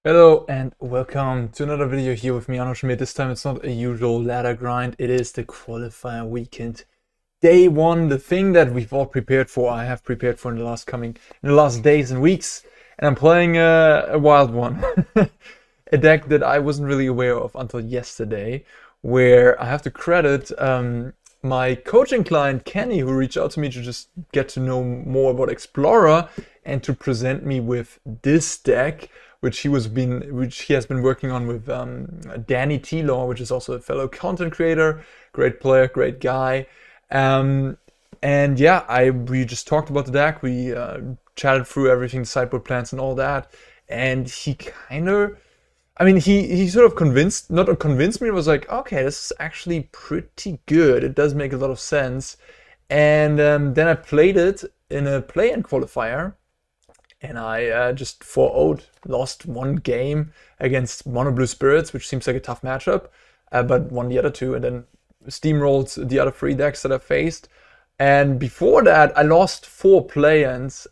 Hello and welcome to another video here with me, Arnold Schmidt. This time it's not a usual ladder grind, it is the qualifier weekend. Day one, the thing that we've all prepared for, I have prepared for in the last days and weeks. And I'm playing a wild one. A deck that I wasn't really aware of until yesterday, where I have to credit my coaching client Kenny, who reached out to me to just get to know more about Explorer and to present me with this deck, which he has been working on with Danny T-Law, which is also a fellow content creator, great player, great guy. And yeah, we just talked about the deck. We chatted through everything, the sideboard plans and all that. And he kind of, he sort of not convinced me, it was like, okay, this is actually pretty good. It does make a lot of sense. And then I played it in a play-in qualifier. And I just 4-0'd, lost one game against Mono Blue Spirits, which seems like a tough matchup, but won the other two, and then steamrolled the other three decks that I faced. And before that, I lost 4 play-ins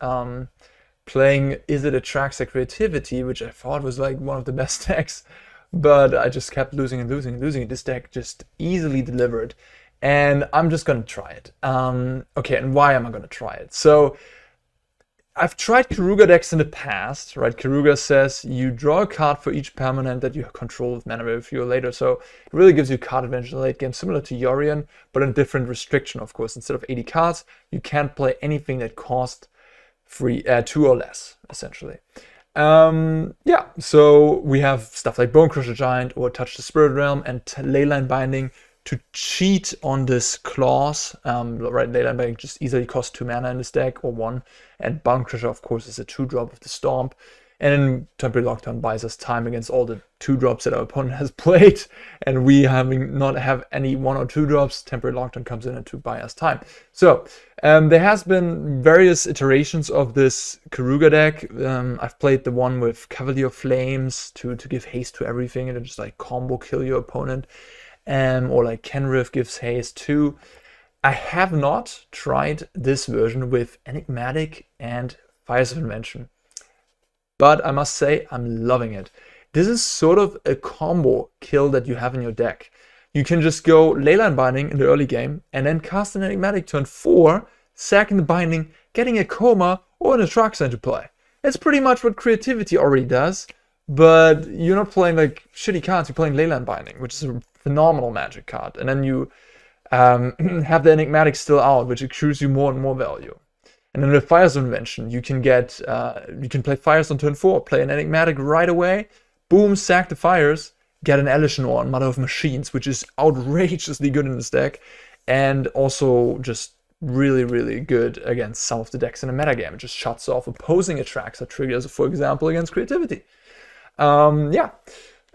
playing Is It Attracts Their Creativity, which I thought was like one of the best decks, but I just kept losing and losing and losing. This deck just easily delivered, and I'm just gonna try it. Okay, and why am I gonna try it? So I've tried Keruga decks in the past, right? Keruga says you draw a card for each permanent that you control with mana review later, so it really gives you card advantage in the late game, similar to Yorion, but a different restriction, of course. Instead of 80 cards, you can't play anything that costs 2 or less, essentially. Yeah, so we have stuff like Bonecrusher Giant or Touch the Spirit Realm and Leyline Binding to cheat on this clause. Right, Leyline Binding just easily costs 2 mana in this deck, or 1. And Bonecrusher, of course, is a 2-drop with the Stomp. And then Temporary Lockdown buys us time against all the 2-drops that our opponent has played. And we not have any 1 or 2 drops, Temporary Lockdown comes in to buy us time. So there has been various iterations of this Keruga deck. I've played the one with Cavalier Flames to give haste to everything and just like combo kill your opponent. Or like Kenrith gives haste too. I have not tried this version with Enigmatic and Fires of Invention, but I must say I'm loving it. This is sort of a combo kill that you have in your deck. You can just go Leyline Binding in the early game and then cast an Enigmatic turn 4, sacking the Binding, getting a Koma or an Atraxa into play. It's pretty much what Creativity already does, but you're not playing like shitty cards, you're playing Leyline Binding, which is a phenomenal magic card. And then you have the Enigmatic still out, which accrues you more and more value. And then with Fires of Invention, you can play Fires on turn 4, play an Enigmatic right away, boom, sack the Fires, get an Elishanor on Mother of Machines, which is outrageously good in this deck, and also just really, really good against some of the decks in the metagame. It just shuts off opposing Atraxa triggers, for example, against Creativity. Yeah.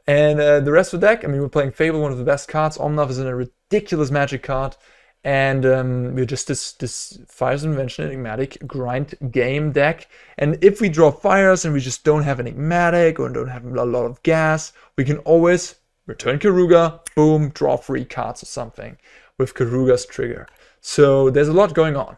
And the rest of the deck, we're playing Fable, one of the best cards. Omnath is a ridiculous magic card. And we're just this Fires of Invention Enigmatic grind game deck. And if we draw Fires and we just don't have Enigmatic or don't have a lot of gas, we can always return Keruga, boom, draw 3 cards or something with Keruga's trigger. So there's a lot going on.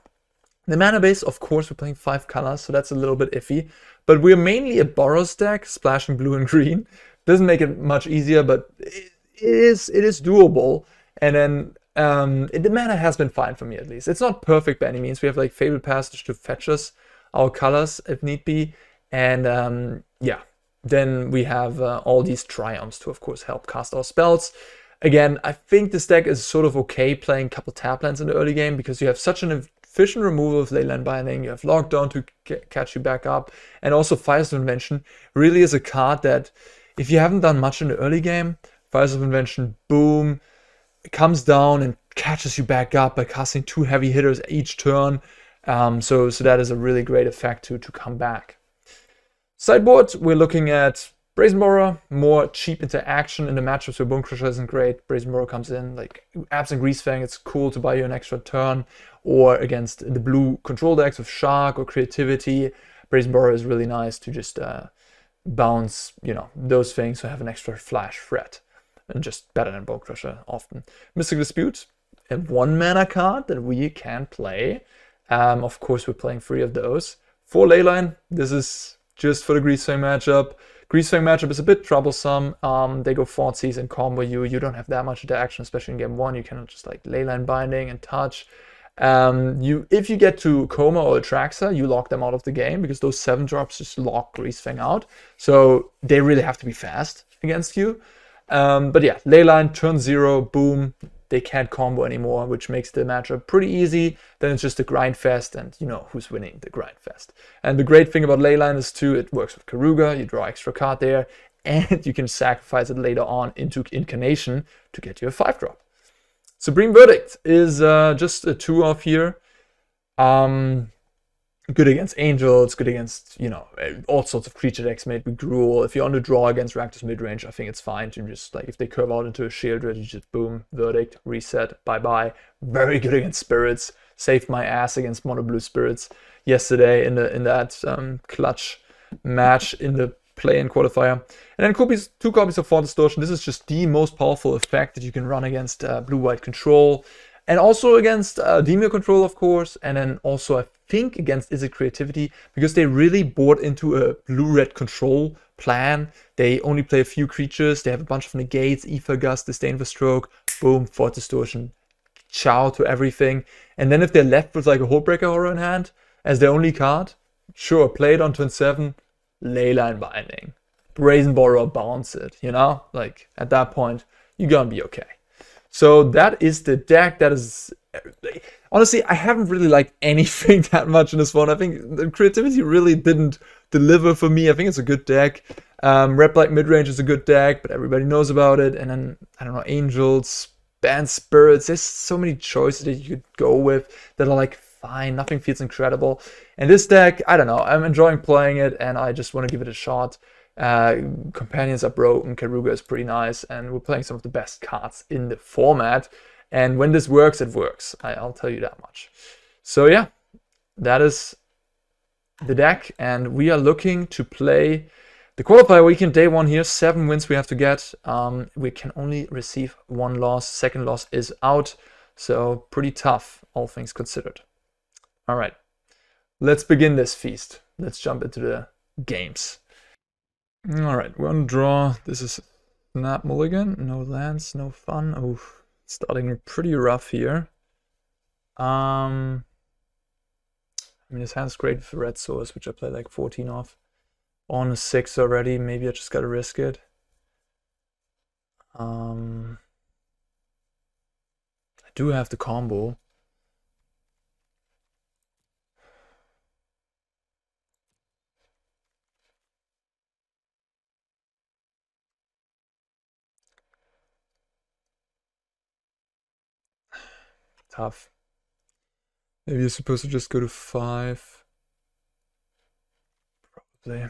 The mana base, of course, we're playing 5 colors, so that's a little bit iffy. But we're mainly a Boros deck, splashing blue and green. Doesn't make it much easier, but it is doable. And then the mana has been fine for me, at least. It's not perfect by any means. We have like Fabled Passage to fetch us our colors if need be. And yeah, then we have all these Triomes to, of course, help cast our spells. Again, I think this deck is sort of okay playing a couple tap lands in the early game because you have such an efficient removal of Leyline Binding, you have Lockdown to catch you back up, and also Fires of Invention really is a card that, if you haven't done much in the early game, Fires of Invention, boom, it comes down and catches you back up by casting 2 heavy hitters each turn. So that is a really great effect to come back. Sideboard, we're looking at Brazen Borrower, more cheap interaction in the matchups where Bonecrusher isn't great. Brazen Borrower comes in, like Absent Greasefang, it's cool to buy you an extra turn. Or against the blue control decks with Shark or Creativity, Brazen Borrower is really nice to just bounce, those things, so have an extra flash threat. And just better than Bonecrusher often. Mystic Dispute, a 1 mana card that we can play. Of course, we're playing 3 of those. For Leyline, this is just for the Greasefang matchup. Greasefang matchup is a bit troublesome. They go Thoughtseize and combo you. You don't have that much interaction, especially in game 1. You cannot just like Leyline Binding and touch. If you get to Koma or Atraxa, you lock them out of the game because those 7-drops just lock Greasefang out. So they really have to be fast against you. But yeah, Leyline, turn 0, boom. They can't combo anymore, which makes the matchup pretty easy. Then it's just a grind fest, and you know who's winning the grind fest. And the great thing about Leyline is too, it works with Keruga. You draw extra card there, and you can sacrifice it later on into Incarnation to get you a 5-drop. Supreme Verdict is just a 2-off here. Good against Angels, good against, you know, all sorts of creature decks made with Gruul. If you're on the draw against Rakdos midrange, I think it's fine to just, like, if they curve out into a Shieldred, you just boom, Verdict, reset, bye-bye. Very good against Spirits. Saved my ass against Mono Blue Spirits yesterday in that clutch match in the play-in qualifier. And then 2 copies of Thought Distortion. This is just the most powerful effect that you can run against blue-white control. And also against Demir control, of course, and then also I think against Izzet Creativity, because they really bought into a blue-red control plan. They only play a few creatures, they have a bunch of negates, Ether Gust, Disdain for Stroke, boom, Thought Distortion, ciao to everything. And then if they're left with like a Hullbreaker Horror in hand as their only card, sure, play it on turn 7, Leyline Binding, Brazen Borrower, bounce it, you know? Like, at that point, you're gonna be okay. So that is the deck. That is, honestly, I haven't really liked anything that much in this one. I think the creativity really didn't deliver for me. I think it's a good deck. Rep like midrange is a good deck, but everybody knows about it. And then, I don't know, Angels, Band Spirits. There's so many choices that you could go with that are like fine. Nothing feels incredible. And this deck, I don't know. I'm enjoying playing it, and I just want to give it a shot. Companions are broken, Keruga is pretty nice, and we're playing some of the best cards in the format. And when this works, it works. I'll tell you that much. So yeah, that is the deck, and we are looking to play the qualifier weekend, day 1 here. 7 wins we have to get. We can only receive 1 loss. Second loss is out, so pretty tough, all things considered. All right, let's begin this feast. Let's jump into the games. Alright, we're on draw. This is Snap Mulligan. No lands, no fun. Oh, starting pretty rough here. I mean, this hand's great with Red Source, which I play like 14 off. On a 6 already. Maybe I just gotta risk it. I do have the combo. Tough. Maybe you're supposed to just go to 5. Probably.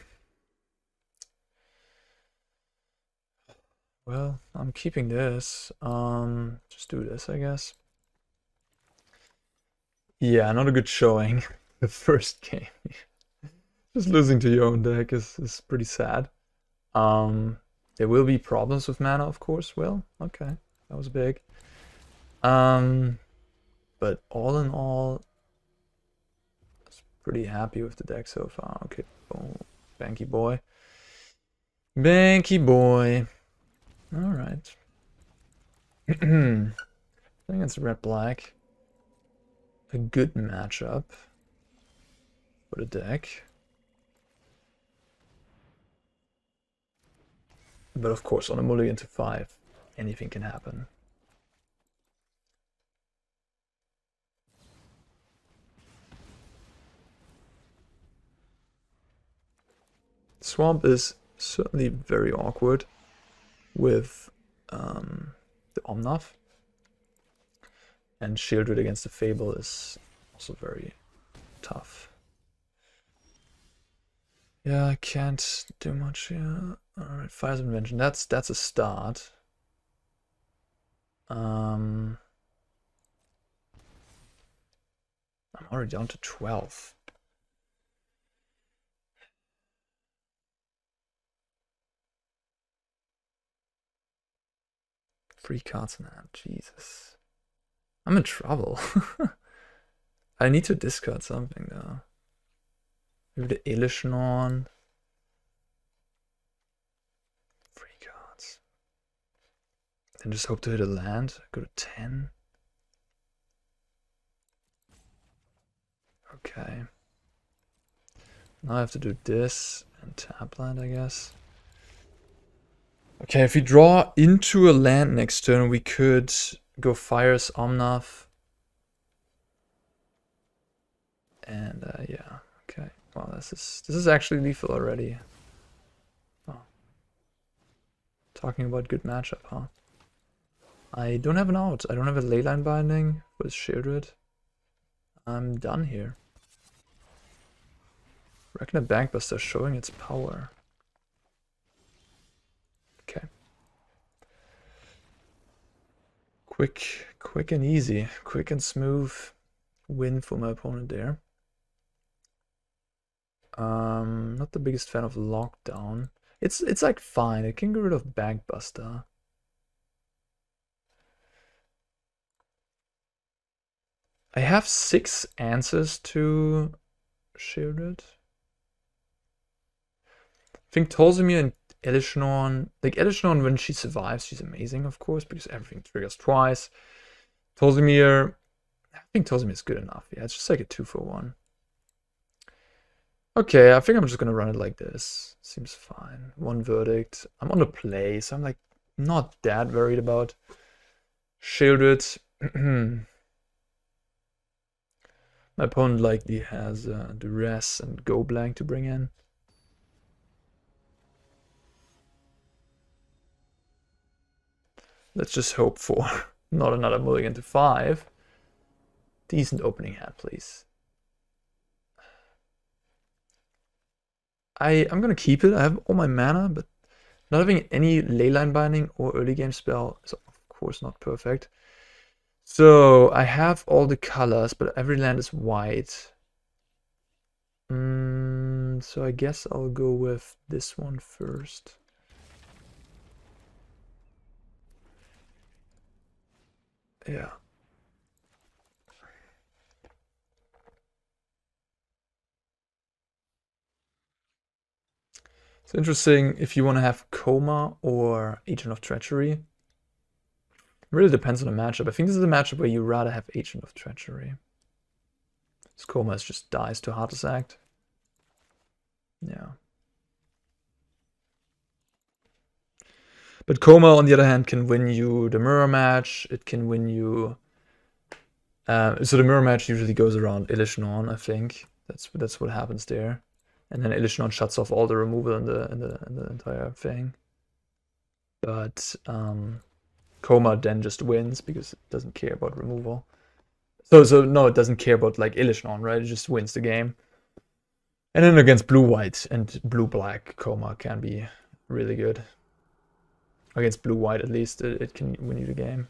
Well, I'm keeping this. Just do this, I guess. Yeah, not a good showing. The first game. Just losing to your own deck is pretty sad. There will be problems with mana, of course. Well, okay. That was big. But all in all, I was pretty happy with the deck so far. Okay, oh, Banky boy. Banky boy. Alright. I think it's red-black. A good matchup for the deck. But of course, on a mulligan to 5, anything can happen. Swamp is certainly very awkward with the Omnath. And Shieldred against the Fable is also very tough. Yeah, I can't do much here. Alright, Fires of Invention. That's a start. I'm already down to 12. Three cards in hand, Jesus. I'm in trouble. I need to discard something though. Maybe the Ilishnorn. Then just hope to hit a land. Go to 10. Okay. Now I have to do this and tap land, I guess. Okay, if we draw into a land next turn, we could go Fires, Omnath. And yeah, okay. Wow, this is actually lethal already. Oh. Talking about good matchup, huh? I don't have an out. I don't have a Leyline Binding with Shieldred. I'm done here. Reckon a Bankbuster showing its power. Okay. Quick and easy. Quick and smooth win for my opponent there. Not the biggest fan of Lockdown. It's like fine. It can get rid of Bankbuster. I have 6 answers to Shieldred. I think Tolsimir and Elisnorn, like Elisnorn, when she survives, she's amazing, of course, because everything triggers twice. Tolsimir, I think Tolsimir is good enough. Yeah, it's just like a 2-for-1. Okay, I think I'm just gonna run it like this. Seems fine. 1 verdict. I'm on the play, so I'm like not that worried about Shieldred. My opponent likely has Duress and Go Blank to bring in. Let's just hope for not another mulligan to 5. Decent opening hand, please. I'm gonna keep it. I have all my mana, but not having any Leyline Binding or early game spell is of course not perfect. So I have all the colors, but every land is white. So I guess I'll go with this one first. Yeah. It's interesting if you want to have Koma or Agent of Treachery. It really depends on the matchup. I think this is a matchup where you rather have Agent of Treachery. This Koma just dies to Heart Attack. Yeah. But Koma, on the other hand, can win you the mirror match. It can win you... so the mirror match usually goes around Elisnorn, I think. That's what happens there. And then Elisnorn shuts off all the removal in the entire thing. But Koma then just wins because it doesn't care about removal. So no, it doesn't care about like Elisnorn, right? It just wins the game. And then against blue-white and blue-black, Koma can be really good. Against blue-white, at least, it can win you the game.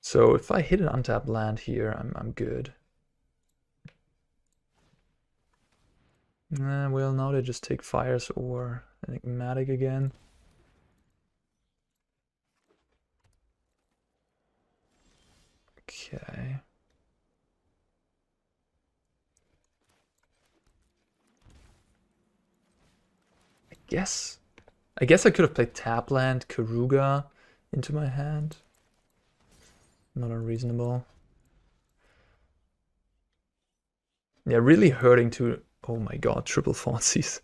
So if I hit an untapped land here, I'm good. Well, now they just take Fires or Enigmatic again. Okay. I guess I could have played tap land, Keruga into my hand. Not unreasonable. Yeah, really hurting to... Oh my god, triple Thoughtseize.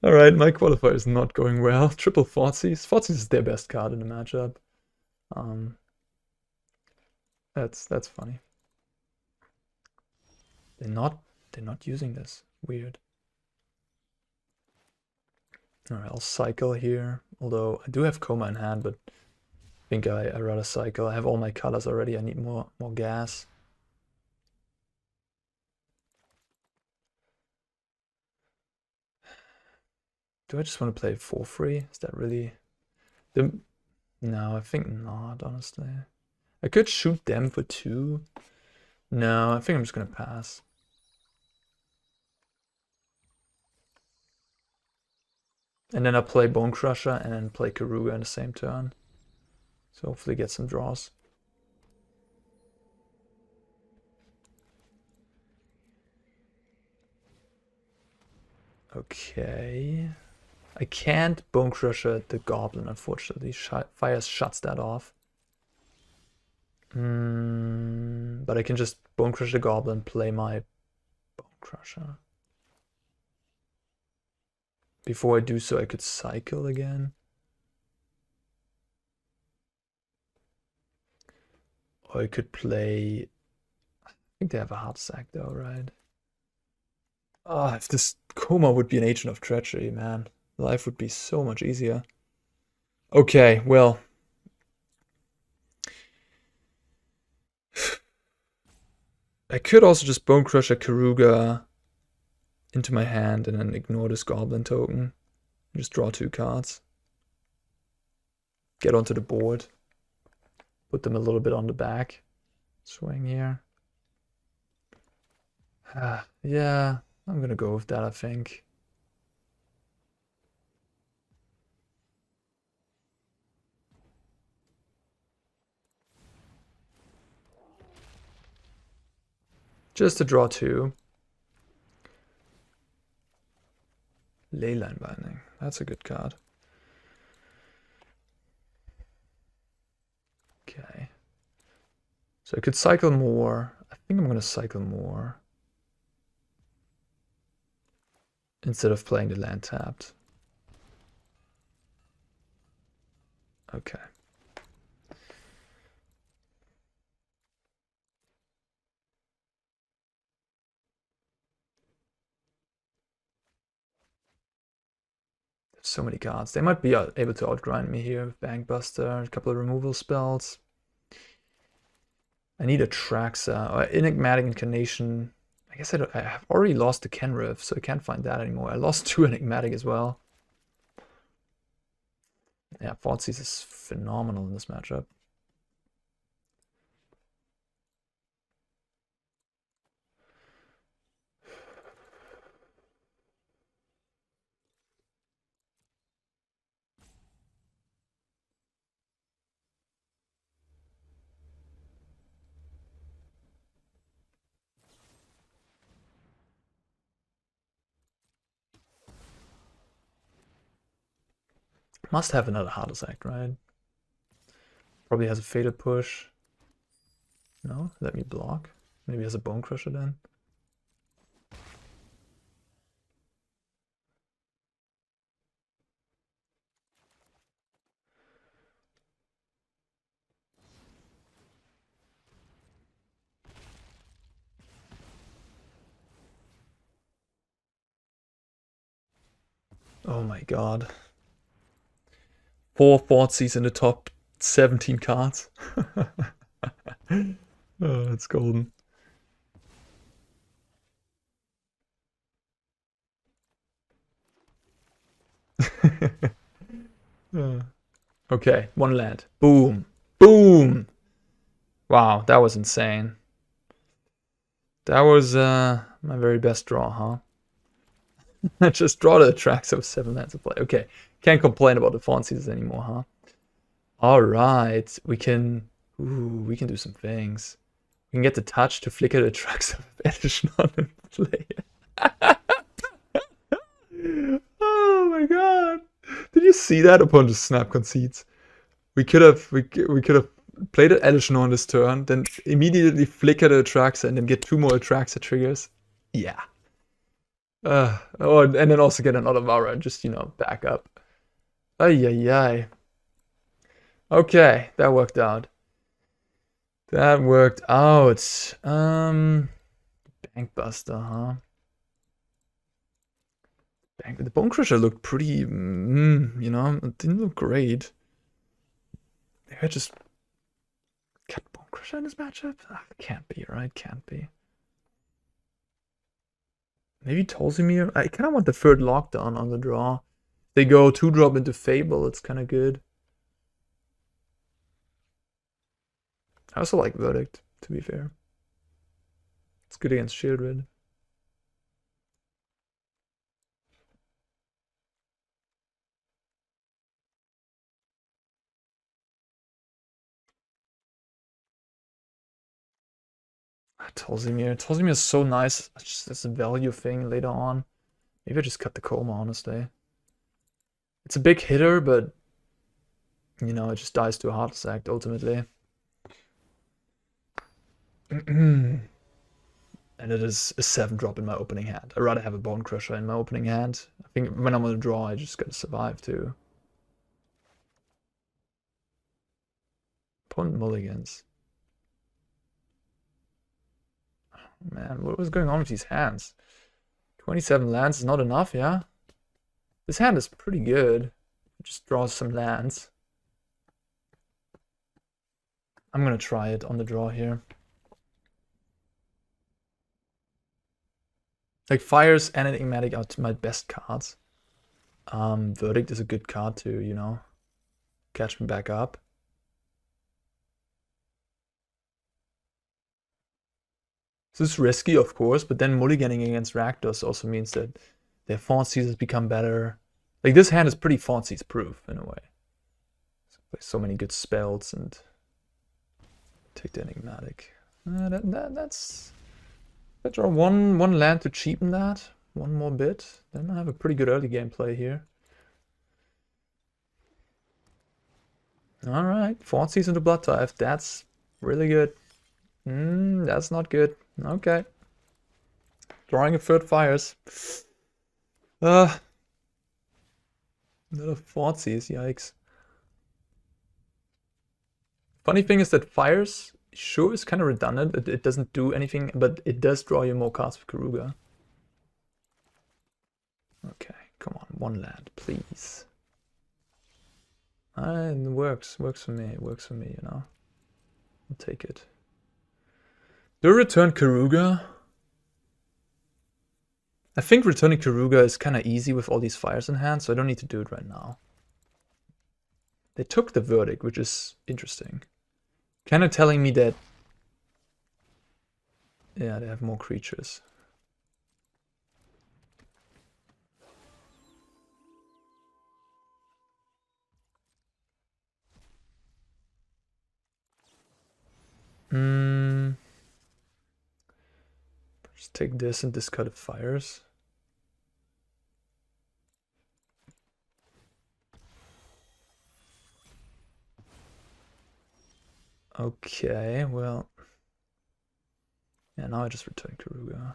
Alright, my qualifier is not going well. Triple Thoughtseize. Thoughtseize is their best card in the matchup. That's funny. They're not using this. Weird. Alright, I'll cycle here. Although I do have Koma in hand, but I think I rather cycle. I have all my colors already. I need more gas. Do I just want to play for free? Is that really... No, I think not, honestly. I could shoot them for 2. No, I think I'm just going to pass. And then I'll play Bonecrusher and then play Keruga in the same turn. So hopefully get some draws. Okay. I can't Bonecrusher the Goblin, unfortunately. Fires shuts that off. But I can just Bonecrush the Goblin, play my Bonecrusher. Before I do so, I could cycle again. Or I could play... I think they have a hard sack though, right? Ah, if this Koma would be an Agent of Treachery, man. Life would be so much easier. Okay, well. I could also just Bonecrusher Keruga into my hand and then ignore this Goblin token. Just draw 2 cards. Get onto the board. Put them a little bit on the back. Swing here. Yeah, I'm gonna go with that, I think. Just to draw 2. Leyline Binding. That's a good card. Okay. So I could cycle more. I think I'm going to cycle more. Instead of playing the land tapped. Okay. So many cards. They might be able to outgrind me here with Bankbuster, a couple of removal spells. I need a Traxa or Enigmatic Incarnation. I guess I have already lost the Kenrith, so I can't find that anymore. I lost 2 Enigmatic as well. Yeah, Thoughtseize is phenomenal in this matchup. Must have another hard act, right? Probably has a Fatal Push. No? Let me block. Maybe has a Bonecrusher then. Oh my god. 4 Thoughtseize in the top 17 cards. Oh, it's golden. Okay, 1 land. Boom. Boom! Wow, that was insane. That was my very best draw, huh? I just draw the tracks of 7 lands to play. Okay, can't complain about the Thoughtseize anymore, huh? Alright, we can do some things. We can get the touch to flicker the tracks of Edishnon and play. Oh my god. Did you see that upon the snap concedes? We could have played an Edishnon on this turn, then immediately flicker the Atraxa and then get 2 more Atraxa triggers. Yeah. Oh, and then also get another Otawara and just, you know, back up. Ay. Okay, that worked out. That worked out. Bankbuster, huh? The Bonecrusher looked pretty, you know, it didn't look great. Maybe I just cut Bonecrusher in this matchup? Can't be, right? Can't be. Maybe Tolsimir? I kind of want the 3rd lockdown on the draw. They go 2-drop into Fable, it's kind of good. I also like Verdict, to be fair. It's good against Shieldred. Tolsimir is so nice. It's just a value thing later on. Maybe I just cut the Koma, honestly. It's a big hitter, but you know, it just dies to a Heartless Act ultimately. And it is a 7-drop in my opening hand. I'd rather have a Bonecrusher in my opening hand. I think when I'm on the draw, I just gotta survive too. Opponent mulligans. Oh, man, what was going on with these hands? 27 lands is not enough, yeah? This hand is pretty good. It just draws some lands. I'm gonna try it on the draw here. Like, Fires and Enigmatic are my best cards. Verdict is a good card to, you know, catch me back up. So it's risky, of course, but then mulliganing against Rakdos also means that their Thoughtseize has become better. Like, this hand is pretty Thoughtseize proof in a way. So many good spells and take the Enigmatic. That's... I draw one land to cheapen that. One more bit. Then I have a pretty good early game play here. Alright, Thoughtseize into Blood Tithe. That's really good. That's not good. Okay. Drawing a third Fires. Another Thoughtseize, yikes. Funny thing is that Fires, sure, is kind of redundant. It doesn't do anything, but it does draw you more cards with Keruga. Okay, come on, one land, please. It works for me, you know. I'll take it. Do I return Keruga? I think returning Keruga is kind of easy with all these Fires in hand, so I don't need to do it right now. They took the Verdict, which is interesting. Kind of telling me that, yeah, they have more creatures. Just take this and discard the Fires. Okay, well... yeah, now I just return Keruga.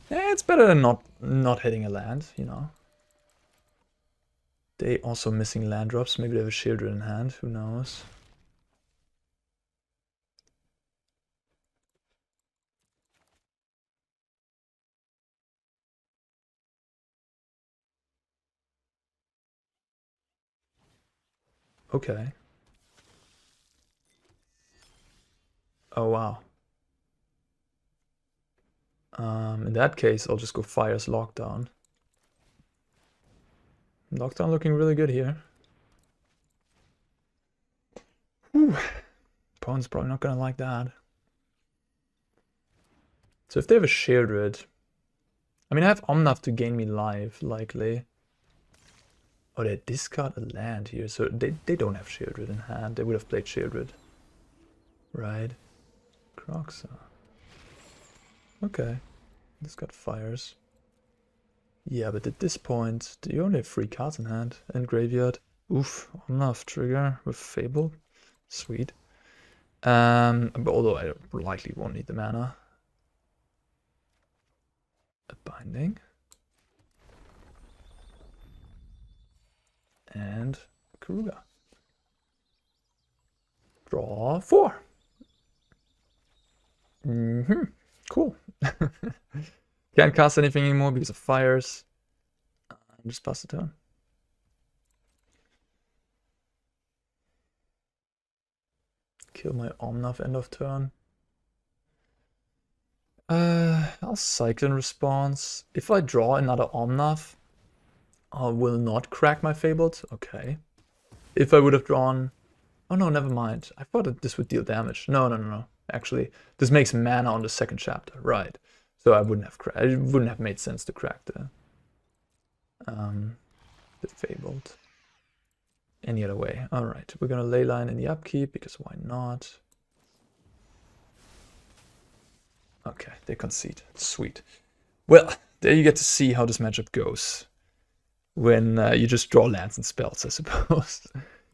Yeah, it's better than not hitting a land, you know. They also missing land drops. Maybe they have a Shieldred in hand, who knows. Okay. Oh, wow. In that case, I'll just go Fires Lockdown. Lockdown looking really good here. Whew. Opponent's probably not gonna like that. So if they have a Shieldred... I mean, I have Omnath to gain me life, likely. Oh, they discard a land here, so they don't have Shieldred in hand. They would have played Shieldred. Right. Croxa. Okay. Discard Fires. Yeah, but at this point, do you only have 3 cards in hand and graveyard? Oof, Omnath trigger with Fable. Sweet. But although I likely won't need the mana. A Binding. And Keruga. Draw 4. Cool. Can't cast anything anymore because of Fires. Just pass the turn. Kill my Omnath end of turn. I'll cycle in response. If I draw another Omnath, I will not crack my Fabled. Okay. If I would have drawn... oh no, never mind. I thought that this would deal damage. No. Actually, this makes mana on the second chapter. Right. So I wouldn't have it wouldn't have made sense to crack the Fabled any other way. Alright, we're gonna Leyline in the upkeep, because why not? Okay, they concede. Sweet. Well, there you get to see how this matchup goes. When you just draw lands and spells, I suppose.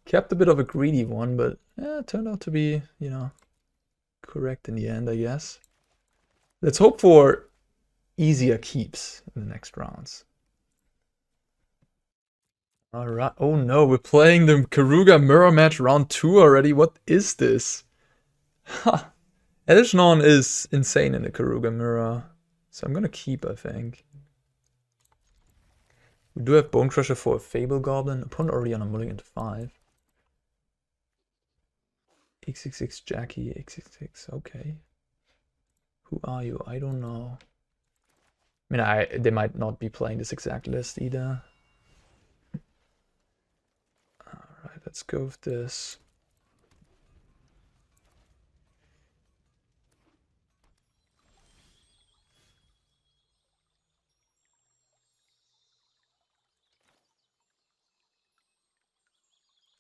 Kept a bit of a greedy one, but it turned out to be, you know, correct in the end, I guess. Let's hope for easier keeps in the next rounds. Alright, oh no, we're playing the Keruga mirror match round 2 already. What is this? Ha! Elishnon is insane in the Keruga mirror. So I'm gonna keep, I think. We do have Bonecrusher for a Fable Goblin. Opponent already on a mulligan to 5. XXX Jackie, XXX, okay. Who are you? I don't know. I mean, they might not be playing this exact list either. Alright, let's go with this.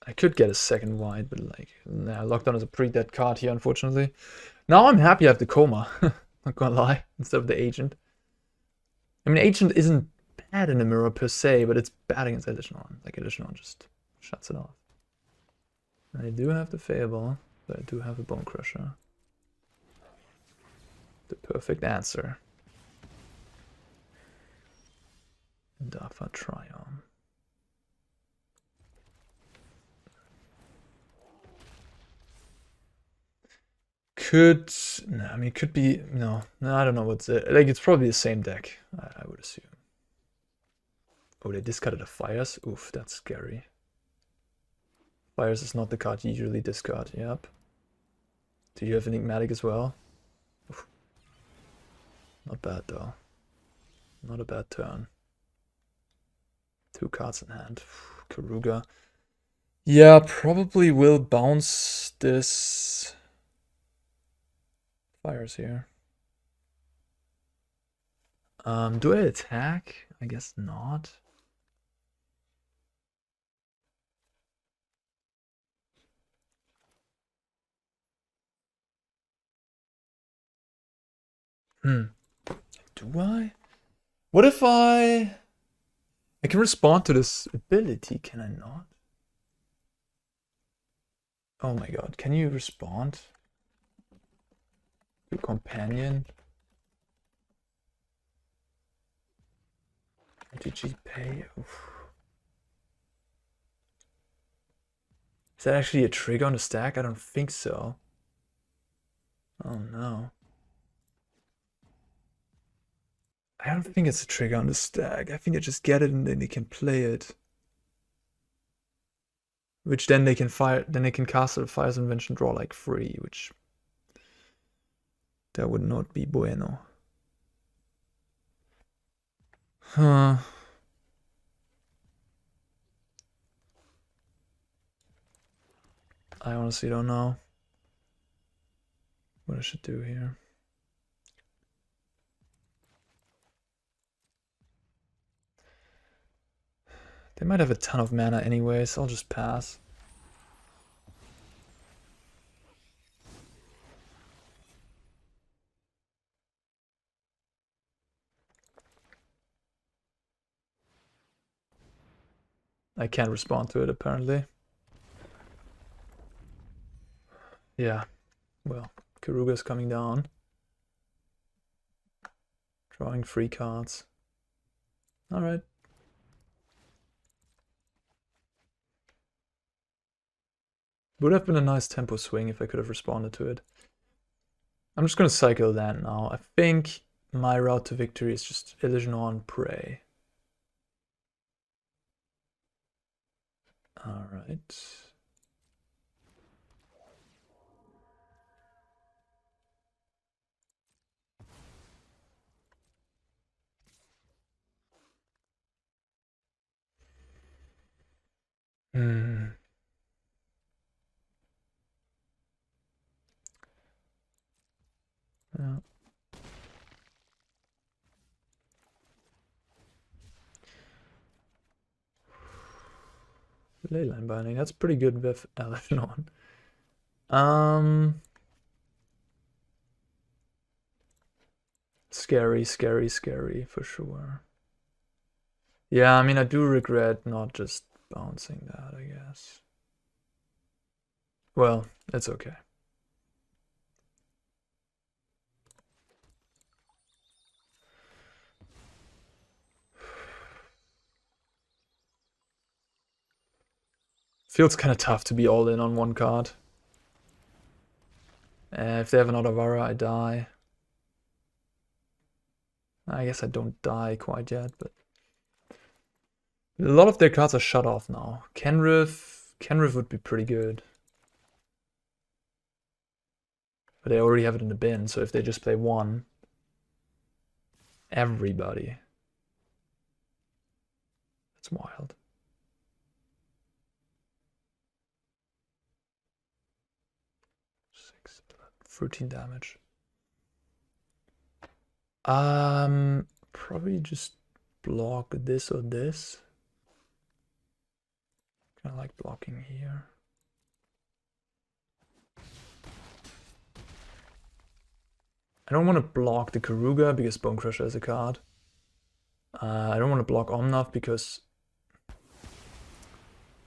I could get a second white, but like, nah, Lockdown is a pretty dead card here, unfortunately. Now I'm happy I have the Koma, not gonna lie, instead of the Agent. I mean, Agent isn't bad in the mirror per se, but it's bad against Elishnon. Like, Elishnon just shuts it off. I do have the Fable, but I do have a Bonecrusher. The perfect answer. Indatha Triome. No, I mean, it could be, no, I don't know what's it. Like, it's probably the same deck, I would assume. Oh, they discarded a Fires? Oof, that's scary. Fires is not the card you usually discard, yep. Do you have Enigmatic as well? Oof. Not bad, though. Not a bad turn. 2 cards in hand. Keruga. Yeah, probably will bounce this Fires here. Do I attack? I guess not. Do I? What if I can respond to this ability, can I not? Oh my god, can you respond? To companion? GG pay? Oof. Is that actually a trigger on the stack? I don't think so. Oh no. I don't think it's a trigger on the stack. I think I just get it and then they can play it. Which then they can cast a Fires of Invention, draw like 3, which that would not be bueno. Huh. I honestly don't know what I should do here. They might have a ton of mana anyway, so I'll just pass. I can't respond to it, apparently. Yeah, well, Keruga's coming down. Drawing 3 cards. Alright. Would have been a nice tempo swing if I could have responded to it. I'm just gonna cycle that now. I think my route to victory is just Illusion on Prey. Alright. Yeah. Leyline Binding, that's pretty good with Elishnon. Scary, scary, scary, for sure. Yeah, I mean, I do regret not just bouncing that, I guess. Well, it's okay. Feels kind of tough to be all in on one card. If they have an Otawara, I die. I guess I don't die quite yet, but a lot of their cards are shut off now. Kenrith would be pretty good. But they already have it in the bin, so if they just play one, everybody. That's wild. Six, 13 damage. Probably just block this or this. Kind of like blocking here. I don't want to block the Keruga because Bonecrusher is a card. I don't want to block Omnath because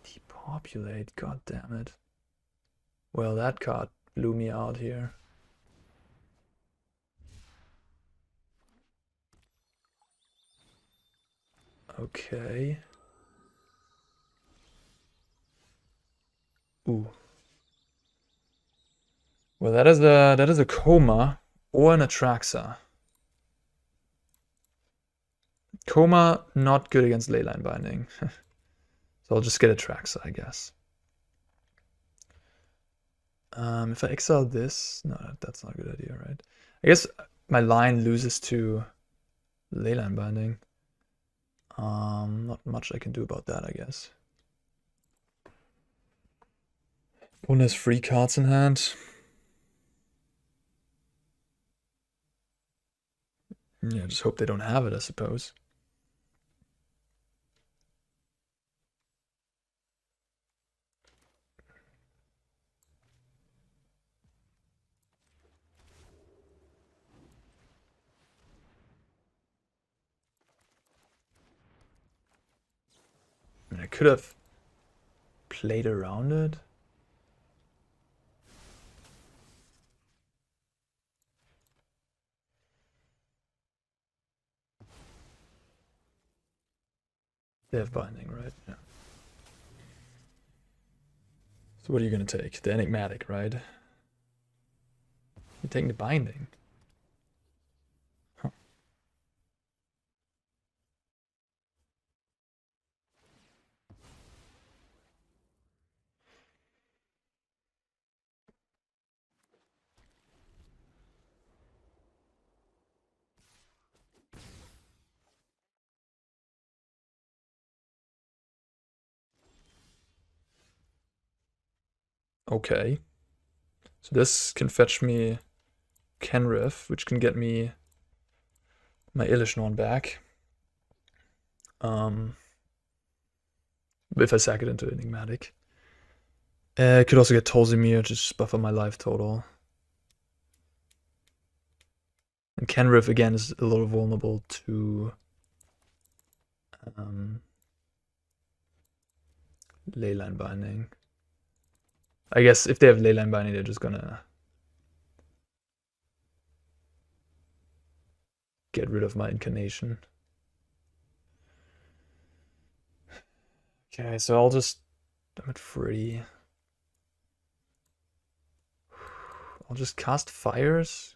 depopulate, god damn it. Well, that card blew me out here. Okay. Ooh. Well, that is a Koma or an Atraxa. Koma not good against Leyline Binding. So I'll just get Atraxa, I guess. If I exile this, no, that's not a good idea, right? I guess my line loses to Leyline Binding. Not much I can do about that, I guess. One has 3 cards in hand. Yeah, just hope they don't have it, I suppose. I mean, I could have played around it. They have binding, right? Yeah. So what are you gonna take? The enigmatic, right? You're taking the binding. Huh. Okay. So this can fetch me Kenrith, which can get me my Ilishnorn back. If I sack it into Enigmatic. I could also get Tolsimir, just buffer my life total. And Kenrith again is a little vulnerable to Leyline Binding. I guess if they have Leyline Binding, they're just gonna get rid of my Incarnation. Okay, so I'm at 3. I'll just cast Fires.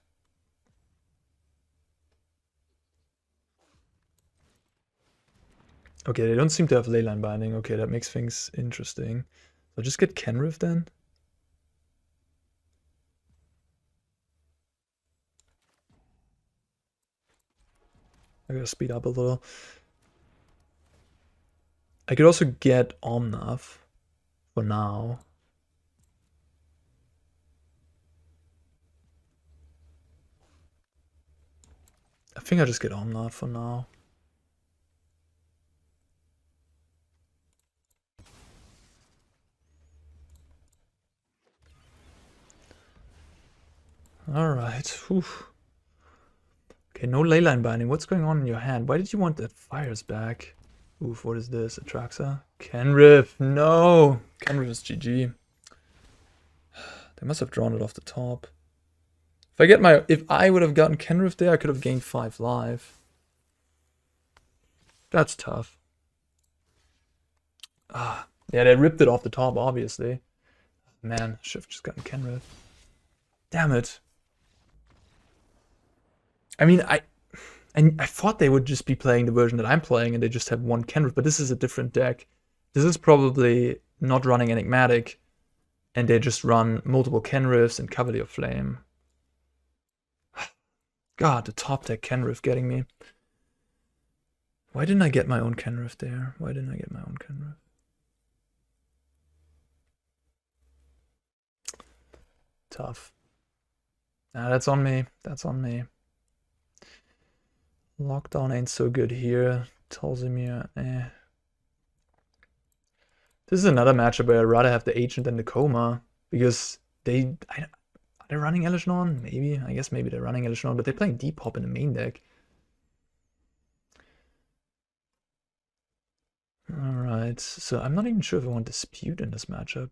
Okay, they don't seem to have Leyline Binding. Okay, that makes things interesting. So I'll just get Kenrith then. I gotta speed up a little. I could also get Omnath for now. I think I'll just get Omnath for now. Alright. Okay, no Leyline Binding. What's going on in your hand? Why did you want that Fires back? Oof, what is this? Atraxa? Kenrith, no! Kenrith is GG. They must have drawn it off the top. If I would have gotten Kenrith there, I could have gained 5 life. That's tough. Ah, yeah, they ripped it off the top, obviously. Man, should have just gotten Kenrith. Damn it. I mean, I thought they would just be playing the version that I'm playing and they just have one Kenrith, but this is a different deck. This is probably not running Enigmatic, and they just run multiple Kenriths and Cavalier Flame. God, the top deck Kenrith getting me. Why didn't I get my own Kenrith there? Why didn't I get my own Kenrith? Tough. Nah, that's on me. That's on me. Lockdown ain't so good here. Tolsimir, eh. This is another matchup where I'd rather have the Ancient than the Koma, because are they running Elishnon? Maybe. I guess maybe they're running Elishnon, but they're playing Depop in the main deck. Alright, so I'm not even sure if I want Dispute in this matchup.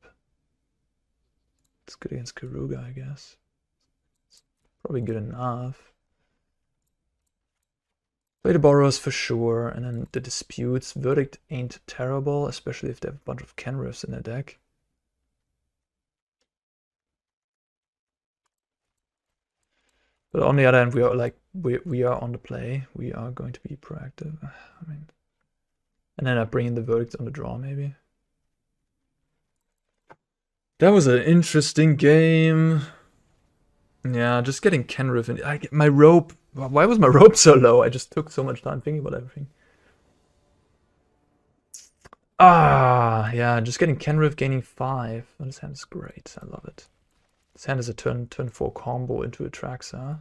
It's good against Keruga, I guess. It's probably good enough. Play the Borrowers for sure, and then the Disputes. Verdict ain't terrible, especially if they have a bunch of Kenriths in their deck. But on the other hand, we are on the play. We are going to be proactive. I mean, and then I bring in the Verdict on the draw, maybe. That was an interesting game. Yeah, just getting Kenrith and my rope. Why was my rope so low? I just took so much time thinking about everything. Ah, yeah, just getting Kenrith gaining 5. Oh, this hand is great. I love it. This hand is a turn 4 combo into Atraxa.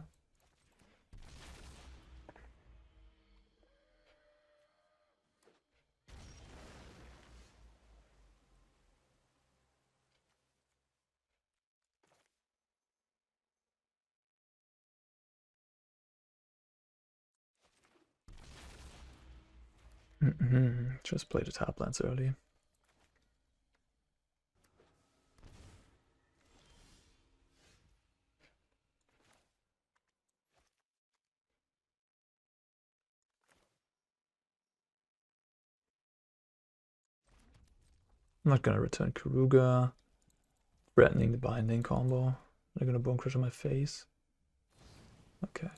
Just play the tap lands early. I'm not gonna return Keruga. Threatening the binding combo. They're gonna Bonecrusher my face. Okay.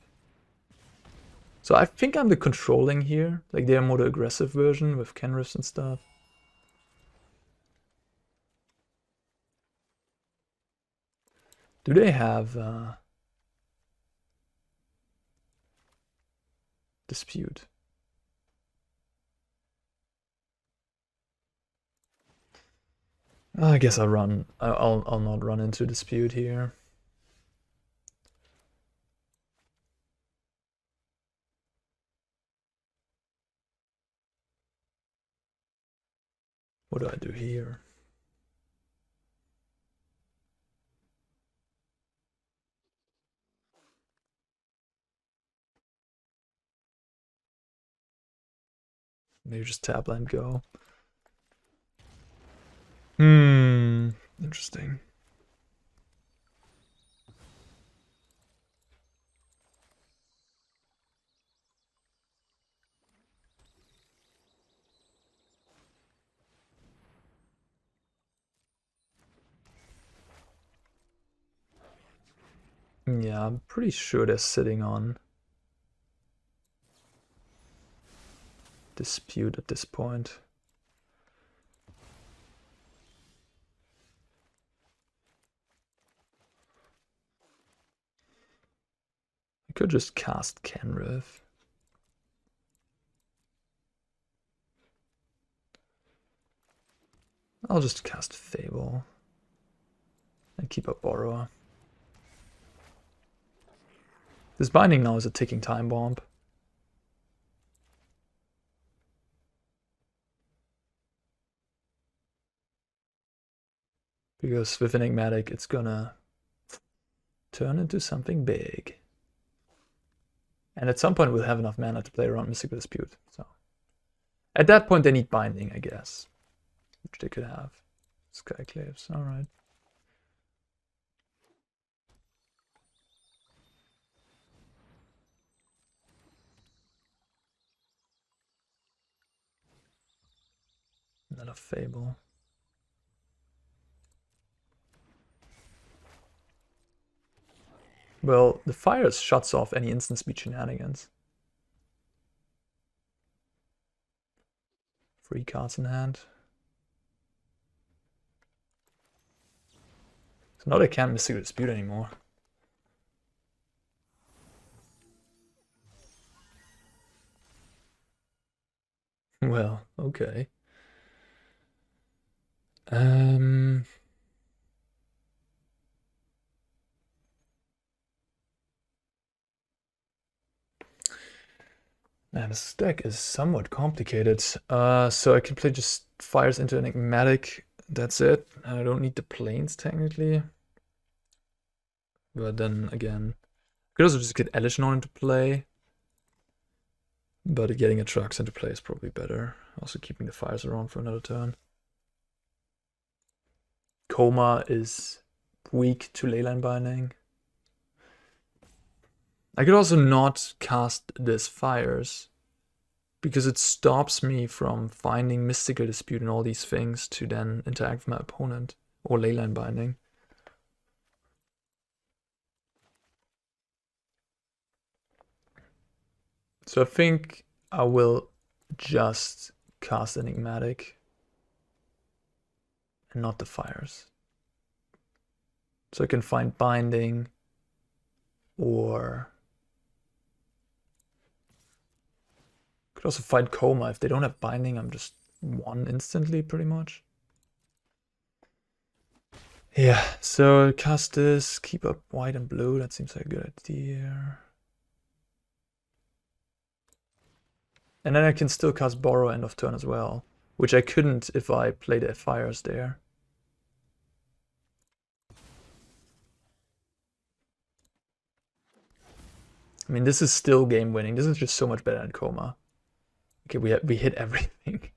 So I think I'm the controlling here. Like they're more the aggressive version with Kenriths and stuff. Do they have Dispute? I guess I'll not run into Dispute here. What do I do here? Maybe just tap land go. Interesting. Yeah, I'm pretty sure they're sitting on Dispute at this point. I could just cast Kenrith. I'll just cast Fable and keep a Borrower. This binding now is a ticking time bomb. Because with Enigmatic, it's gonna turn into something big. And at some point we'll have enough mana to play around Mystical Dispute. So at that point they need Binding, I guess. Which they could have. Skyclaves, alright. Another Fable. Well, the Fires shuts off any instant speed shenanigans. 3 cards in hand. So now they can't Mystical Dispute anymore. Well, okay. Man, this deck is somewhat complicated. So I can play just Fires into Enigmatic. That's it. I don't need the planes technically. But then again, I could also just get Elishnon into play. But getting a Trucks into play is probably better. Also keeping the Fires around for another turn. Koma is weak to Leyline Binding. I could also not cast this Fires because it stops me from finding Mystical Dispute and all these things to then interact with my opponent or Leyline Binding. So I think I will just cast Enigmatic and not the Fires. So I can find Binding or could also find Koma. If they don't have Binding, I'm just 1 instantly, pretty much. Yeah, so cast this, keep up white and blue. That seems like a good idea. And then I can still cast Borrow end of turn as well, which I couldn't if I played the Fires there. I mean, this is still game winning. This is just so much better than Koma. Okay, we hit everything.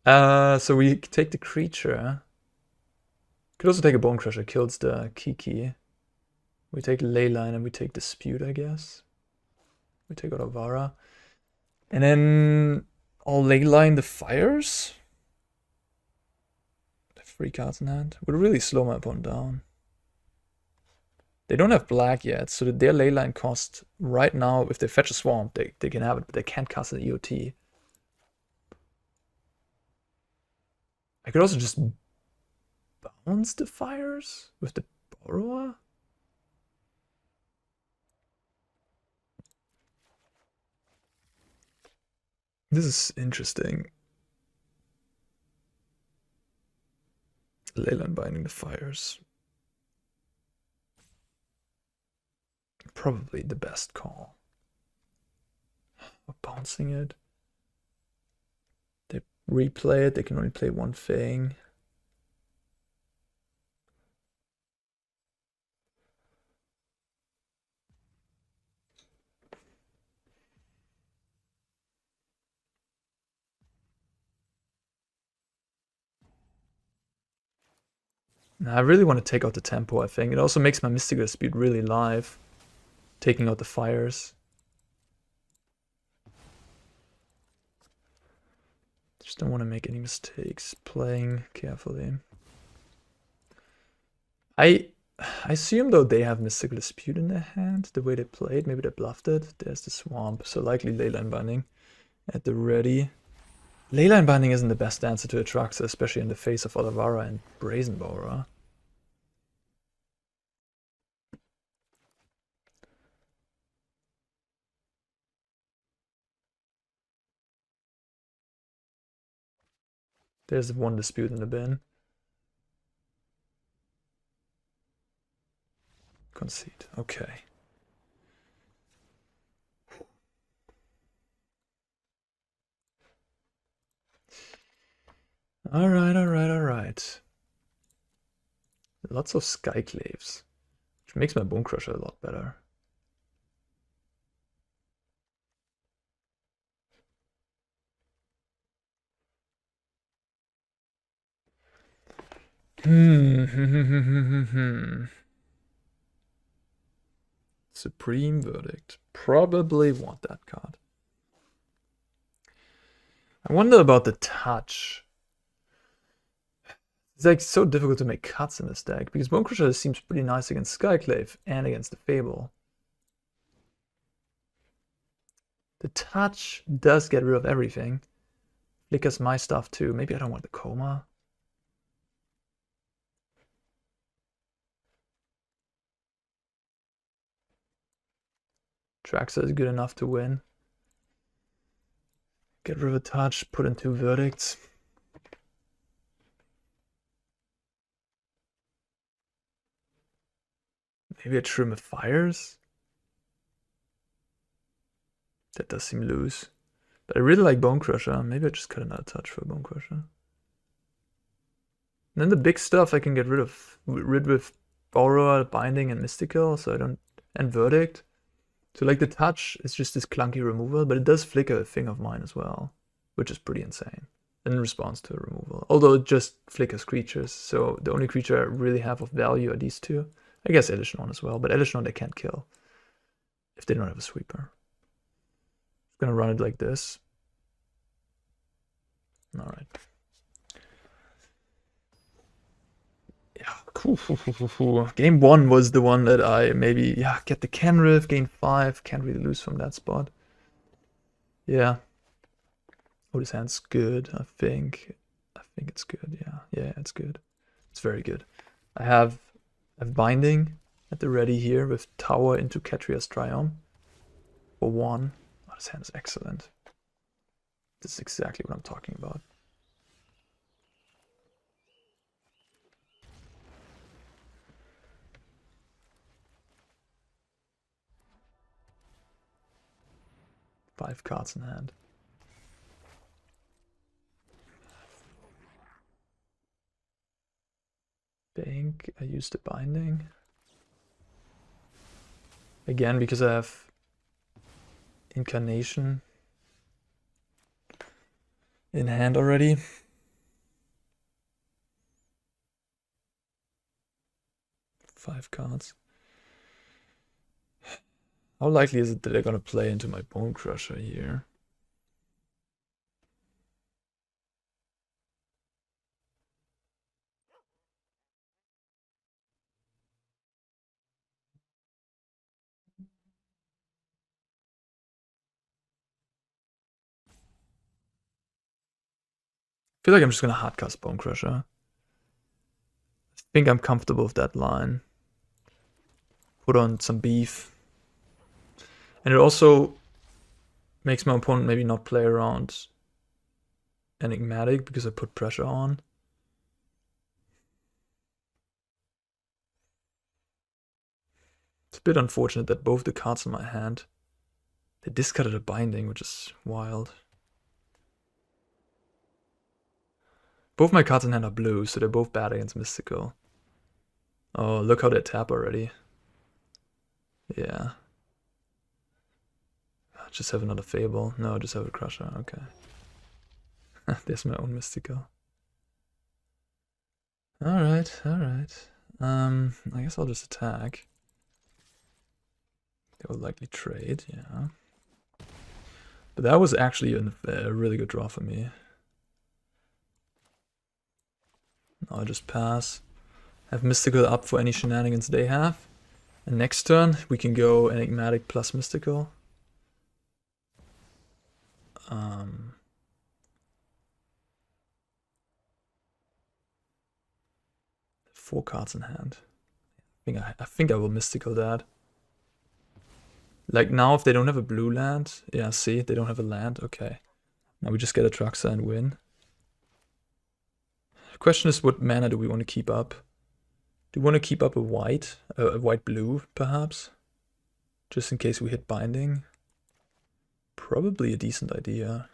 So we take the creature. Could also take a Bonecrusher, kills the Kiki. We take Leyline and we take Dispute, I guess. We take Otawara. And then I'll Leyline the Fires. 3 cards in hand. Would really slow my opponent down. They don't have black yet, so their Leyline cost right now, if they fetch a Swamp, they can have it, but they can't cast an EOT. I could also just bounce the Fires with the Borrower. This is interesting. Leyline Binding the Fires. Probably the best call. Bouncing it. They replay it, they can only play 1 thing. I really want to take out the tempo, I think. It also makes my Mystical Dispute really live. Taking out the Fires. Just don't want to make any mistakes. Playing carefully. I assume though they have Mystical Dispute in their hand, the way they played. Maybe they bluffed it. There's the Swamp, so likely Leyline Binding at the ready. Leyline Binding isn't the best answer to Atraxa, especially in the face of Otawara and Brazen Borrower. There's 1 Dispute in the bin. Concede, okay. Alright. Lots of Skyclaves, which makes my Bonecrusher a lot better. Supreme Verdict. Probably want that card. I wonder about the touch. It's like so difficult to make cuts in this deck because Bonecrusher seems pretty nice against Skyclave and against the Fable. The touch does get rid of everything. Flickers my stuff too. Maybe I don't want the Koma. Traxa is good enough to win. Get rid of a touch, put in 2 verdicts. Maybe a Trim of Fires? That does seem loose. But I really like Bonecrusher. Maybe I just cut another touch for Bonecrusher. And then the big stuff I can get rid of. With Borrower, Binding, and Mystical, so I don't... and Verdict. So like the touch is just this clunky removal, but it does flicker a thing of mine as well, which is pretty insane in response to a removal. Although it just flickers creatures, so the only creature I really have of value are these 2. I guess Elishnon as well, but Elishnon they can't kill if they don't have a sweeper. I'm gonna run it like this. Alright. Yeah, cool. Game 1 was the one that I maybe, yeah, get the Kenrith. Game 5, can't really lose from that spot. Yeah. Oh, this hand's good, I think. I think it's good, yeah. Yeah, it's good. It's very good. I have Binding at the ready here with Tower into Ketria Triome for 1. Oh, this hand is excellent. This is exactly what I'm talking about. Five cards in hand. Think I used the Binding. Again, because I have Incarnation in hand already. Five cards. How likely is it that they're gonna play into my Bonecrusher here? I feel like I'm just gonna hardcast Bonecrusher. I think I'm comfortable with that line. Put on some beef. And it also makes my opponent maybe not play around Enigmatic because I put pressure on. It's a bit unfortunate that both the cards in my hand, they discarded a Binding, which is wild. Both my cards in hand are blue, so they're both bad against Mystical. Oh, look how they tap already. Yeah. Just have another Fable. No, just have a Crusher. Okay. There's my own Mystical. Alright, alright. I guess I'll just attack. They will likely trade, yeah. But that was actually a really good draw for me. I'll just pass. Have Mystical up for any shenanigans they have. And next turn, we can go Enigmatic plus Mystical. 4 cards in hand. I think I will Mystical that. Like now, if they don't have a blue land, yeah, see, they don't have a land. Okay, now we just get a Traxa and win. The question is, what mana do we want to keep up? Do we want to keep up a white-blue, perhaps? Just in case we hit Binding. Probably a decent idea.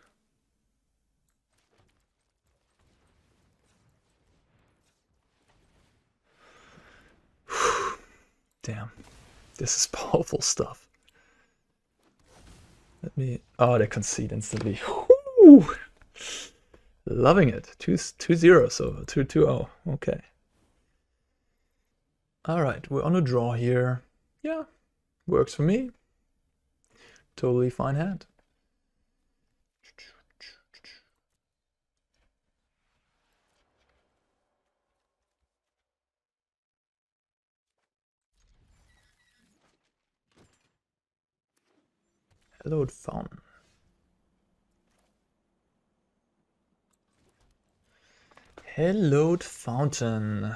Damn, this is powerful stuff. Let me... Oh, they concede instantly. Woo! Loving it. 2-0, so 2-2-0. Okay. Alright, we're on a draw here. Yeah, works for me. Totally fine hand. Hallowed Fountain. Hallowed Fountain.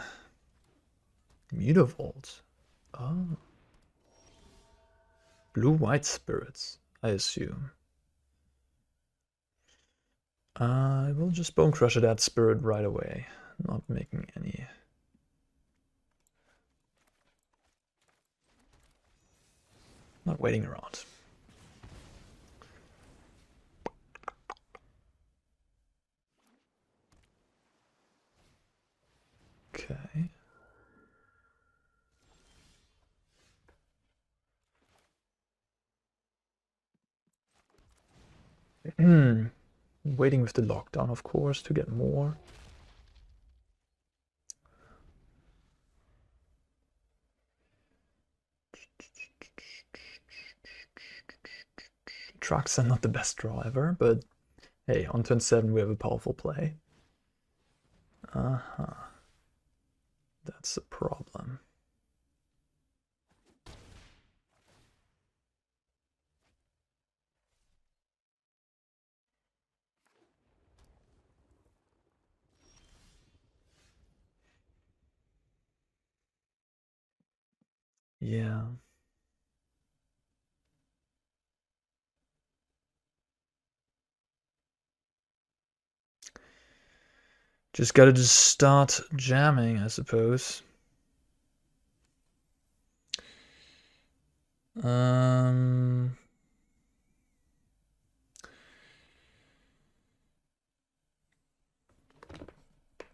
Mutavault. Oh. Blue-white spirits, I assume. I will just Bonecrusher that spirit right away. Not making any... Not waiting around. Okay. Waiting with the lockdown, of course, to get more. Trucks are not the best draw ever, but hey, on turn 7 we have a powerful play. That's a problem. Yeah. Just gotta start jamming, I suppose.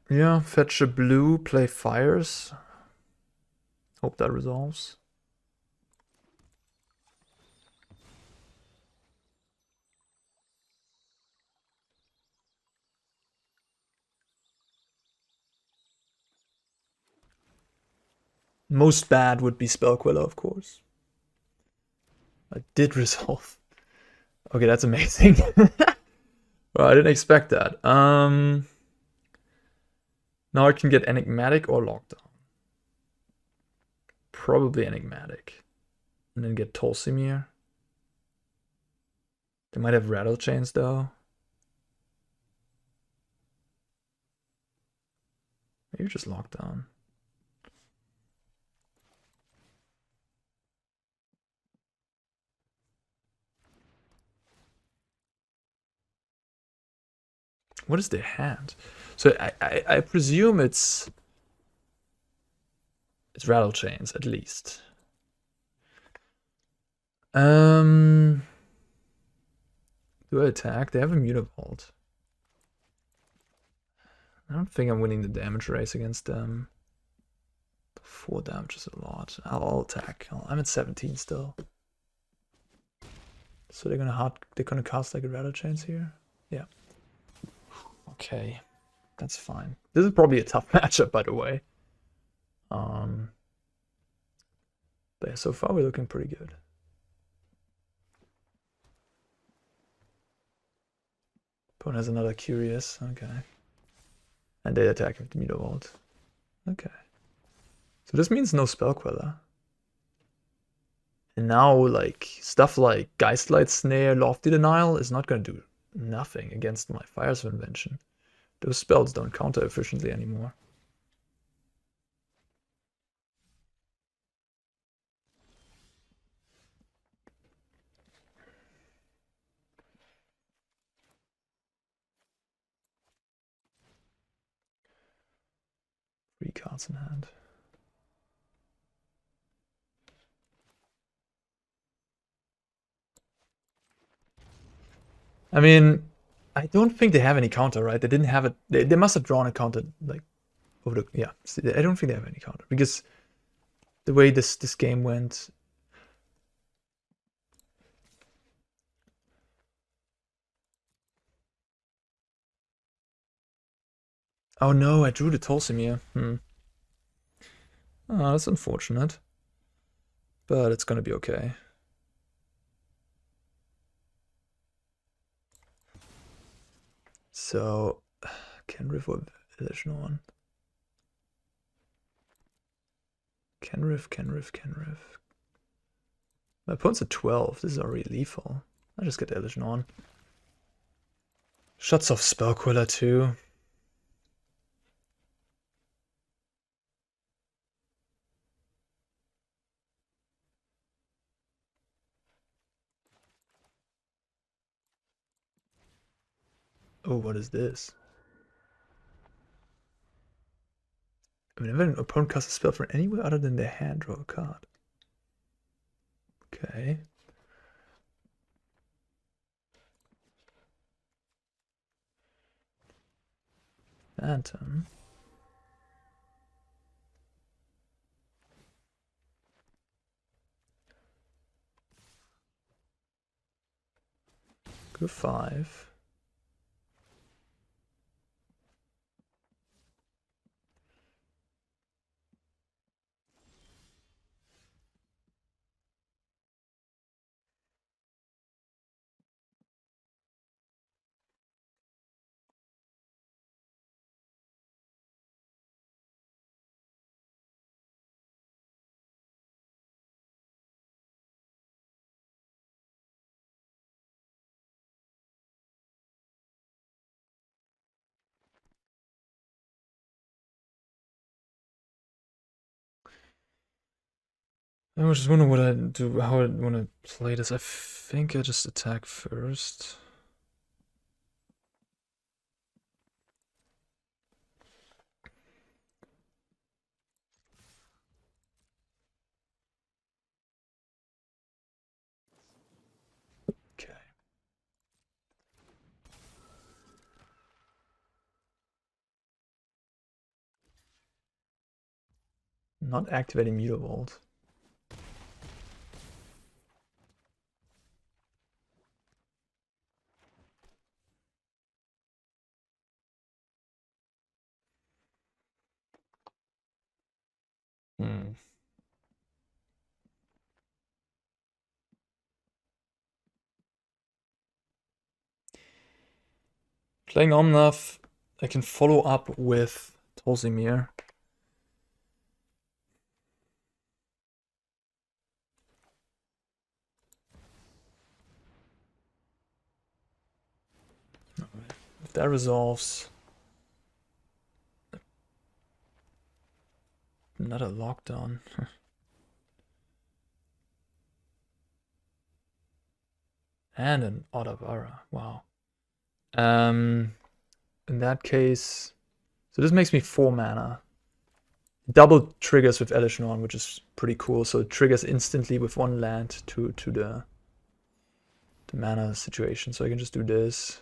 Yeah, fetch a blue, play fires. Hope that resolves. Most bad would be Spellquiller, of course. I did resolve. Okay, that's amazing. Well, I didn't expect that. Now I can get Enigmatic or Lockdown. Probably Enigmatic. And then get Tolsimir. They might have Rattle Chains though. Maybe just Lockdown. What is their hand? So I presume it's Rattle Chains at least. Do I attack? They have a Mutavault. I don't think I'm winning the damage race against them. 4 damage is a lot. I'll attack. I'm at 17 still. So they're gonna cast like a Rattle Chains here? Yeah. Okay. That's fine. This is probably a tough matchup, by the way. But yeah, so far we're looking pretty good. Opponent has another Curious, okay. And they attack with the Mutavault. Okay. So this means no Spellqueller. And now, like, stuff like Geistlight Snare, Lofty Denial is not going to do nothing against my Fires of Invention. Those spells don't counter efficiently anymore. Three cards in hand. I mean, I don't think they have any counter, right? They didn't have it. They must have drawn a counter, like, over the, yeah. I don't think they have any counter because the way this game went. Oh no, I drew the Tolsimir. Oh, that's unfortunate. But it's gonna be okay. So, Kenrith or additional one? Kenrith. My opponent's at 12. This is already lethal. I'll just get the illusion on. Shuts off Spellquiller too. Oh, what is this? Whenever an opponent casts a spell from anywhere other than their hand, draw a card. Okay. Phantom. Go 5. I was just wondering what I do, how I want to play this. I think I just attack first. Okay. Not activating Mutavault. Playing Omnath, I can follow up with Tolsimir. If that resolves, another lockdown. And an Otawara. Wow. In that case, so this makes me 4 mana. Double triggers with Elish on, which is pretty cool. So it triggers instantly with 1 land to the mana situation. So I can just do this.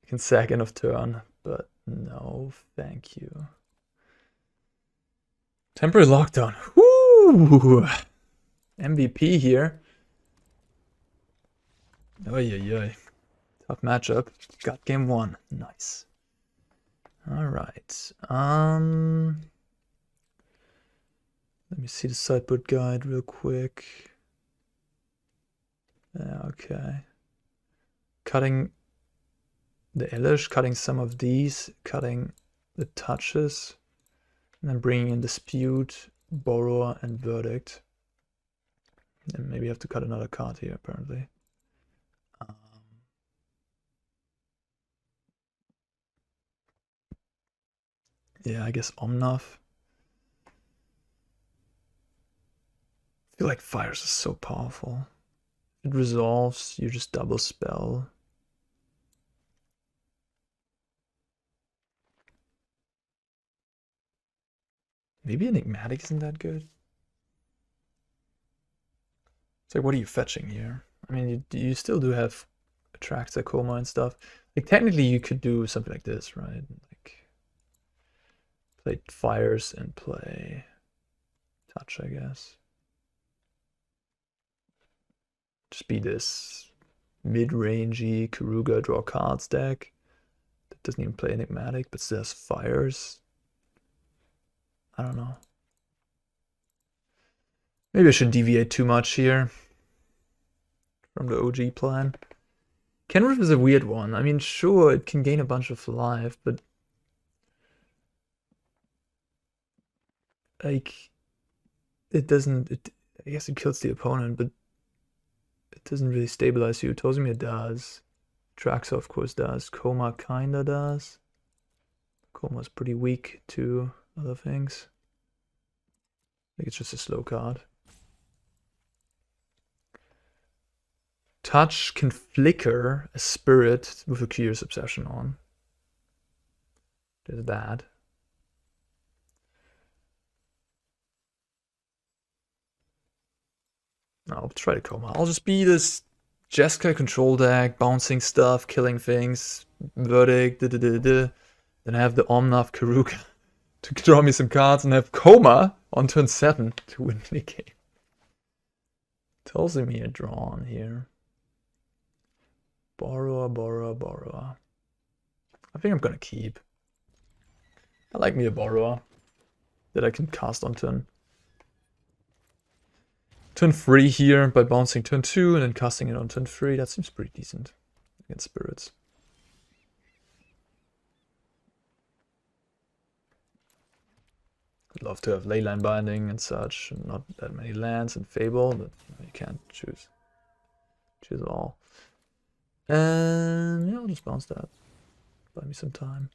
I can sack end of turn, but no, thank you. Temporary lockdown. Woo! MVP here. Oy. Tough matchup. Got game 1. Nice. Alright. Let me see the sideboard guide real quick. Yeah, okay. Cutting the Elish, cutting some of these, cutting the touches, and then bringing in Dispute, Borrower, and Verdict. And maybe I have to cut another card here, apparently. Yeah, I guess Omnath. I feel like Fires is so powerful. It resolves, you just double spell. Maybe Enigmatic isn't that good. It's like, what are you fetching here? I mean, you still do have attracts a Koma and stuff. Like technically you could do something like this, right? Like play Fires and play Touch, I guess. Just be this mid-rangey Keruga draw cards deck that doesn't even play Enigmatic, but still has Fires. I don't know. Maybe I shouldn't deviate too much here from the OG plan. Kenrith is a weird one. I mean, sure, it can gain a bunch of life, but like it doesn't. I guess it kills the opponent, but it doesn't really stabilize you. Tolsimir does. Traxa, of course, does. Koma kinda does. Koma's pretty weak to other things. I think it's just a slow card. Touch can flicker a spirit with a Curious Obsession on. There's that. I'll try to Koma. I'll just be this Jeska control deck, bouncing stuff, killing things, Verdict, Then I have the Omnath Keruga to draw me some cards and have Koma on turn 7 to win the game. Tolsimir drawn here. Borrower. I think I'm gonna keep. I like me a Borrower that I can cast on turn 3 here by bouncing turn 2 and then casting it on turn 3. That seems pretty decent against spirits. I'd love to have Leyline Binding and such, and not that many lands and Fable, but you can't choose all. And yeah, I'll just bounce that. Buy me some time.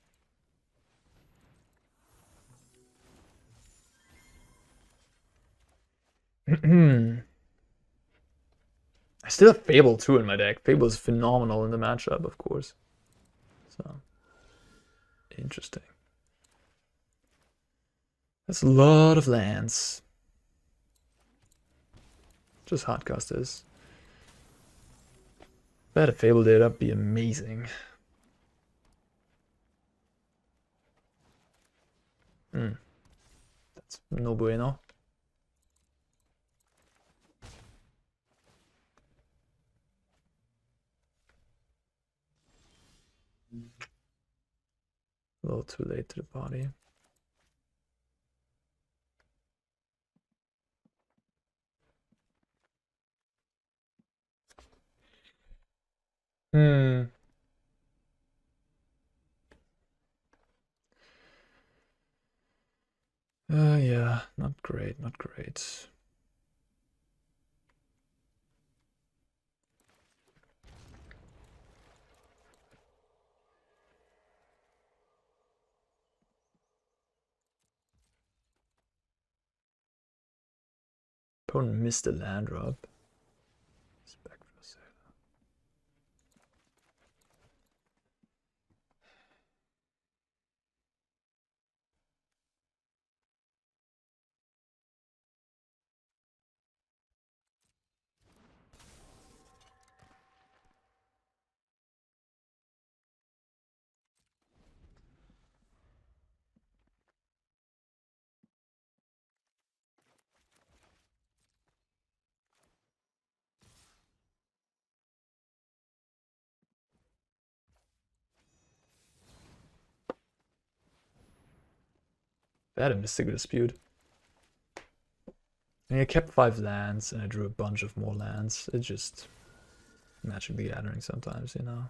I still have Fable too in my deck. Fable is phenomenal in the matchup, of course. So interesting. That's a lot of lands. Just hardcast this. If I had a Fable there, that'd be amazing. That's no bueno. A little too late to the party. Yeah, not great, not great. Opponent missed the land drop. I had a Mystical Dispute. I kept 5 lands and I drew a bunch of more lands. It's just Magic the Gathering sometimes, you know.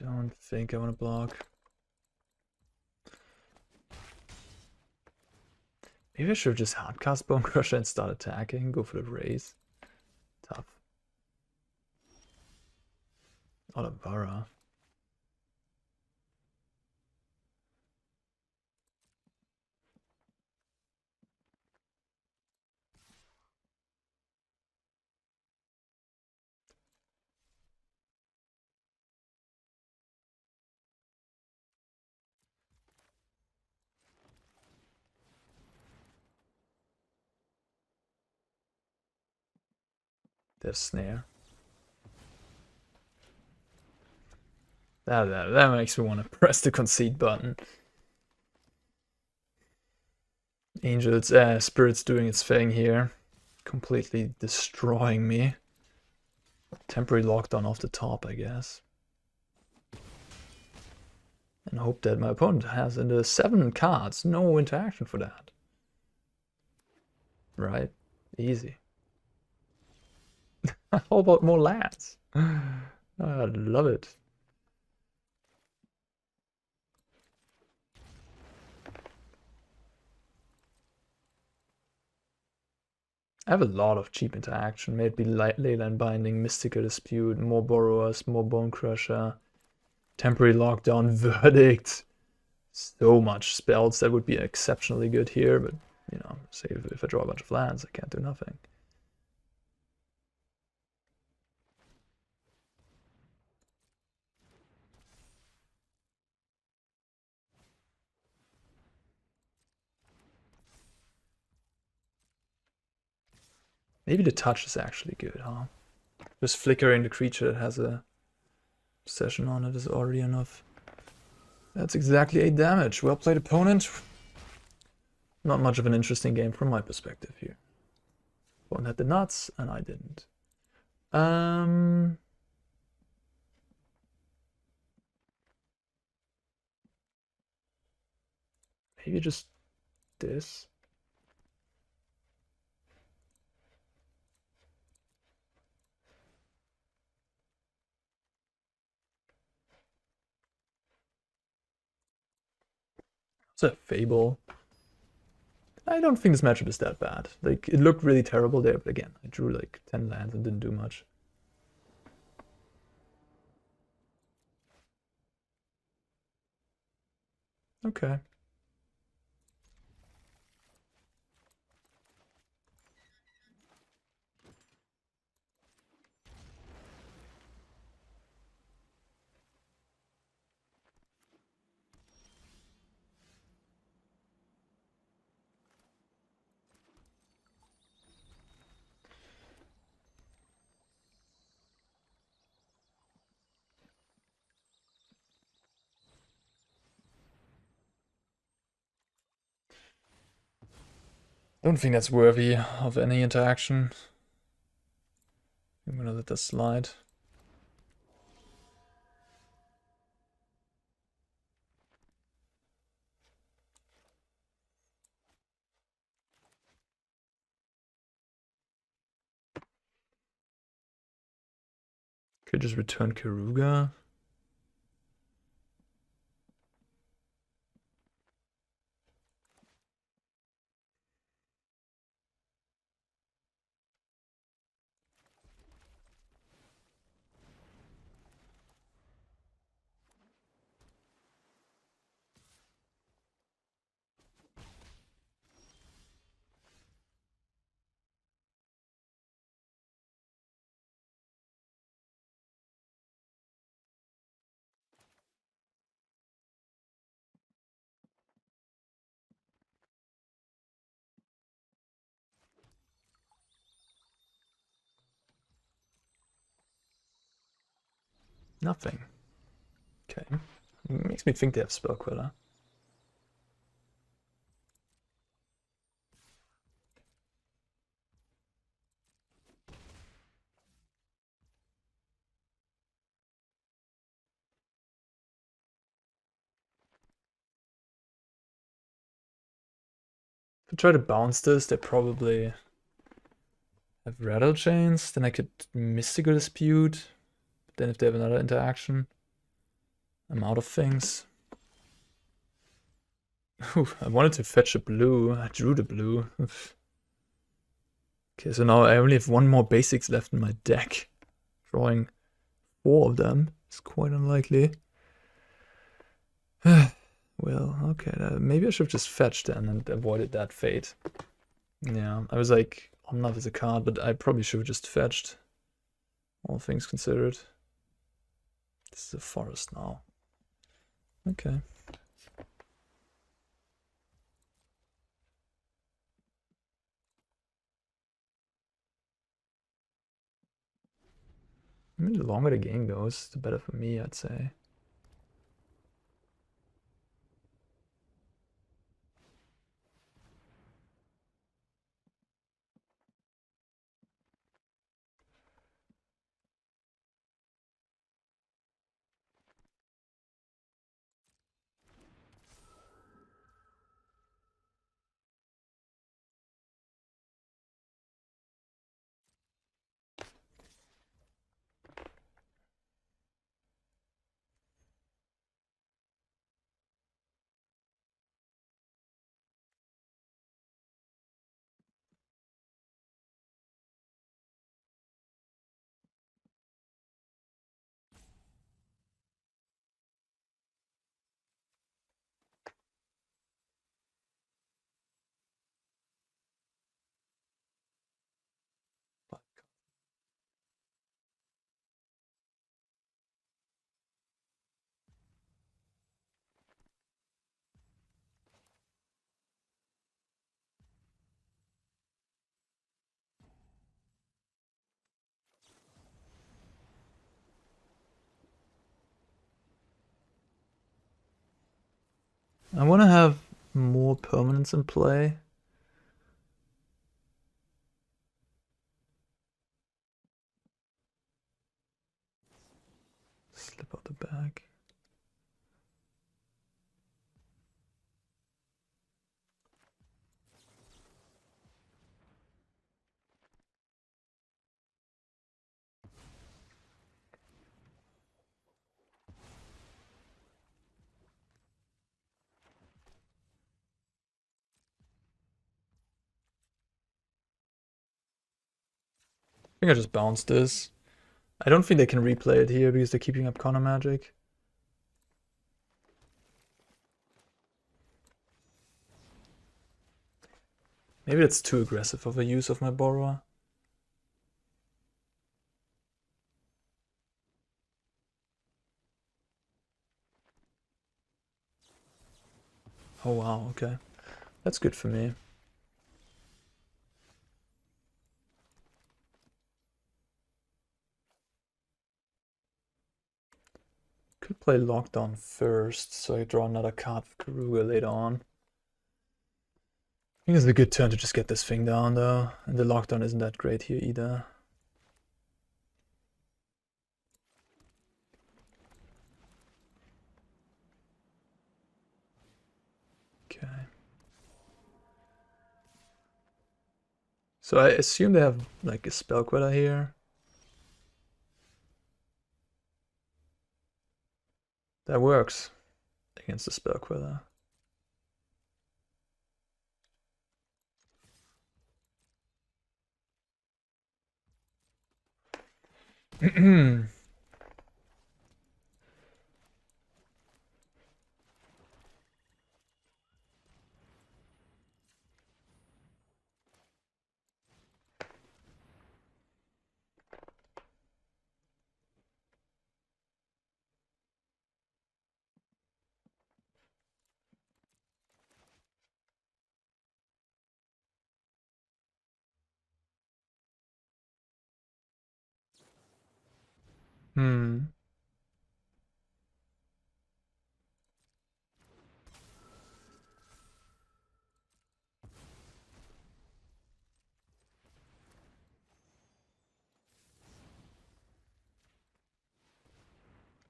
Don't think I want to block. Maybe I should have just hardcast Bonecrusher and start attacking. Go for the raise. Tough. Otawara. There's Snare. That makes me want to press the concede button. Angels, Spirit's doing its thing here. Completely destroying me. Temporary lockdown off the top, I guess. And hope that my opponent has in the 7 cards no interaction for that. Right? Easy. How about more lands? I love it. I have a lot of cheap interaction. May it be Leyline Binding, Mystical Dispute, more Borrowers, more Bonecrusher, Temporary Lockdown, Verdict. So much spells that would be exceptionally good here, but, you know, say if I draw a bunch of lands, I can't do nothing. Maybe the touch is actually good, huh? Just flickering the creature that has a obsession on it is already enough. That's exactly 8 damage. Well played, opponent. Not much of an interesting game from my perspective here. One had the nuts, and I didn't. Maybe just this. It's a Fable. I don't think this matchup is that bad. Like, it looked really terrible there, but again, I drew like 10 lands and didn't do much. Okay. Don't think that's worthy of any interaction. I'm gonna let that slide. Could just return Keruga. Nothing. Okay. Makes me think they have Spell Queller. If I try to bounce this, they probably have Rattle Chains. Then I could Mystical Dispute. But then if they have another interaction, I'm out of things. Ooh, I wanted to fetch a blue. I drew the blue. Okay, so now I only have 1 more basics left in my deck. Drawing 4 of them is quite unlikely. Well, okay, maybe I should have just fetched then and avoided that fate. Yeah, I was like, Omnath is a card, but I probably should have just fetched. All things considered. This is a forest now. Okay. I mean, the longer the game goes, the better for me, I'd say. I want to have more permanents in play. Slip out the bag. I think I just bounced this. I don't think they can replay it here because they're keeping up counter magic. Maybe that's too aggressive of a use of my borrower. Oh wow, okay. That's good for me. Could play Lockdown first, so I draw another card with Keruga later on. I think it's a good turn to just get this thing down though, and the Lockdown isn't that great here either. Okay. So I assume they have like a Spell Queller here. That works against the Spell Queller. Hmm.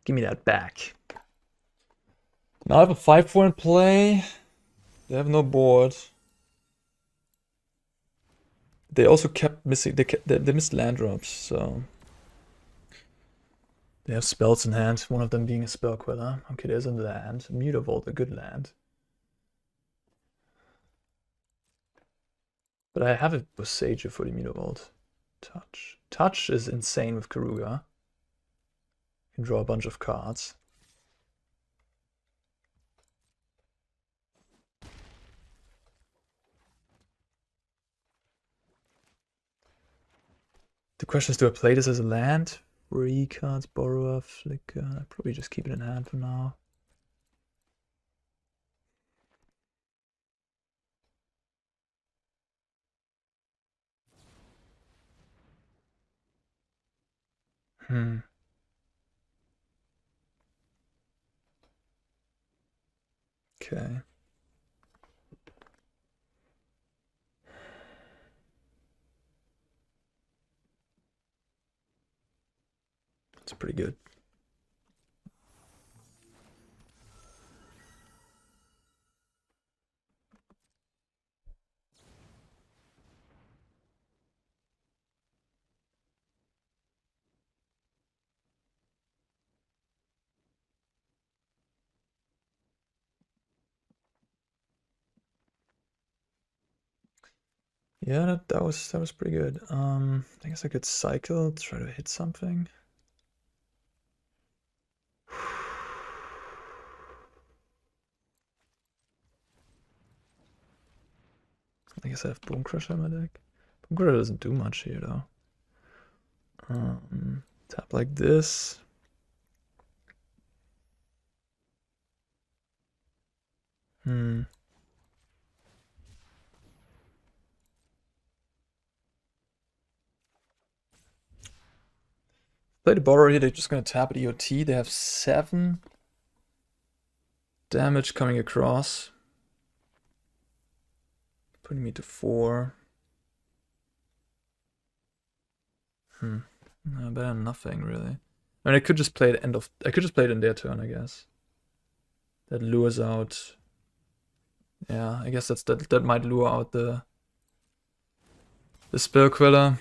Give me that back. Now I have a 5-4 in play. They have no board. They also kept missing. They missed land drops, so they have spells in hand. One of them being a Spell Queller. Okay, there's a land. Mutavault, a good land. But I have a Boseiju for the Mutavault. Touch. Touch is insane with Keruga. You can draw a bunch of cards. The question is, do I play this as a land? 3 cards, Borrower, Flicker. I'll probably just keep it in hand for now. Hmm. Okay. It's pretty good. Yeah, that was pretty good. I guess I could cycle, try to hit something. I guess I have Bonecrusher in my deck. Bonecrusher doesn't do much here though. Tap like this. Play the Borrower here, they're just gonna tap at EOT. They have 7 damage coming across. Putting me to 4. Better than nothing, really. I mean, I could just play it I could just play it in their turn, I guess. That lures out. Yeah, I guess that might lure out the Spell Queller.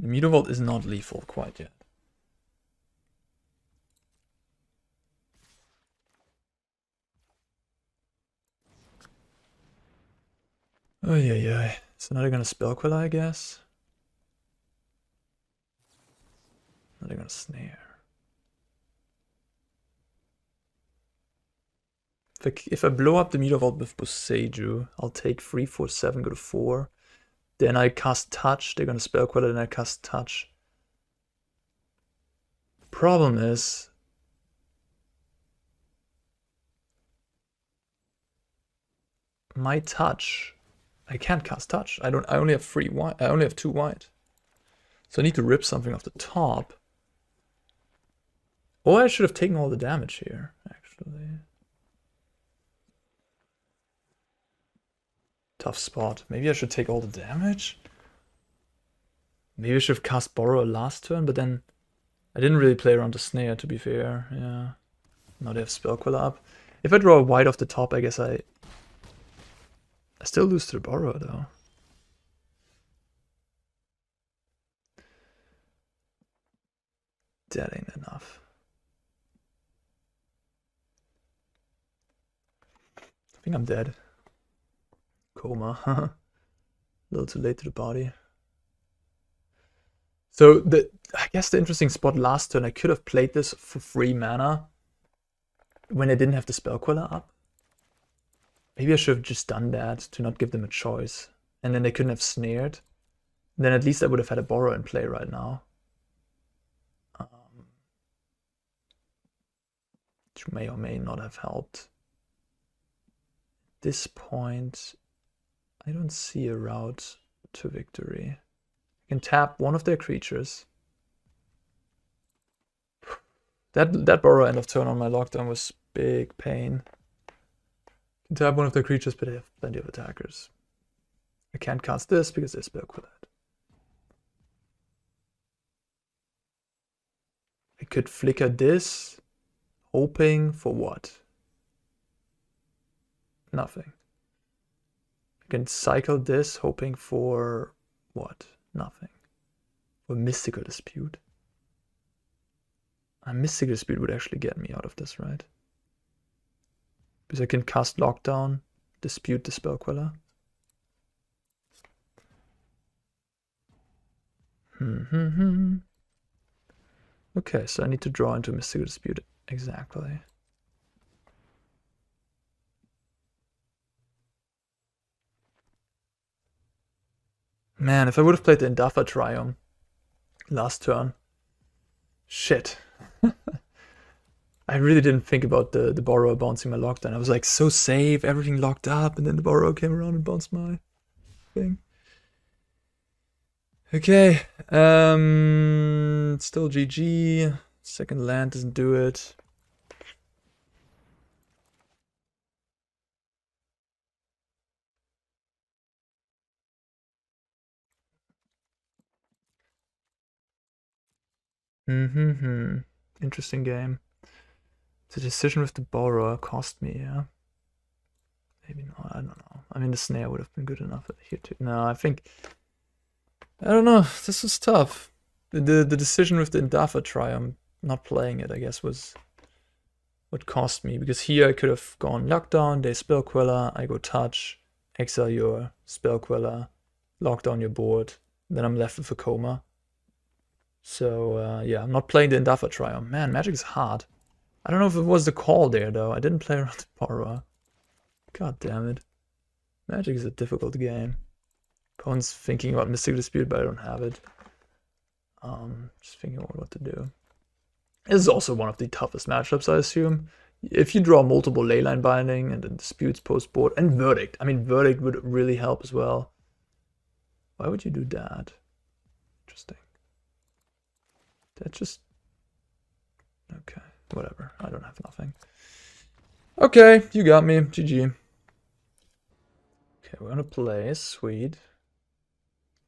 The Mutavault is not lethal quite yet. Oh yeah. So now they're gonna Spell Queller, I guess. Now they're gonna Snare. If I blow up the Mutavault with Boseiju, I'll take 3, 4, 7, go to 4. Then I cast Touch, they're gonna Spell Queller, then I cast Touch. Problem is, my Touch, I can't cast Touch. I only have 3 white. I only have 2 white. So I need to rip something off the top. Or I should have taken all the damage here, actually. Tough spot. Maybe I should take all the damage? Maybe I should have cast Borrower last turn, but then I didn't really play around the Snare, to be fair. Yeah. Now they have Spell Queller up. If I draw a white off the top, I guess I still lose to the Borrower, though. That ain't enough. I think I'm dead. Koma. A little too late to the party. So I guess the interesting spot last turn, I could have played this for 3 mana when I didn't have the Spell Queller up. Maybe I should have just done that to not give them a choice. And then they couldn't have snared. Then at least I would have had a Borrower in play right now. Which may or may not have helped. At this point, I don't see a route to victory. I can tap one of their creatures. That Borrower end of turn on my lockdown was big pain. I can tap one of their creatures, but they have plenty of attackers. I can't cast this because they Spell Queller. I could flicker this, hoping for what? Nothing. I can cycle this, hoping for what? Nothing. For Mystical Dispute. A Mystical Dispute would actually get me out of this, right? Because I can cast Lockdown, dispute the Spell Queller. Okay, so I need to draw into Mystical Dispute. Exactly. Man, if I would have played the Indatha Triome last turn. Shit. I really didn't think about the Borrower bouncing my lockdown. I was like, so safe, everything locked up, and then the Borrower came around and bounced my thing. Okay, still GG. Second land doesn't do it. Interesting game. The decision with the Borrower cost me, yeah? Maybe not, I don't know. I mean, the snare would have been good enough here too. No, I think... I don't know, this was tough. The decision with the Indatha Triome, not playing it, I guess, was what cost me. Because here I could have gone Lockdown, they Spell Queller, I go Touch, exile your Spell Queller, lock down your board, then I'm left with a Koma. So, yeah, I'm not playing the Indatha Triome. Man, Magic is hard. I don't know if it was the call there, though. I didn't play around the Borrower. God damn it. Magic is a difficult game. Opponent's thinking about Mystical Dispute, but I don't have it. Just thinking about what to do. This is also one of the toughest matchups, I assume. If you draw multiple Leyline Binding and then Disputes post-board, and Verdict. I mean, Verdict would really help as well. Why would you do that? Interesting. That's just... Okay, whatever. I don't have nothing. Okay, you got me. GG. Okay, we're gonna play. Sweet.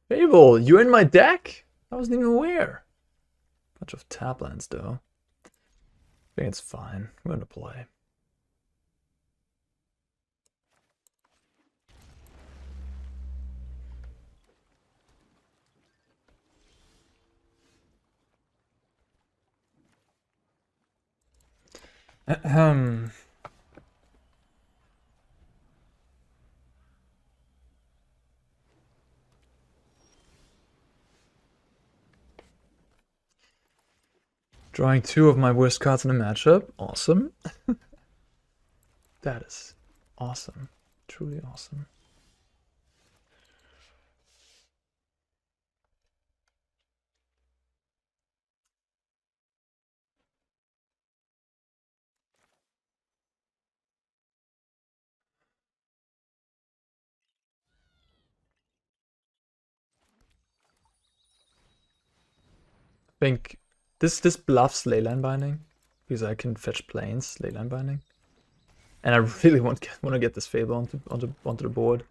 Fable, you in my deck? I wasn't even aware. Bunch of tap lands, though. I think it's fine. We're gonna play. Drawing 2 of my worst cards in a matchup. Awesome. That is awesome. Truly awesome. I think this bluffs Leyline Binding because I can fetch planes Leyline Binding, and I really want to get this Fable onto the board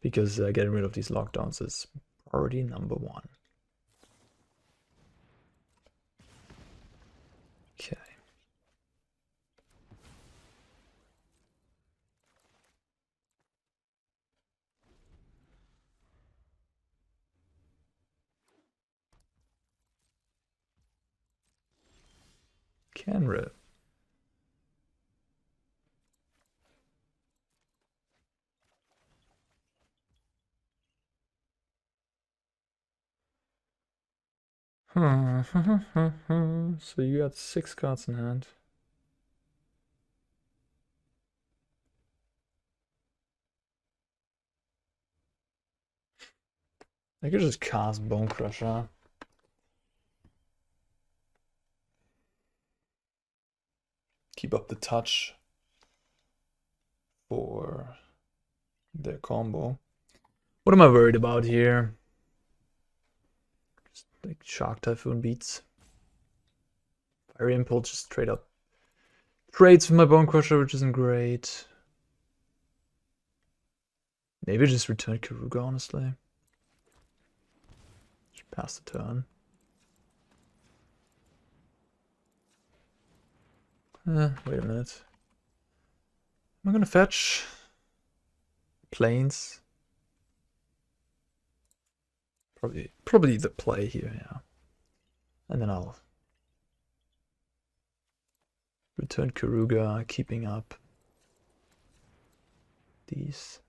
because getting rid of these lockdowns is priority number 1. Okay. Kenrith. So you got 6 cards in hand. I could just cast Bonecrusher. Keep up the touch for their combo. What am I worried about here? Just like Shark Typhoon beats. Fire Impulse just straight up trades with my Bonecrusher, which isn't great. Maybe just return Keruga, honestly. Just pass the turn. Wait a minute. Am I gonna fetch planes? Probably the play here, yeah. And then I'll return Keruga, keeping up these.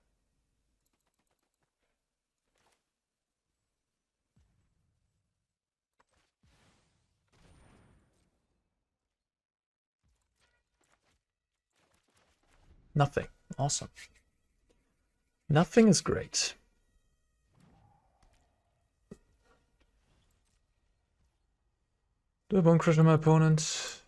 Nothing. Awesome. Nothing is great. Do I Bonecrusher my opponent?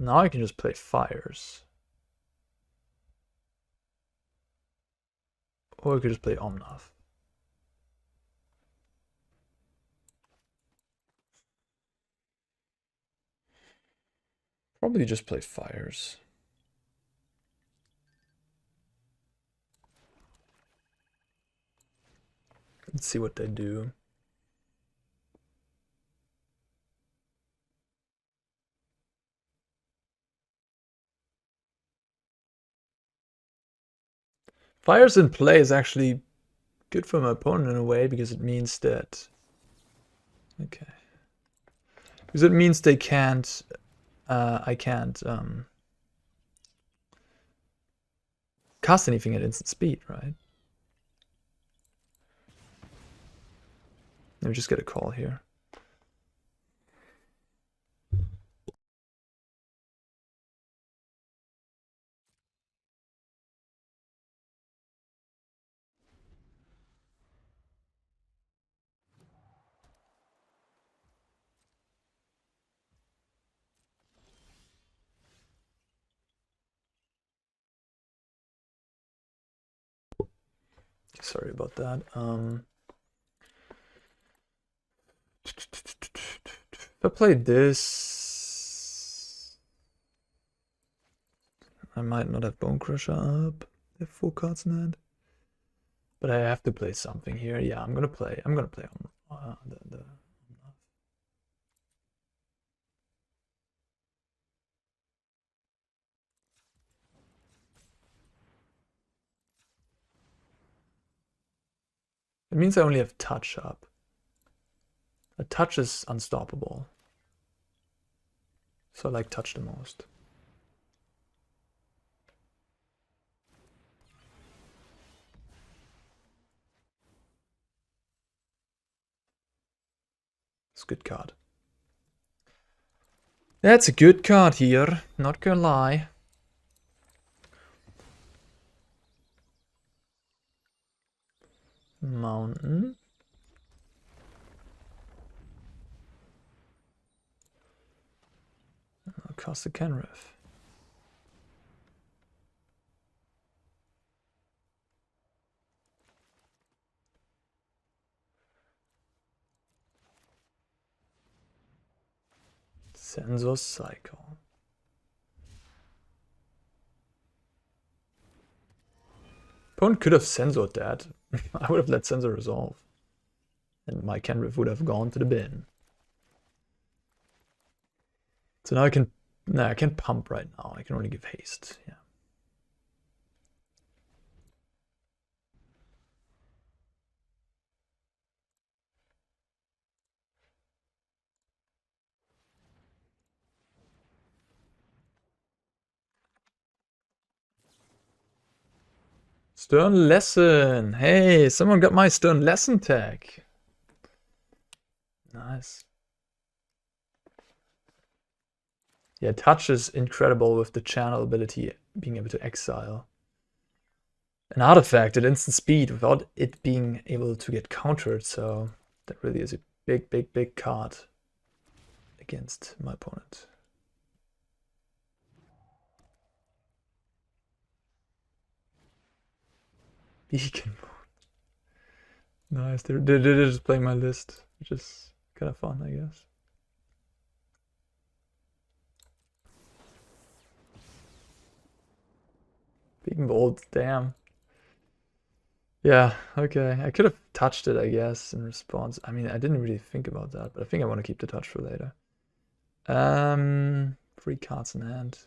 Now I can just play Fires. Or I could just play Omnath. Probably just play Fires. Let's see what they do. Fires in play is actually good for my opponent in a way, because it means that... Okay. Because it means they can't... I can't cast anything at instant speed, right? Let me just get a call here. Sorry about that. If I played this, I might not have Bonecrusher up. They have 4 cards in hand, but I have to play something here. Yeah, I'm gonna play on the It means I only have touch up. A touch is unstoppable. So I like touch the most. It's a good card. That's a good card here, not gonna lie. Mountain. I'll cast a Kenrith. Sensor Cycle. Opponent could have censored that. I would have let Sensor resolve. And my Kenrith would have gone to the bin. So now I can... Nah, I can't pump right now. I can only give haste. Yeah. Stern Lesson. Hey, someone got my Stern Lesson tag. Nice. Yeah, touch is incredible with the channel ability being able to exile an artifact at instant speed without it being able to get countered. So that really is a big, big, big card against my opponent. Beacon mode. Nice. They're just playing my list, which is kind of fun, I guess. Beacon bolt, damn. Yeah, okay. I could have touched it, I guess, in response. I mean, I didn't really think about that, but I think I want to keep the touch for later. 3 cards in hand.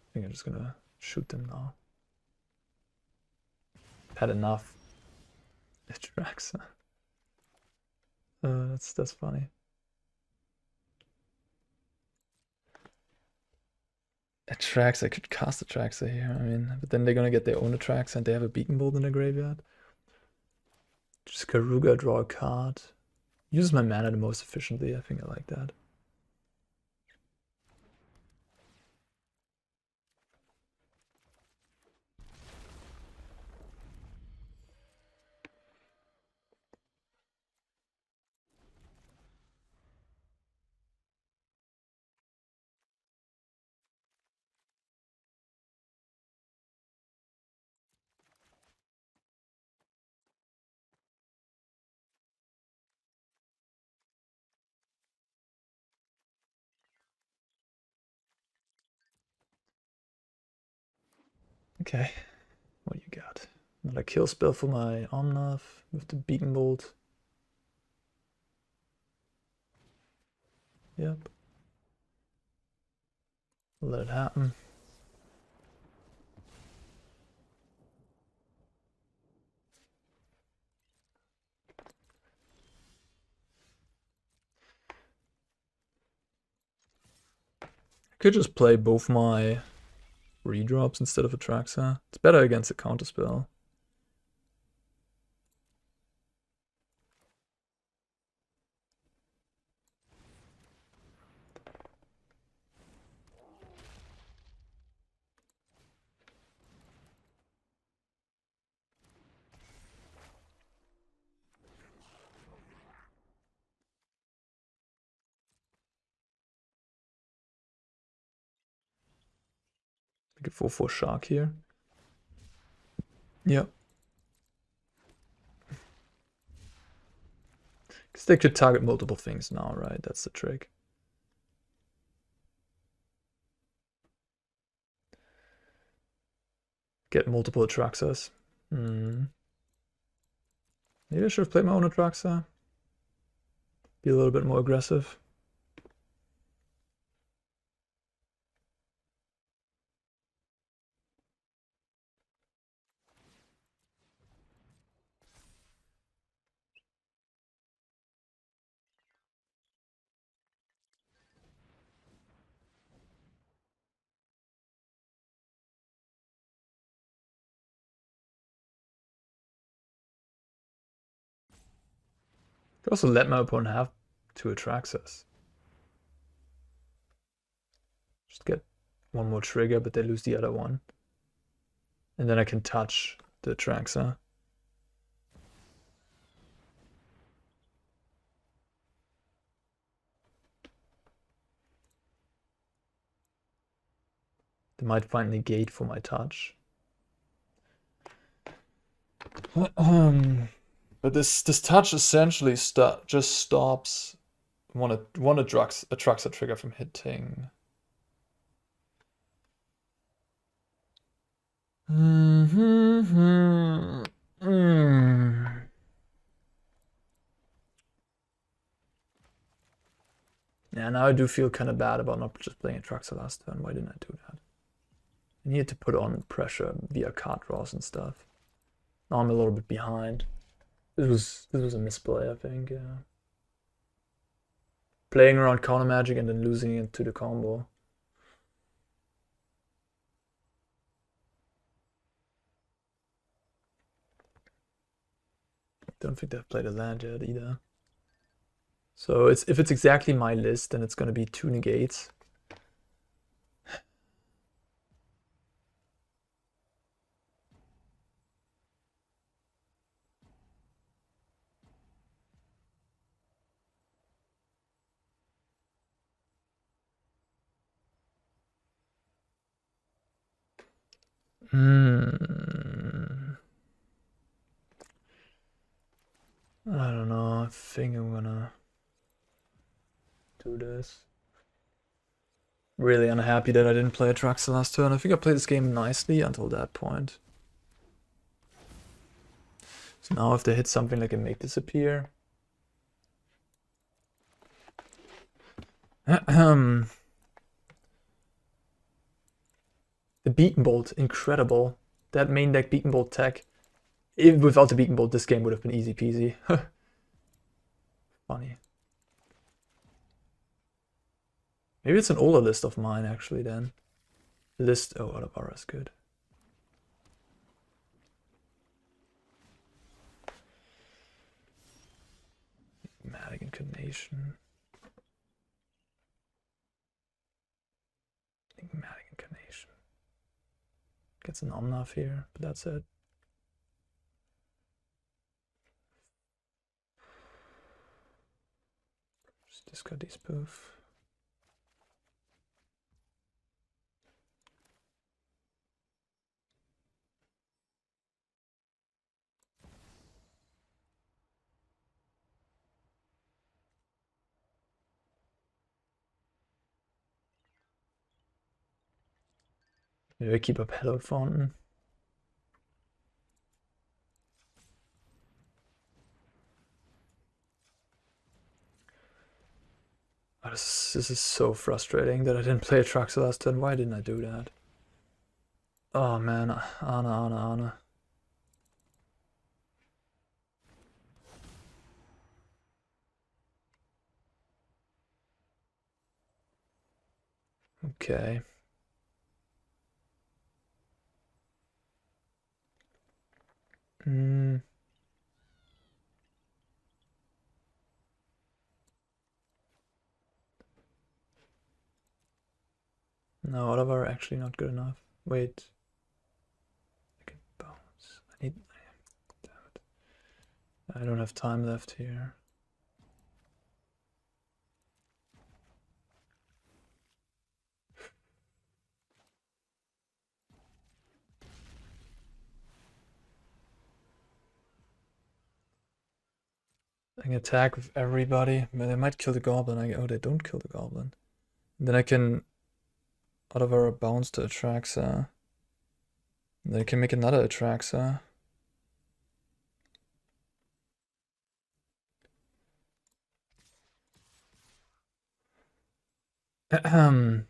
I think I'm just gonna shoot them now. Had enough. It tracks. That's funny. Attracts, I could cast Attracts here, I mean, but then they're gonna get their own Attracts and they have a Beacon Bolt in their graveyard. Just Keruga, draw a card. Uses my mana the most efficiently, I think I like that. Okay, what do you got? Another kill spell for my Omnath with the Beacon Bolt. Yep. Let it happen. I could just play both my redrops instead of Atraxa. It's better against a counterspell. I could 4/4 Shark here. Yep. Because they could target multiple things now, right? That's the trick. Get multiple Atraxas. Maybe I should have played my own Atraxa. Be a little bit more aggressive. Could also let my opponent have 2 Atraxas. Just get one more trigger, but they lose the other one. And then I can touch the Atraxa. They might find negate for my touch. But this touch essentially just stops one Atraxa trigger from hitting. Yeah, now I do feel kind of bad about not just playing Atraxa last turn. Why didn't I do that? I needed to put on pressure via card draws and stuff. Now I'm a little bit behind. This was a misplay, I think, yeah. Playing around counter magic and then losing it to the combo. Don't think they've played a land yet either. So if it's exactly my list, then it's gonna be 2 negates. I don't know. I think I'm gonna do this. Really unhappy that I didn't play Atraxa last turn. I think I played this game nicely until that point. So now if they hit something like a Make Disappear. The Beacon Bolt, incredible. That main deck Beacon Bolt tech. Without the Beacon Bolt, this game would have been easy peasy. Funny. Maybe it's an older list of mine, actually, then. List... Oh, Otawara is good. Enigmatic Incarnation. Enigmatic Incarnation. Gets an Omnath here, but that's it. Just discard these both. Maybe I keep up Hallowed Fountain. this is so frustrating that I didn't play Atraxa last turn. Why didn't I do that? Oh man, Ana. Okay. No, Otawara actually not good enough. Wait. I can bounce. Damn it. I don't have time left here. I can attack with everybody, but they might kill the goblin. Oh, they don't kill the goblin. And then I can Otawara bounce to Atraxa. And then I can make another Atraxa. Ahem.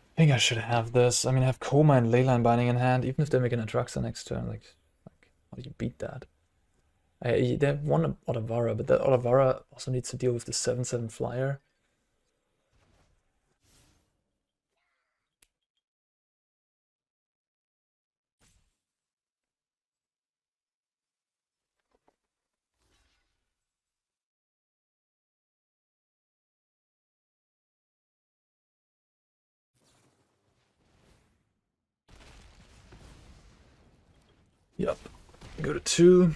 I think I should have this. I mean, I have Koma and Leyline Binding in hand, even if they make an Atraxa next turn. Like, how do you beat that? They have one Otawara, but that Otawara also needs to deal with the 7/7 flyer. Yep. Go to 2.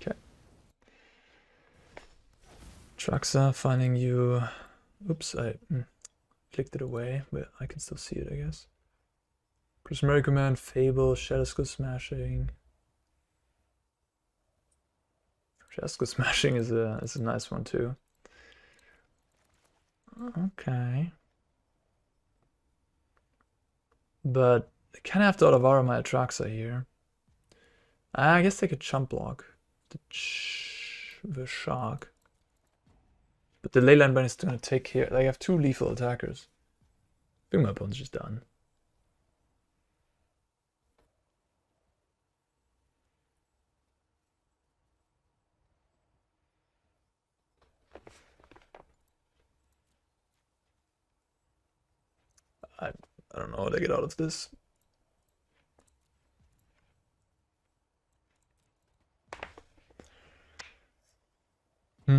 Okay. Atraxa finding you. Oops, I clicked it away, but I can still see it, I guess. Prismatic Command, Fable, Shadowskull Smashing. Shadowskull Smashing is a nice one too. Okay. But I kind of have to Otawara my Atraxa here. I guess they could chump block the shark. But the Leyline Binding is going to take care. Like, I have 2 lethal attackers. I think my opponent's just done. I don't know how to get out of this. They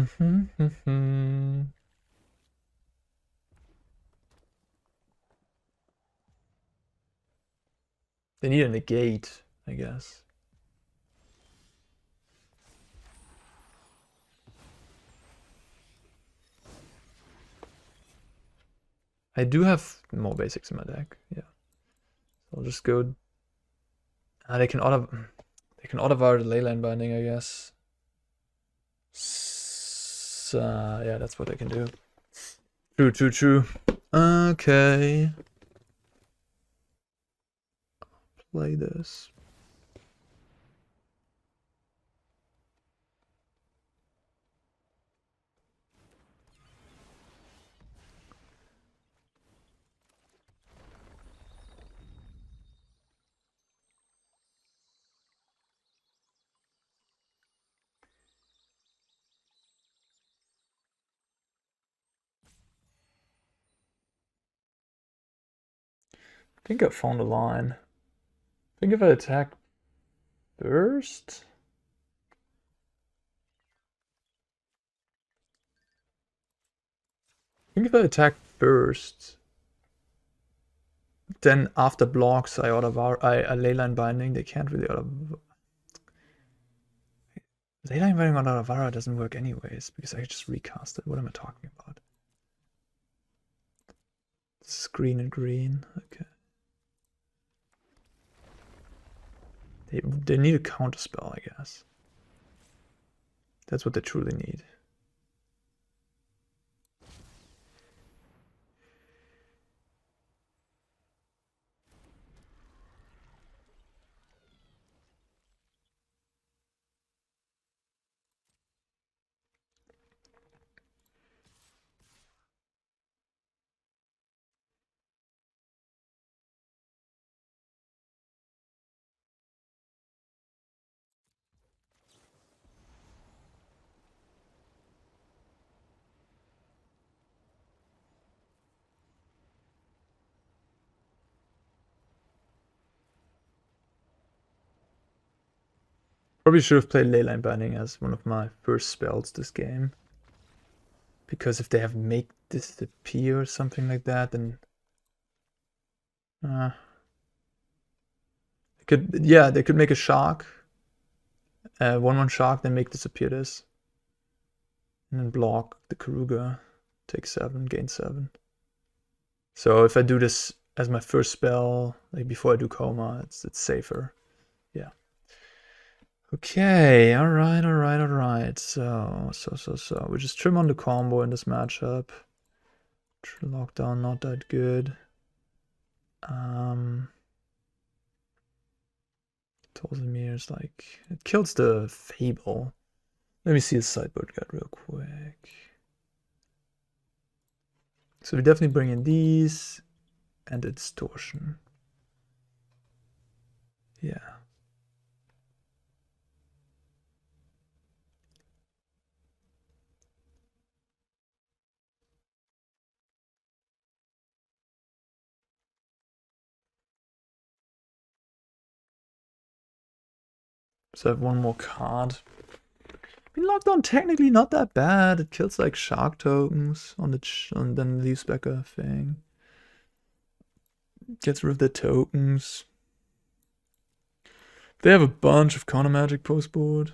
need a negate, I guess. I do have more basics in my deck, yeah. So I'll just go. They can Otawara the Leyline Binding, I guess. Yeah, that's what they can do. True. Okay. Play this. I think I found a line. I think if I attack burst. I think if I attack first, then after blocks I Leyline Binding, they can't really Leyline Binding on Otawara doesn't work anyways, because I just recast it. What am I talking about? It's green and green, okay. They need a counter spell, I guess. That's what they truly need. Probably should have played Leyline Binding as one of my first spells this game. Because if they have Make Disappear or something like that, then... they could make a Shark. 1/1 Shark, then Make Disappear this. And then block the Keruga. Take 7, gain 7. So if I do this as my first spell, like before I do Koma, it's safer. Yeah. Okay, alright. So we just trim on the combo in this matchup. Lockdown not that good. Tolsimir is like, it kills the Fable. Let me see the sideboard guide real quick. So we definitely bring in these and the distortion. Yeah. So I have one more card. I mean, Lockdown technically not that bad. It kills like shark tokens on the and then leaves back a thing. Gets rid of the tokens. They have a bunch of counter magic post board.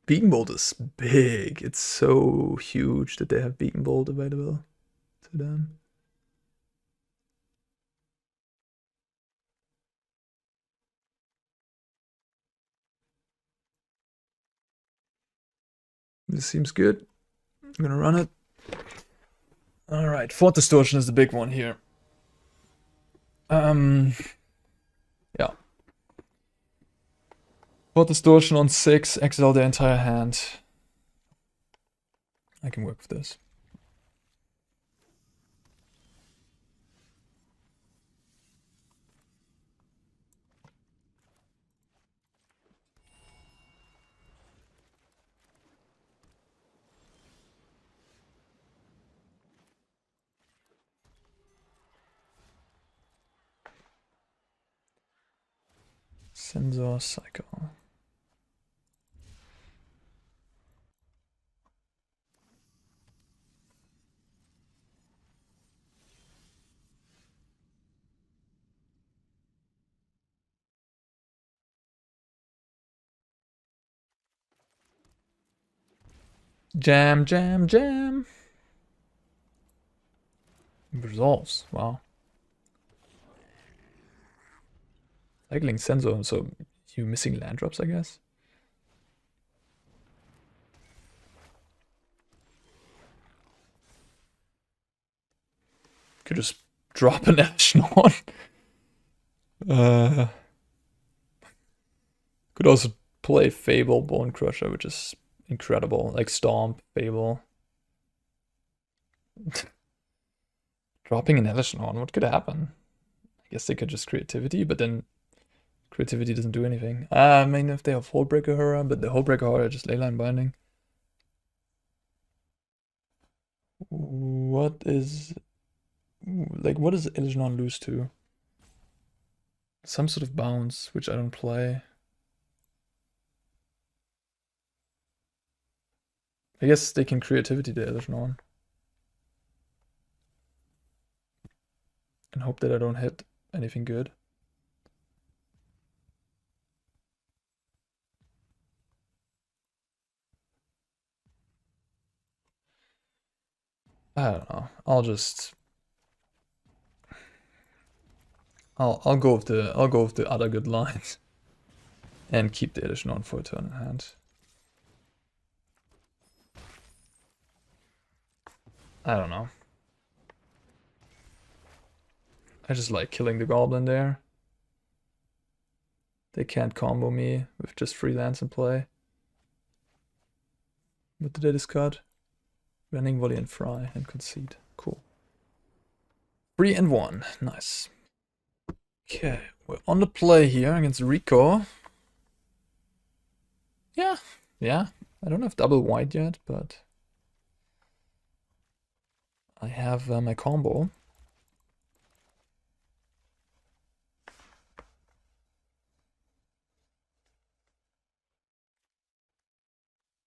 Beacon Bolt is big. It's so huge that they have Beacon Bolt available to them. This seems good. I'm gonna run it. Alright, Thought Distortion is the big one here. Yeah. Thought Distortion on 6, exile the entire hand. I can work with this. Sensor cycle. Jam. Resolves. Wow. Cycling sensor, so you missing land drops, I guess. Could just drop an Echelon. Could also play Fable, Bonecrusher, which is incredible. Like Stomp, Fable. Dropping an Echelon, what could happen? I guess they could just Creativity, but then Creativity doesn't do anything. I mean, if they have Hullbreaker Horror, but the Hullbreaker Horror just Leyline Binding. What is... like, what does Echelon lose to? Some sort of bounce, which I don't play. I guess they can creativity the Elishon on. And hope that I don't hit anything good. I don't know. I'll go with the other good lines. And keep the Elishon on for a turn in hand. I don't know. I just like killing the goblin there. They can't combo me with just free lands in play. What did I discard? Running Volley and Fry and Concede. Cool. 3 and 1. Nice. Okay, we're on the play here against Rico. Yeah. I don't have double white yet, but I have my combo.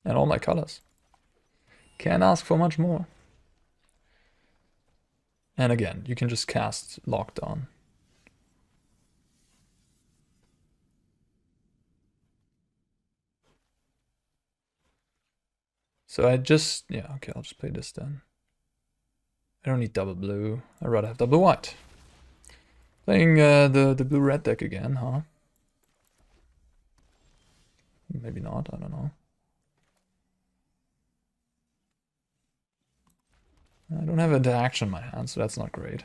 And all my colors. Can't ask for much more. And again, you can just cast Lockdown. So I just, yeah, okay, I'll just play this then. I don't need double blue. I'd rather have double white. Playing the blue-red deck again, huh? Maybe not, I don't know. I don't have interaction in my hand, so that's not great.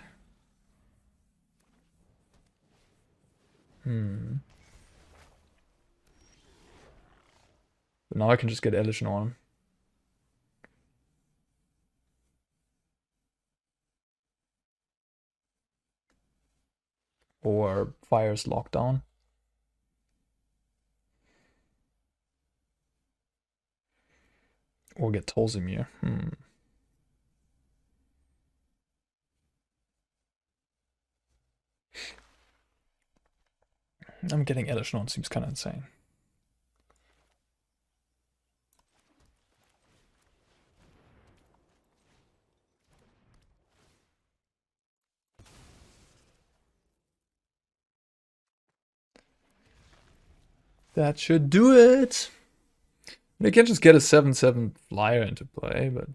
But now I can just get Elishon on. Or Fire's Lockdown. Or get Tolsimir. I'm getting Elishon on, seems kind of insane. That should do it. They can just get a 7/7 flyer into play, but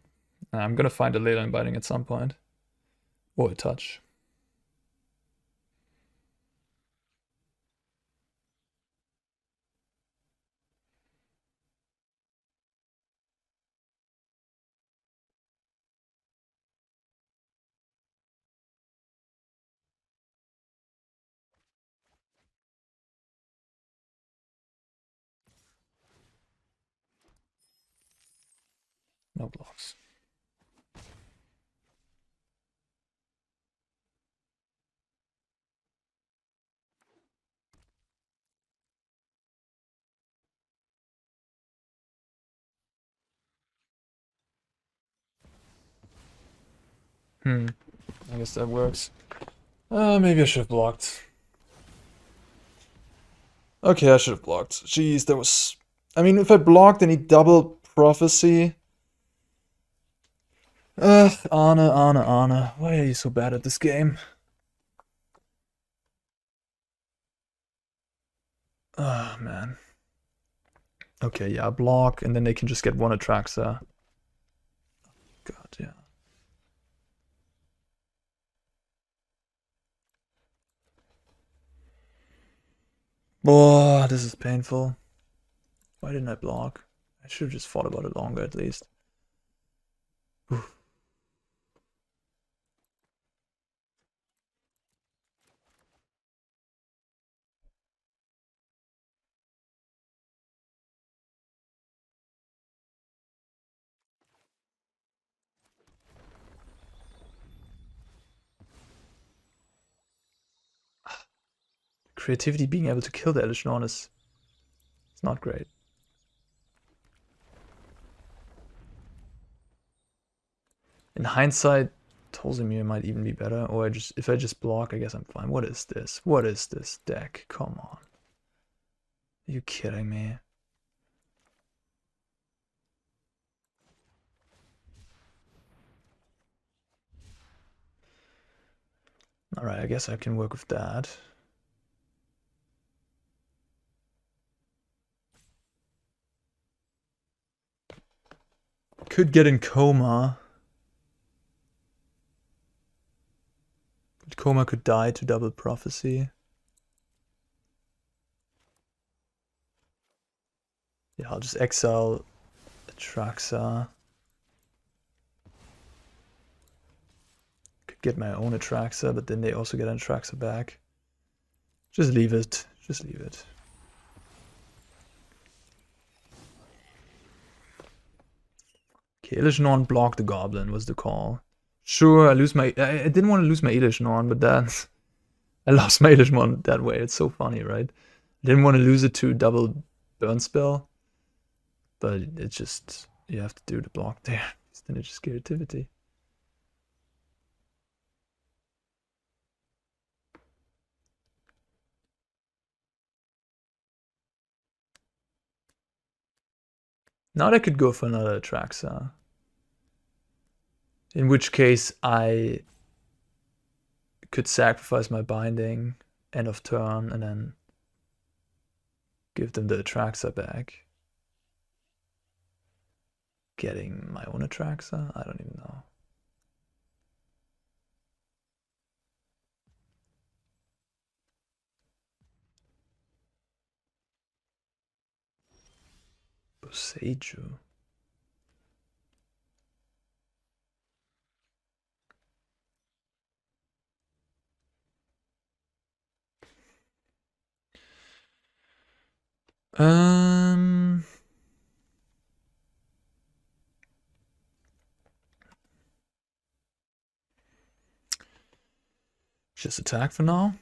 I'm gonna find a Leyline Binding at some point. Or a touch. No blocks. I guess that works. Maybe I should have blocked. Okay, I should have blocked. Jeez, that was... I mean, if I blocked any double prophecy... Anna. Why are you so bad at this game? Oh, man. Okay, yeah, block, and then they can just get one Atraxa. God, yeah. Oh, this is painful. Why didn't I block? I should have just thought about it longer, at least. Oof. Creativity being able to kill the Elishon is not great. In hindsight, Tolsimir might even be better, or if I just block, I guess I'm fine. What is this? What is this deck? Come on. Are you kidding me? Alright, I guess I can work with that. Could get in Koma. But Koma could die to double prophecy. Yeah, I'll just exile Atraxa. Could get my own Atraxa, but then they also get an Atraxa back. Just leave it. Just leave it. Okay, Elish Norn block the Goblin was the call. Sure, I didn't want to lose my Elish Norn, but that's... I lost my Elish Norn that way. It's so funny, right? I didn't want to lose it to double burn spell. But it's just... You have to do the block there. Then it's just creativity. Now I could go for another Atraxa. In which case I could sacrifice my binding end of turn and then give them the Atraxa back. Getting my own Atraxa? I don't even know. Boseiju. Just attack for now.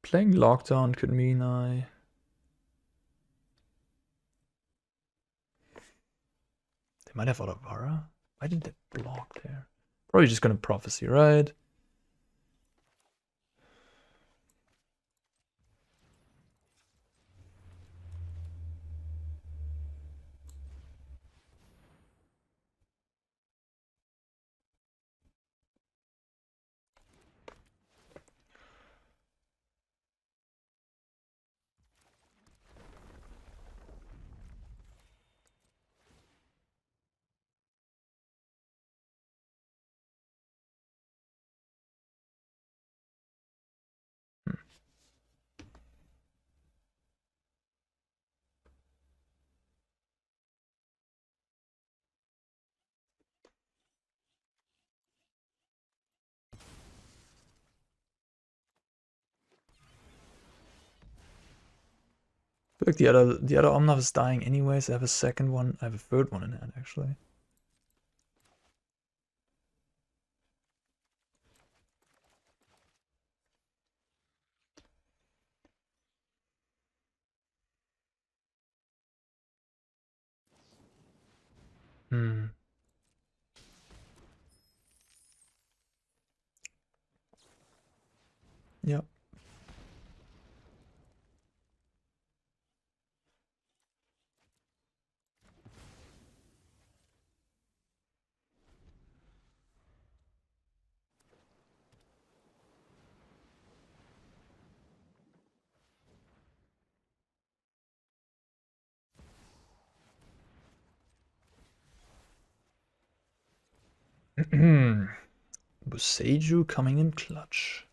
Playing Lockdown could mean I... They might have Otawara. Why didn't they block there? Probably just gonna Prophecy, right? I feel like the other Omnath is dying anyways. I have a second one. I have a third one in hand actually. Yep. Boseiju coming in clutch.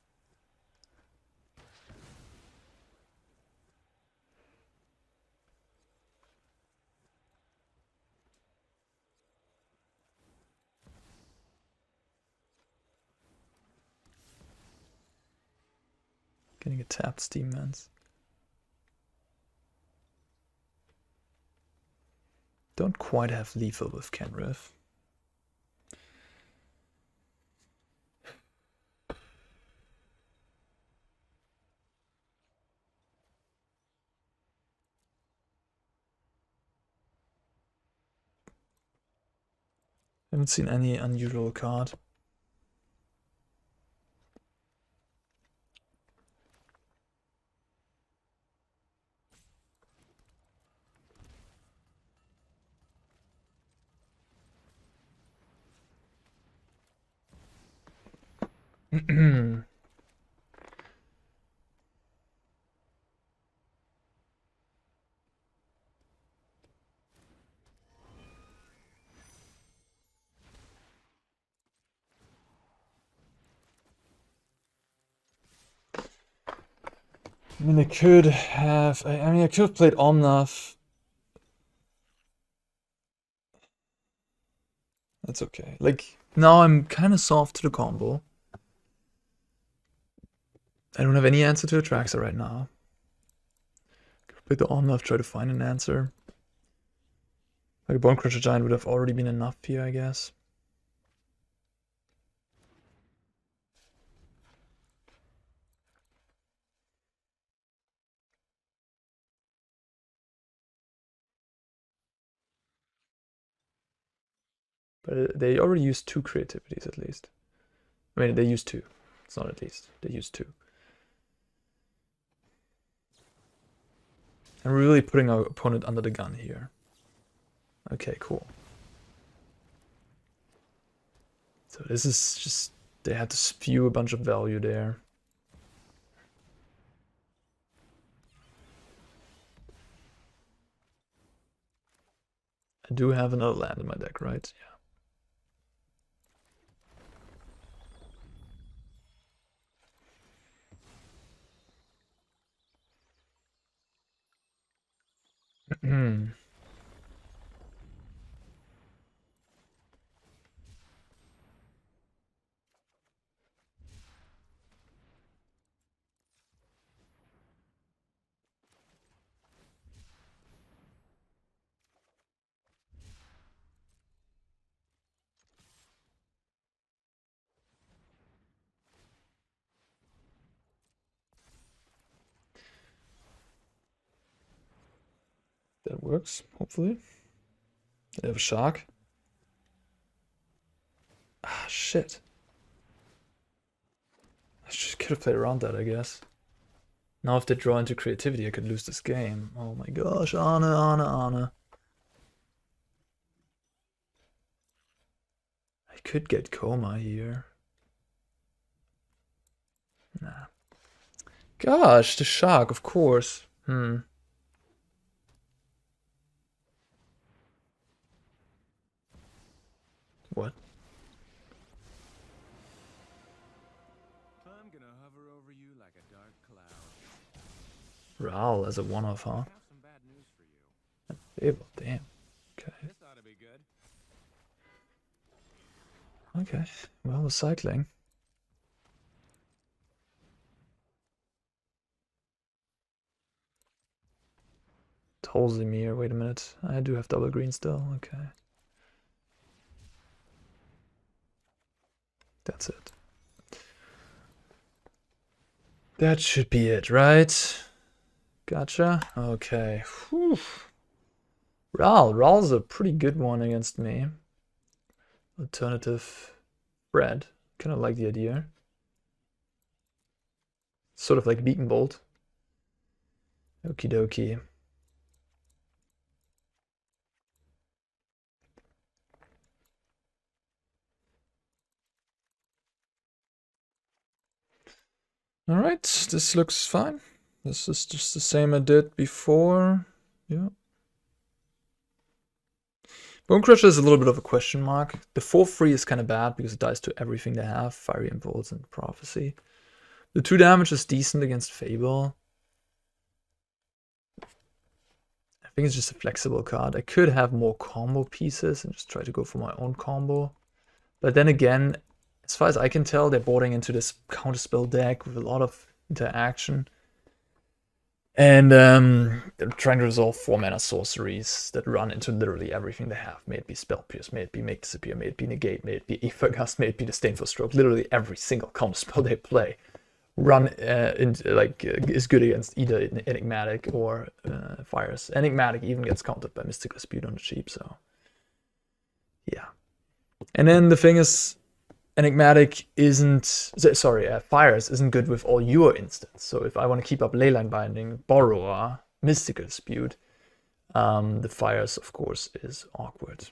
Getting a tapped Steam Mans. Don't quite have lethal with Kenrith. Haven't seen any unusual card. I mean, I could have played Omnath. That's okay. Like, now I'm kind of soft to the combo. I don't have any answer to Atraxa right now. Could play the Omnath, try to find an answer. Like a Bonecrusher Giant would have already been enough here, I guess. But they already used 2 creativities at least. I mean, they used 2. It's not at least. They used 2. I'm really putting our opponent under the gun here. Okay, cool. So this is just... They had to spew a bunch of value there. I do have another land in my deck, right? Yeah. That works, hopefully. They have a shark. Ah, shit. I just could have played around that, I guess. Now if they draw into creativity, I could lose this game. Oh my gosh, Anna. I could get Koma here. Nah. Gosh, the shark, of course. What? I'm gonna hover over you like a dark cloud. Ral as a one-off, huh? I have some bad news for you. Fable, damn. Okay. This ought to be good. Okay. Well, recycling. Tolsimir, wait a minute. I do have double green still, okay. That's it. That should be it, right? Gotcha. Okay. Whew. Ral's a pretty good one against me. Alternative bread. Kind of like the idea. Sort of like Beacon Bolt. Okie dokie. Alright, this looks fine. This is just the same I did before. Yeah. Bonecrusher is a little bit of a question mark. The 4/3 is kind of bad because it dies to everything they have. Fiery Impulse and Prophecy. The 2 damage is decent against Fable. I think it's just a flexible card. I could have more combo pieces and just try to go for my own combo. But then again, as far as I can tell, they're boarding into this counterspell deck with a lot of interaction. And they're trying to resolve 4-mana sorceries that run into literally everything they have. May it be Spell Pierce, may it be Make Disappear, may it be Negate, may it be Aether Gust, may it be Disdainful Stroke. Literally every single counterspell they play is good against either Enigmatic or Fires. Enigmatic even gets countered by Mystical Dispute on the cheap, so yeah. And then the thing is, Enigmatic isn't, Fires isn't good with all your instants. So if I want to keep up Leyline Binding, Borrower, Mystical Dispute, the Fires, of course, is awkward.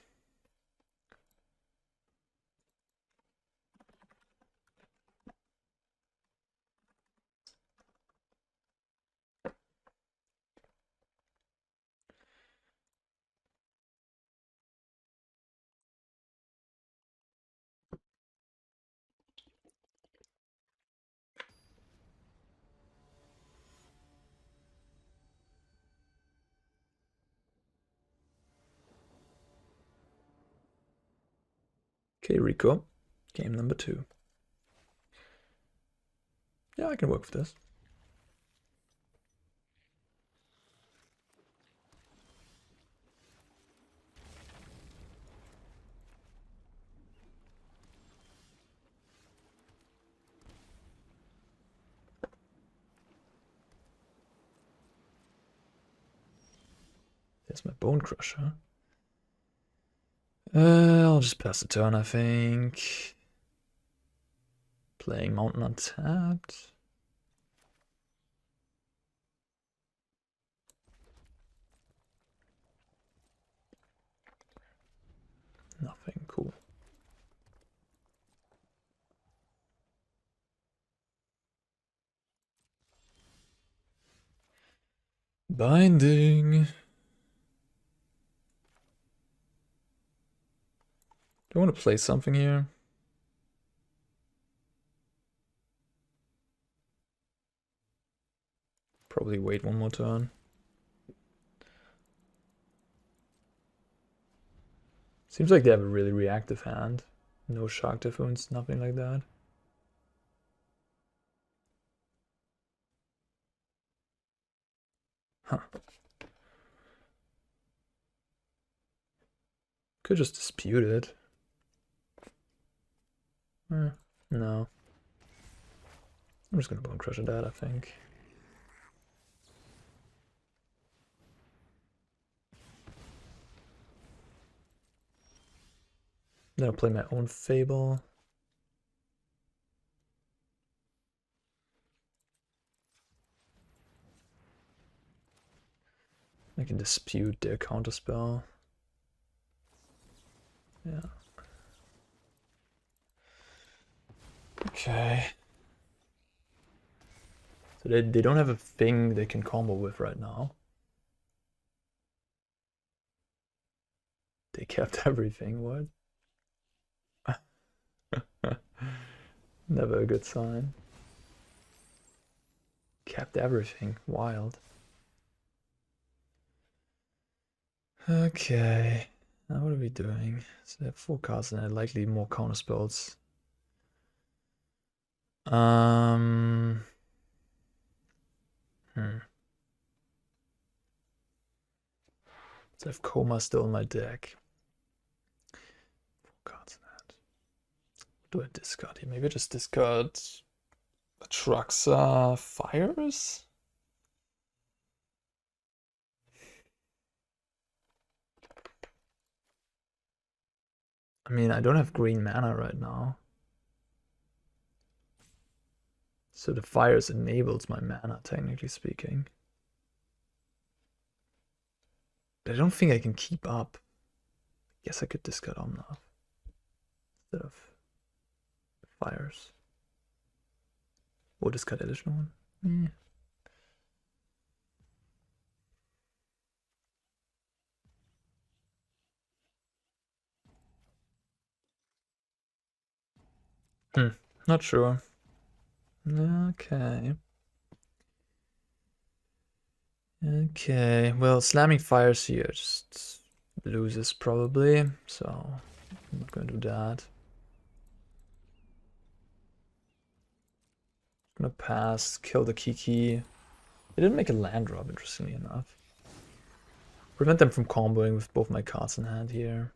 Okay, Rico. Game number 2. Yeah, I can work with this. There's my Bonecrusher. I'll just pass the turn, I think. Playing Mountain untapped. Nothing cool. Binding. Do I want to play something here? Probably wait one more turn. Seems like they have a really reactive hand. No Shark Typhoons, nothing like that. Huh. Could just dispute it. No. I'm just gonna Bonecrusher that, I think. Then I'll play my own Fable. I can dispute their counterspell. Yeah. Okay. So they don't have a thing they can combo with right now. They kept everything, what? Never a good sign. Kept everything, wild. Okay, now what are we doing? So they have 4 cards and likely more counter spells. So I have Koma still in my deck. 4 cards in that. What do I discard here? Maybe I just discard Atraxa Fires? I mean, I don't have green mana right now. So the Fires enables my mana, technically speaking. But I don't think I can keep up. Guess I could discard Omnath instead of Fires. Or discard additional one. Not sure. Okay. Okay, well, slamming Fires here just loses probably, so I'm not going to do that. I'm gonna pass, kill the Kiki. They didn't make a land drop, interestingly enough. Prevent them from comboing with both my cards in hand here.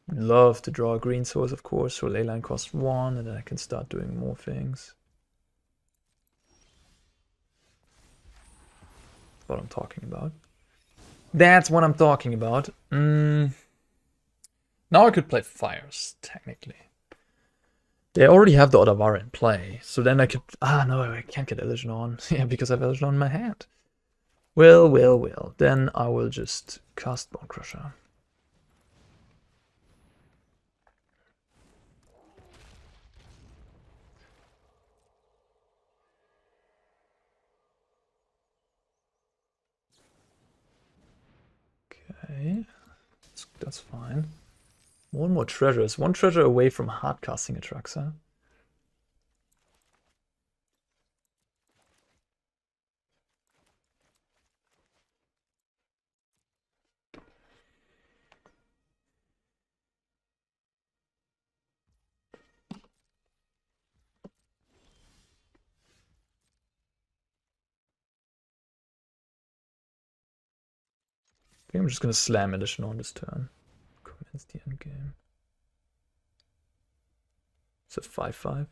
Would love to draw a green source, of course, so Leyline costs 1, and then I can start doing more things. That's what I'm talking about. That's what I'm talking about. Now I could play Fires, technically. They already have the Otawara in play, so then I could... Ah, no, I can't get Illusion on. Yeah, because I have Illusion on in my hand. Well, well, well. Then I will just cast Bonecrusher. Okay, that's fine. One more treasures. One treasure away from hard casting Atraxa. I think I'm just gonna slam Illusion on this turn. Commence the endgame. It's a 5/5.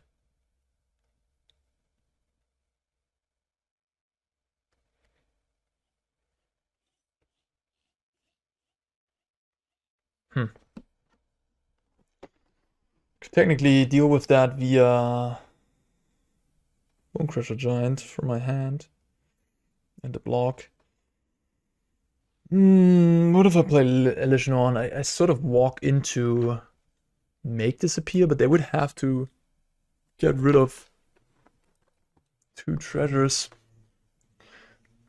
Could technically deal with that via Bonecrusher Giant from my hand and the block. What if I play Illusion on? I sort of walk into make disappear, but they would have to get rid of 2 treasures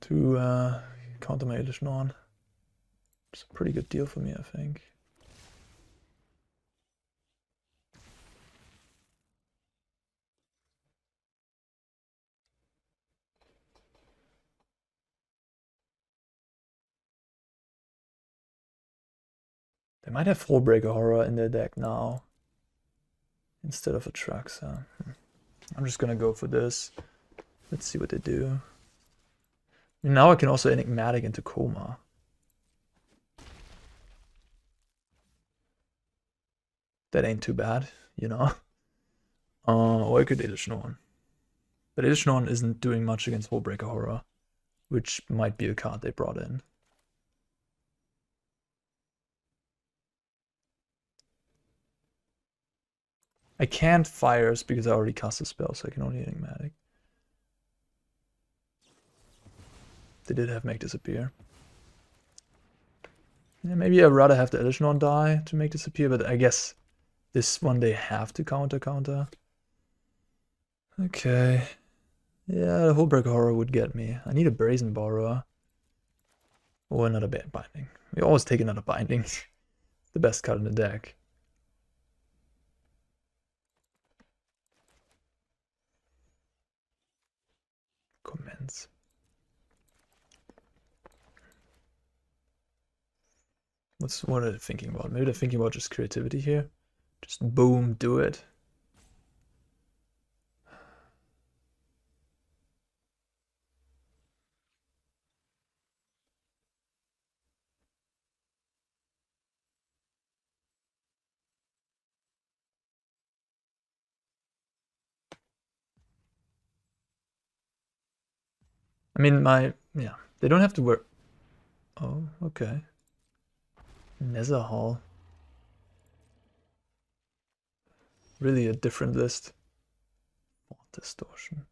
to counter my Illusion on. It's a pretty good deal for me, I think. They might have Hullbreaker Horror in their deck now instead of Atraxa. I'm just gonna go for this. Let's see what they do. Now I can also Enigmatic into Koma. That ain't too bad, you know. Or I could Illusion on. But Illusion on isn't doing much against Hullbreaker Horror, which might be a card they brought in. I can't Fires because I already cast a spell, so I can only Enigmatic. They did have Make Disappear. Yeah, maybe I'd rather have the Illusion on die to Make Disappear, but I guess this one they have to counter. Okay. Yeah, the Hullbreaker Horror would get me. I need a Brazen Borrower. Or another Binding. We always take another Binding. The best card in the deck. Commence. What are they thinking about? Maybe they're thinking about just creativity here. Just boom, do it. I mean, yeah, they don't have to work. Oh, okay. Nether Hall. Really a different list. Thought Distortion.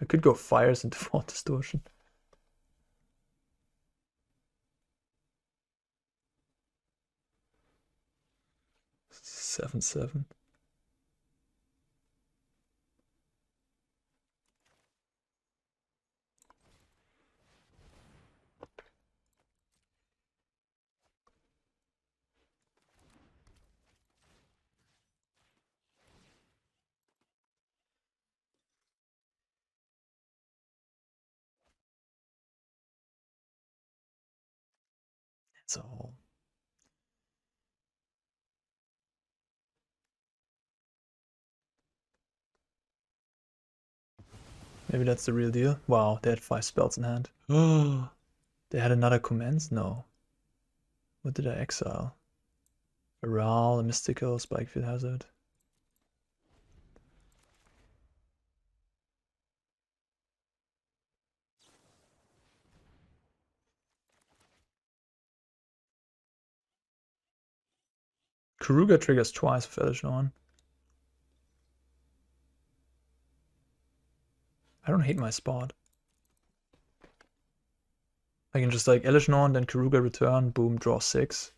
I could go Fires into Thought Distortion. Seven. That's all. Maybe that's the real deal. Wow, they had 5 spells in hand. Oh, they had another commence? No. What did I exile? A Ral, a Mystical, Spikefield Hazard. Keruga triggers twice with Elish Norn. I don't hate my spot. I can just like Elish Norn, then Keruga return, boom, draw 6.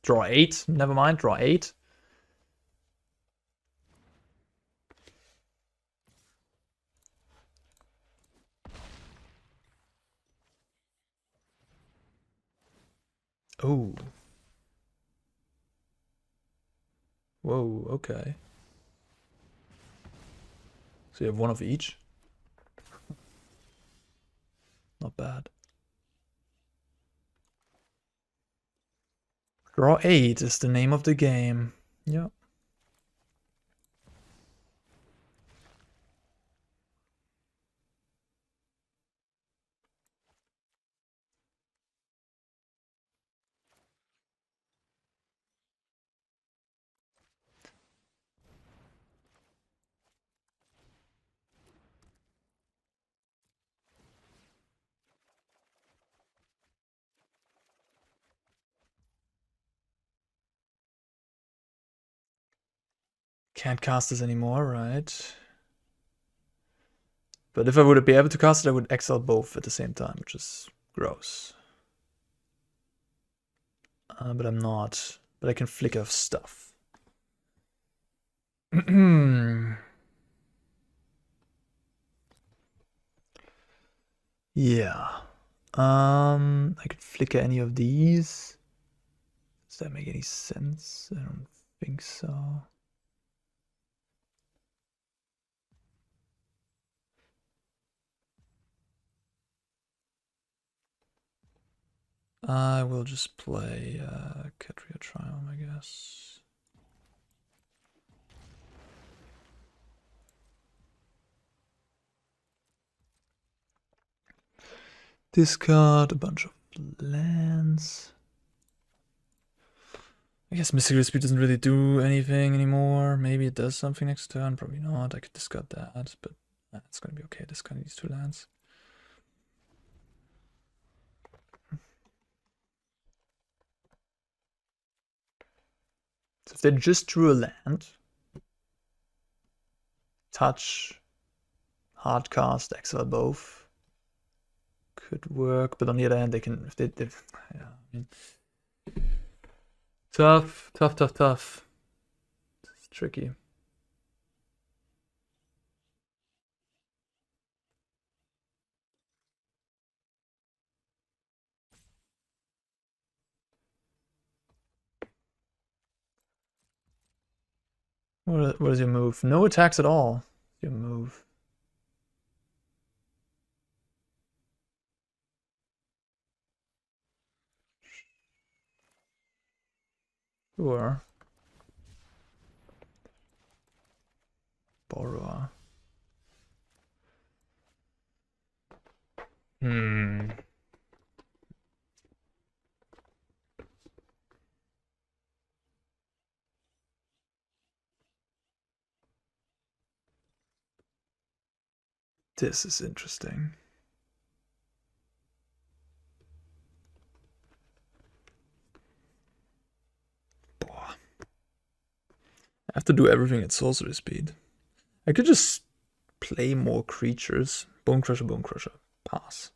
Draw 8, never mind, draw 8. Oh. Whoa, okay. So you have one of each? Not bad. Draw 8 is the name of the game. Yeah. Can't cast this anymore, right? But if I would be able to cast it, I would exile both at the same time, which is gross. But I'm not. But I can flicker stuff. Yeah. I could flicker any of these. Does that make any sense? I don't think so. I will just play Ketria Triome, I guess. Discard a bunch of lands. I guess Mystical Speed doesn't really do anything anymore. Maybe it does something next turn. Probably not. I could discard that, but it's going to be okay. Discarding these 2 lands. So if they just drew a land, touch, hardcast, exile both, could work. But on the other hand, they can, if they yeah, I mean, tough. It's tricky. What is your move? No attacks at all. Your move. Sure. Borrower. This is interesting. I have to do everything at sorcery speed. I could just play more creatures. Bonecrusher. Pass.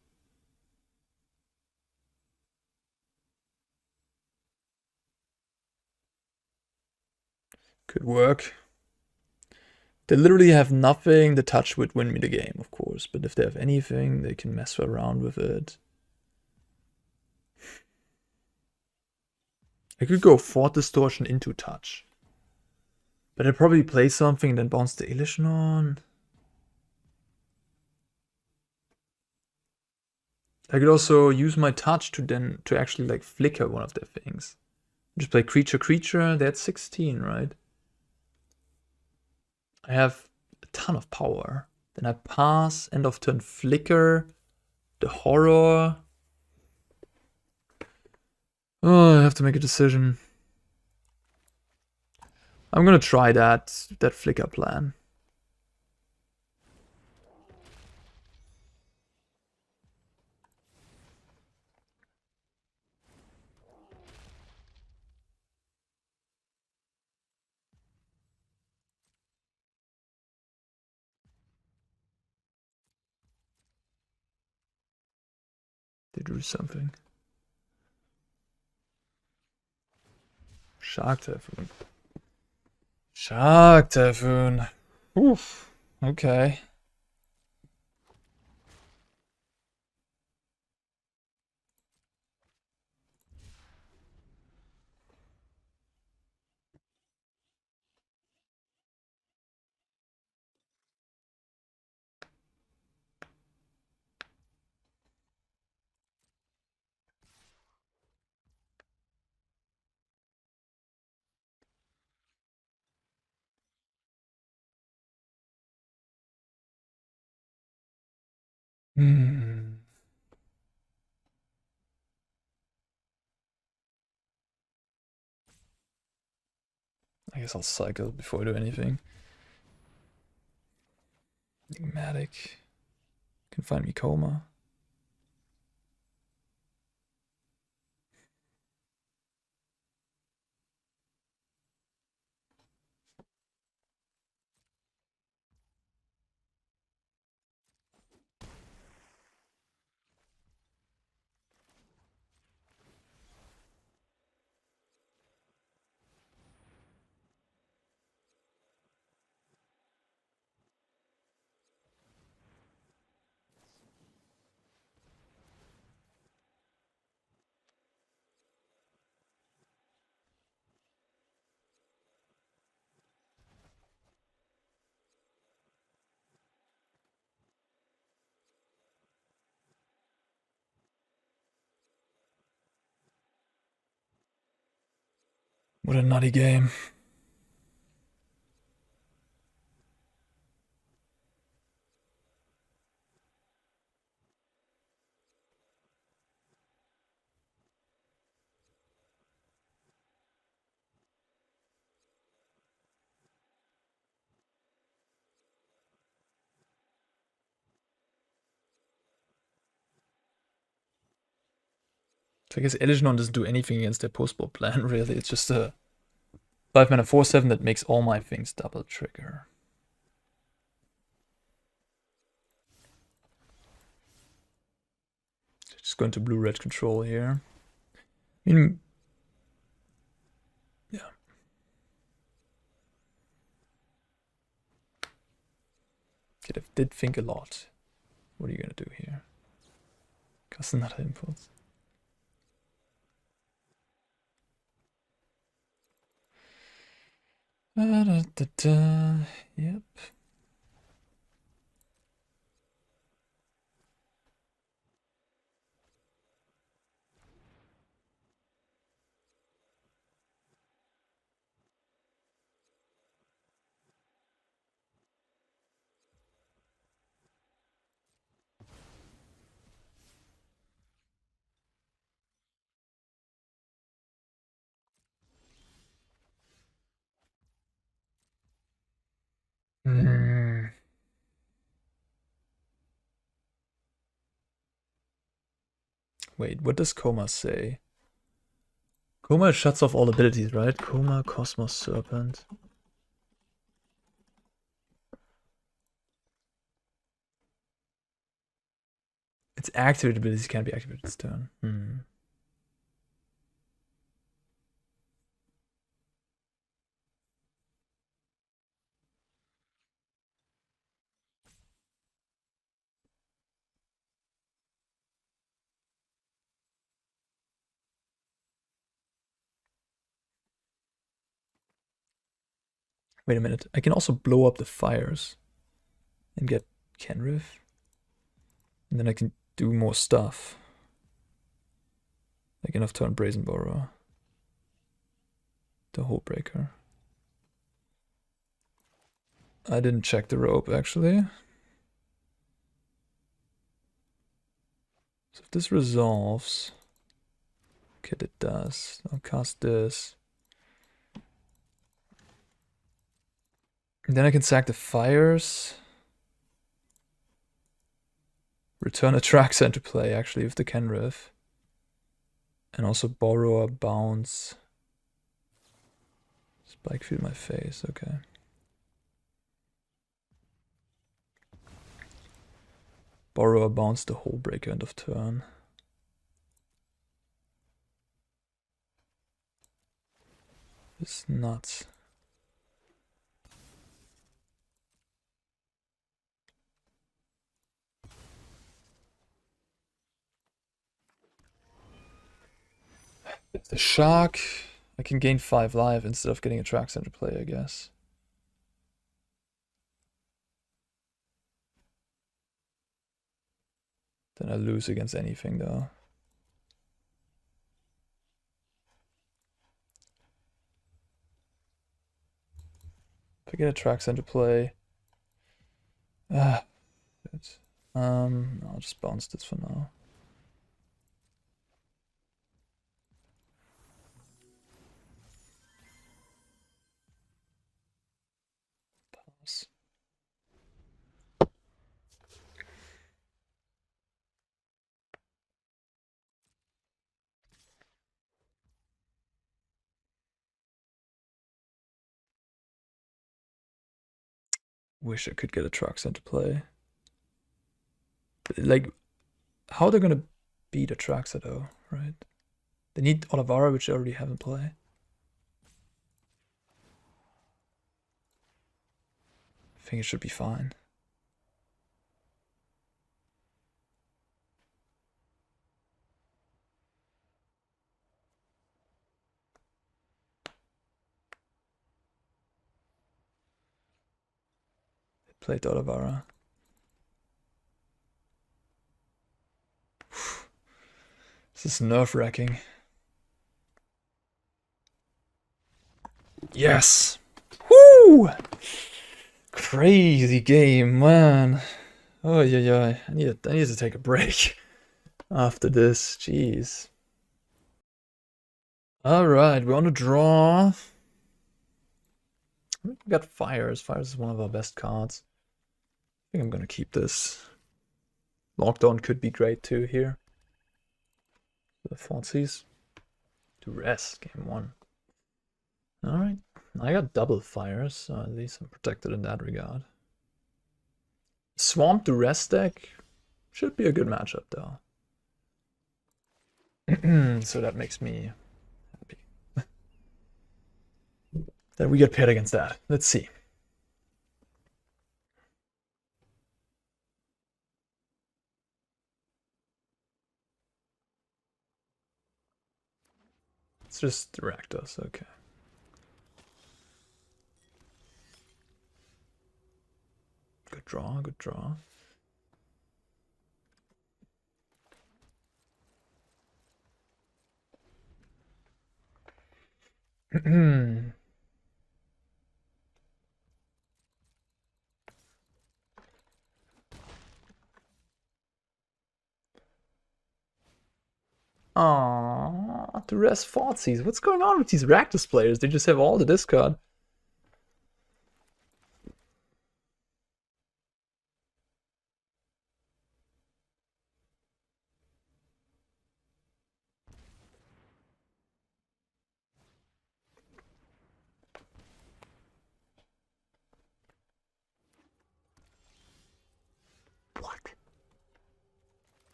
Could work. They literally have nothing. The touch would win me the game, of course. But if they have anything, they can mess around with it. I could go Thought Distortion into touch. But I'd probably play something and then bounce the Illusion on. I could also use my touch to actually like flicker one of their things. Just play creature. That's 16, right? I have a ton of power. Then I pass, end of turn flicker, the horror. Oh, I have to make a decision. I'm gonna try that flicker plan. They drew something. Shark Typhoon. Shark Typhoon. Oof. Okay. Hmm. I guess I'll cycle before I do anything. Enigmatic. Can find me Koma. What a nutty game. So I guess Eliginon doesn't do anything against their post-board plan, really. It's just a 5-mana 4/7 that makes all my things double trigger. Just going to blue-red control here. I mean, yeah. Okay, I did think a lot. What are you gonna do here? Cast another impulse. Yep. Wait, what does Koma say? Koma shuts off all abilities, right? Koma, Cosmos, Serpent. Its activated abilities can't be activated this turn. Wait a minute. I can also blow up the fires and get Kenrith. And then I can do more stuff. Like enough turn Brazen Borrower. The Hole Breaker. I didn't check the rope actually. So if this resolves. Okay, it does. I'll cast this. And then I can sack the fires. Return a Traxa into play, actually, with the Kenrith. And also borrow a bounce. Spike field my face, okay. Borrow a bounce the Hole Breaker end of turn. It's nuts. With the shark, I can gain 5 life instead of getting a track center play, I guess. Then I lose against anything though. If I get a track center play. I'll just bounce this for now. Pass. Wish I could get a track center play. Like, how are they gonna beat a Traxa though, right? They need Otawara, which they already have in play. I think it should be fine. They played Otawara. This is nerve-wracking. Yes! Woo! Crazy game, man. Oh yeah. I need to take a break after this. Jeez. Alright, we're on a draw. We got Fires. Fires is one of our best cards. I think I'm gonna keep this. Lockdown could be great too here. The Fonzies. To rest, game 1. Alright. I got double Fires, so at least I'm protected in that regard. Swamp to rest deck should be a good matchup though. So that makes me happy. That we get paired against that. Let's see. Let's just direct us, okay. Good draw, good draw. Aww, to rest Fonzies. What's going on with these Rakdos players? They just have all the discard.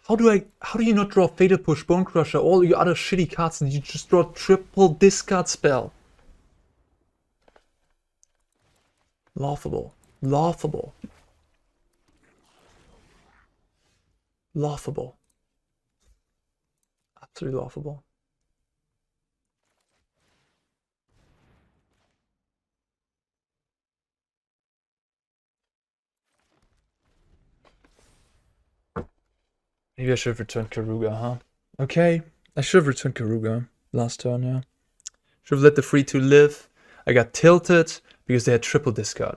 How do you not draw Fatal Push, Bonecrusher, all your other shitty cards, and you just draw triple discard spell? Laughable. Laughable. Laughable. Absolutely laughable. Maybe I should have returned Keruga, huh? Okay, I should have returned Keruga last turn, yeah. Should have let the 3-2 live. I got tilted because they had triple discard.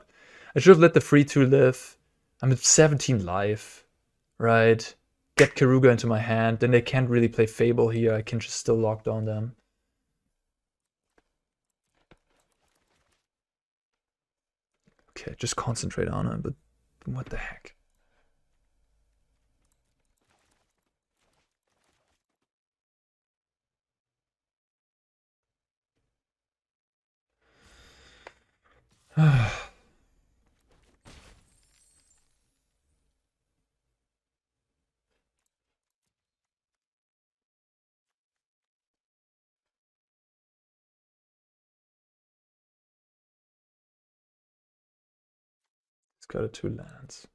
I should have let the 3-2 live. I'm at 17 life, right? Get Keruga into my hand, then they can't really play Fable here. I can just still lock down them. Okay, just concentrate on it, but what the heck? It's got a 2 lands.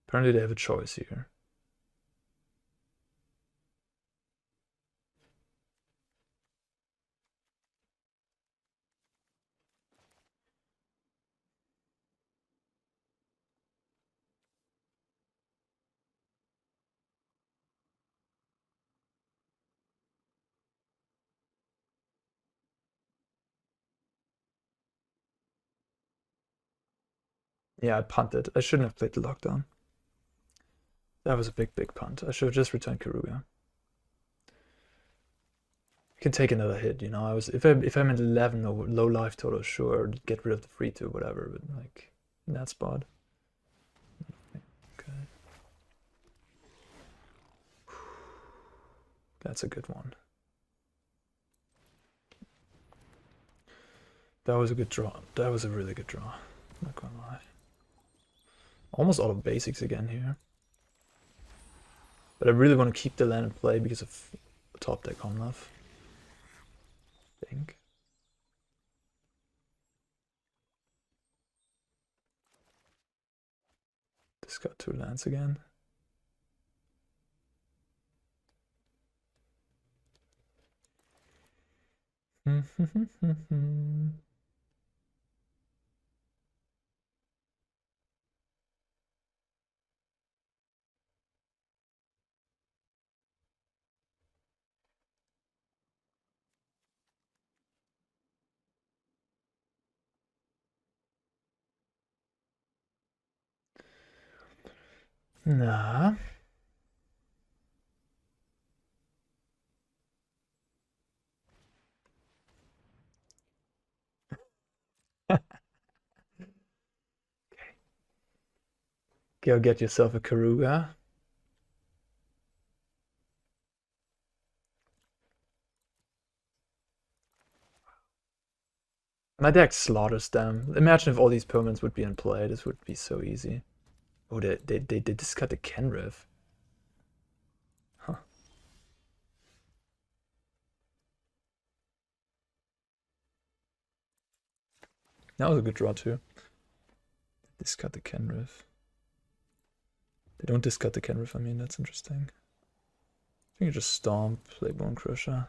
Apparently they have a choice here. Yeah, I punted. I shouldn't have played the lockdown. That was a big punt. I should have just returned Keruga. I can take another hit, you know. If I'm at 11 or low life total, sure, get rid of the 3/2, whatever. But like in that spot, okay, that's a good one. That was a good draw. That was a really good draw. Not gonna lie. Almost out of basics again here. But I really want to keep the land in play because of top deck Omnath. I think. This got 2 lands again. Na. Okay. Go get yourself a Keruga. My deck slaughters them. Imagine if all these permanents would be in play. This would be so easy. Oh, they discard the Kenrith. Huh. That was a good draw too. Discard the Kenrith. They don't discard the Kenrith, I mean, that's interesting. I think you just stomp, play Bonecrusher.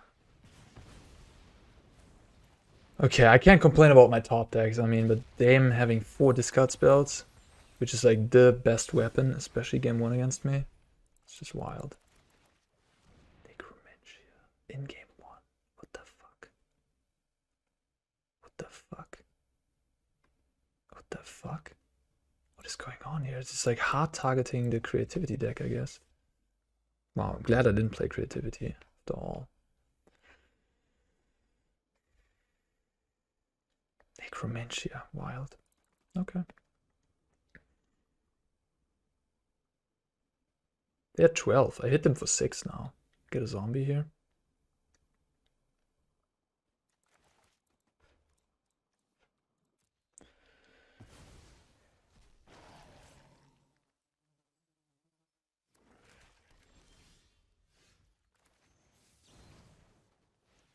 Okay, I can't complain about my top decks, I mean, but them having 4 discard spells, which is like the best weapon, especially game 1 against me. It's just wild. Necromancia in game 1. What the fuck? What the fuck? What the fuck? What is going on here? It's just like hard targeting the creativity deck, I guess. Wow, I'm glad I didn't play creativity after all. Necromancia, wild. Okay. They're 12. I hit them for 6 now. Get a zombie here.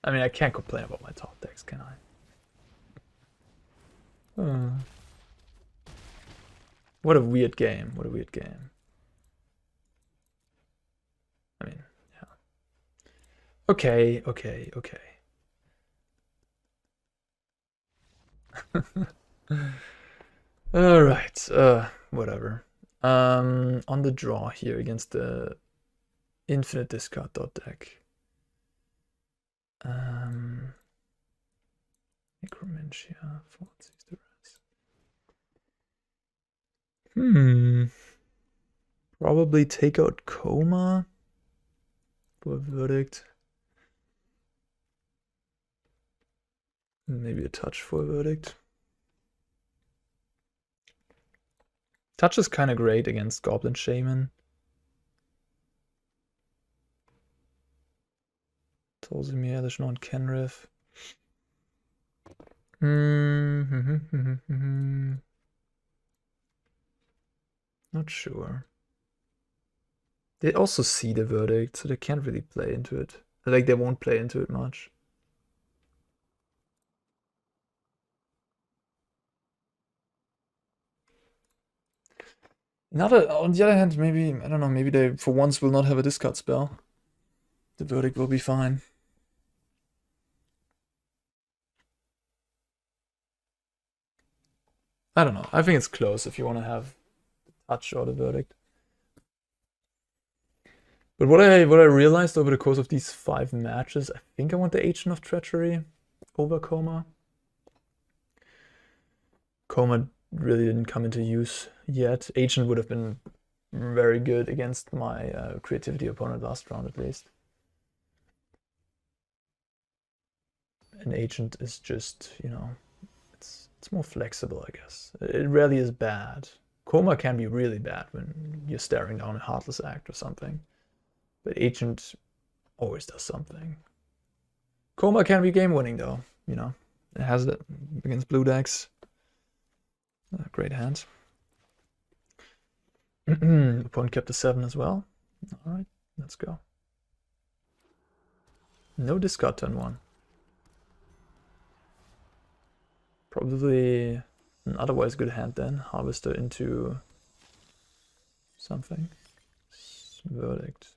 I mean, I can't complain about my top decks, can I? What a weird game. What a weird game. I mean, yeah. Okay. Alright, whatever. On the draw here against the infinite discard dot deck. Necromancia, probably take out Koma for a verdict. Maybe a touch for a verdict. Touch is kind of great against Goblin Shaman. Tolsimir, there's no one Kenrith. Not sure. They also see the verdict, so they can't really play into it. Like, they won't play into it much. On the other hand, maybe, I don't know, maybe they for once will not have a discard spell. The verdict will be fine. I don't know. I think it's close if you want to have touch or the verdict. But what I realized over the course of these 5 matches, I think I want the Agent of Treachery over Koma. Koma really didn't come into use yet. Agent would have been very good against my creativity opponent last round at least. An Agent is just, you know, it's more flexible, I guess. It rarely is bad. Koma can be really bad when you're staring down a Heartless Act or something. But Agent always does something. Koma can be game winning though, you know. It has it against blue decks. Great hand. Opponent kept a 7 as well. Alright, let's go. No discard turn 1. Probably an otherwise good hand then. Harvester into something. Verdict.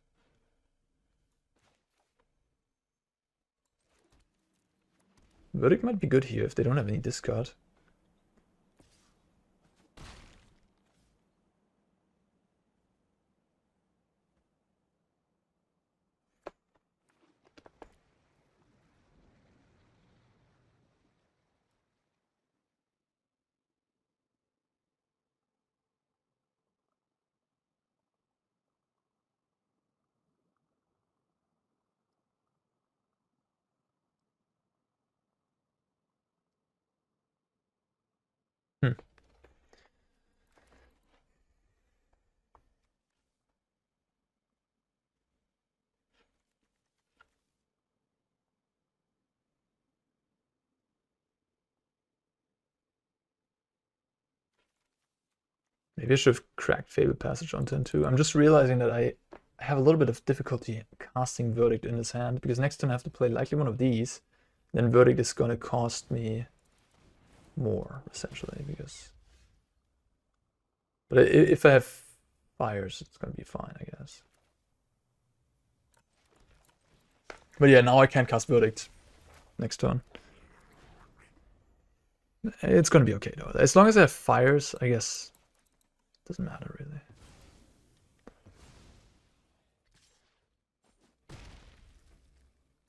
Verdict might be good here if they don't have any discard. Hmm. Maybe I should have cracked Fabled Passage on turn 2. I'm just realizing that I have a little bit of difficulty casting Verdict in this hand, because next turn I have to play likely one of these. Then Verdict is going to cost me more, essentially, because... But if I have Fires, it's going to be fine, I guess. But yeah, now I can't cast Verdict next turn. It's going to be okay, though. As long as I have Fires, I guess... Doesn't matter, really.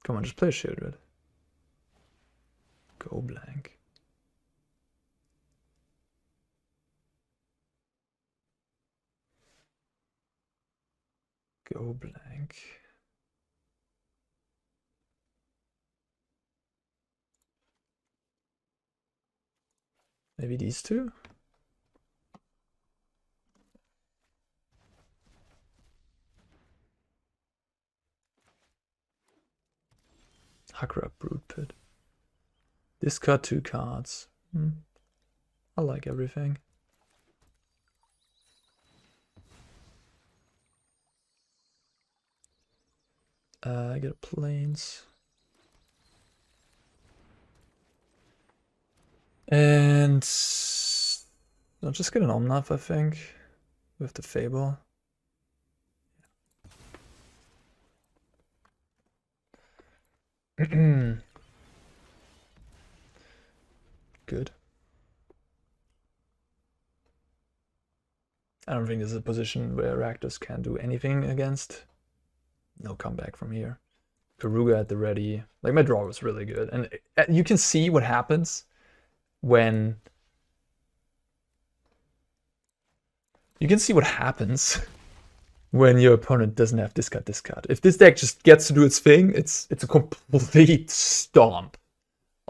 Come on, just play a Shieldred. Go blank. Go blank. Maybe these two? Hakra Brood Pit. Discard 2 cards. I like everything. I get a Plains. And I'll just get an Omnath, I think, with the Fable. Good. I don't think this is a position where Rakdos can do anything against. No comeback from here. Keruga at the ready. Like, my draw was really good. And you can see what happens when... You can see what happens when your opponent doesn't have discard. If this deck just gets to do its thing, it's a complete stomp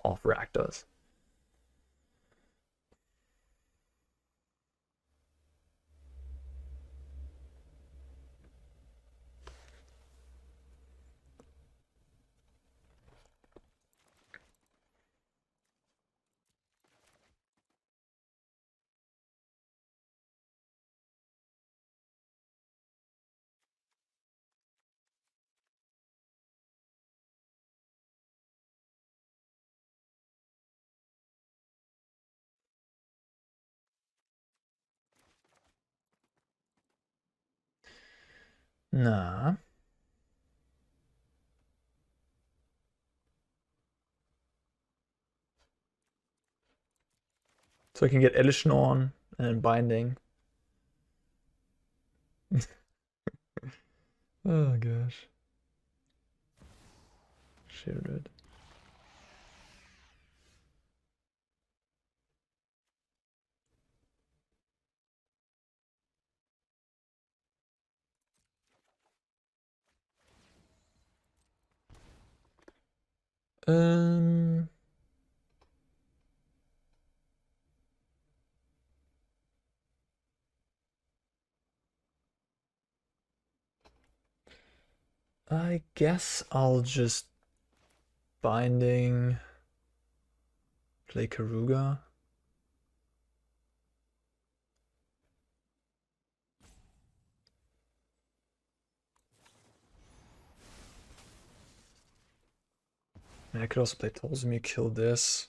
of Rakdos. Nah. So I can get Elishnor and Binding. Oh gosh. Shielded. I guess I'll just Binding, play Keruga. I could also play Tolsimir, kill this.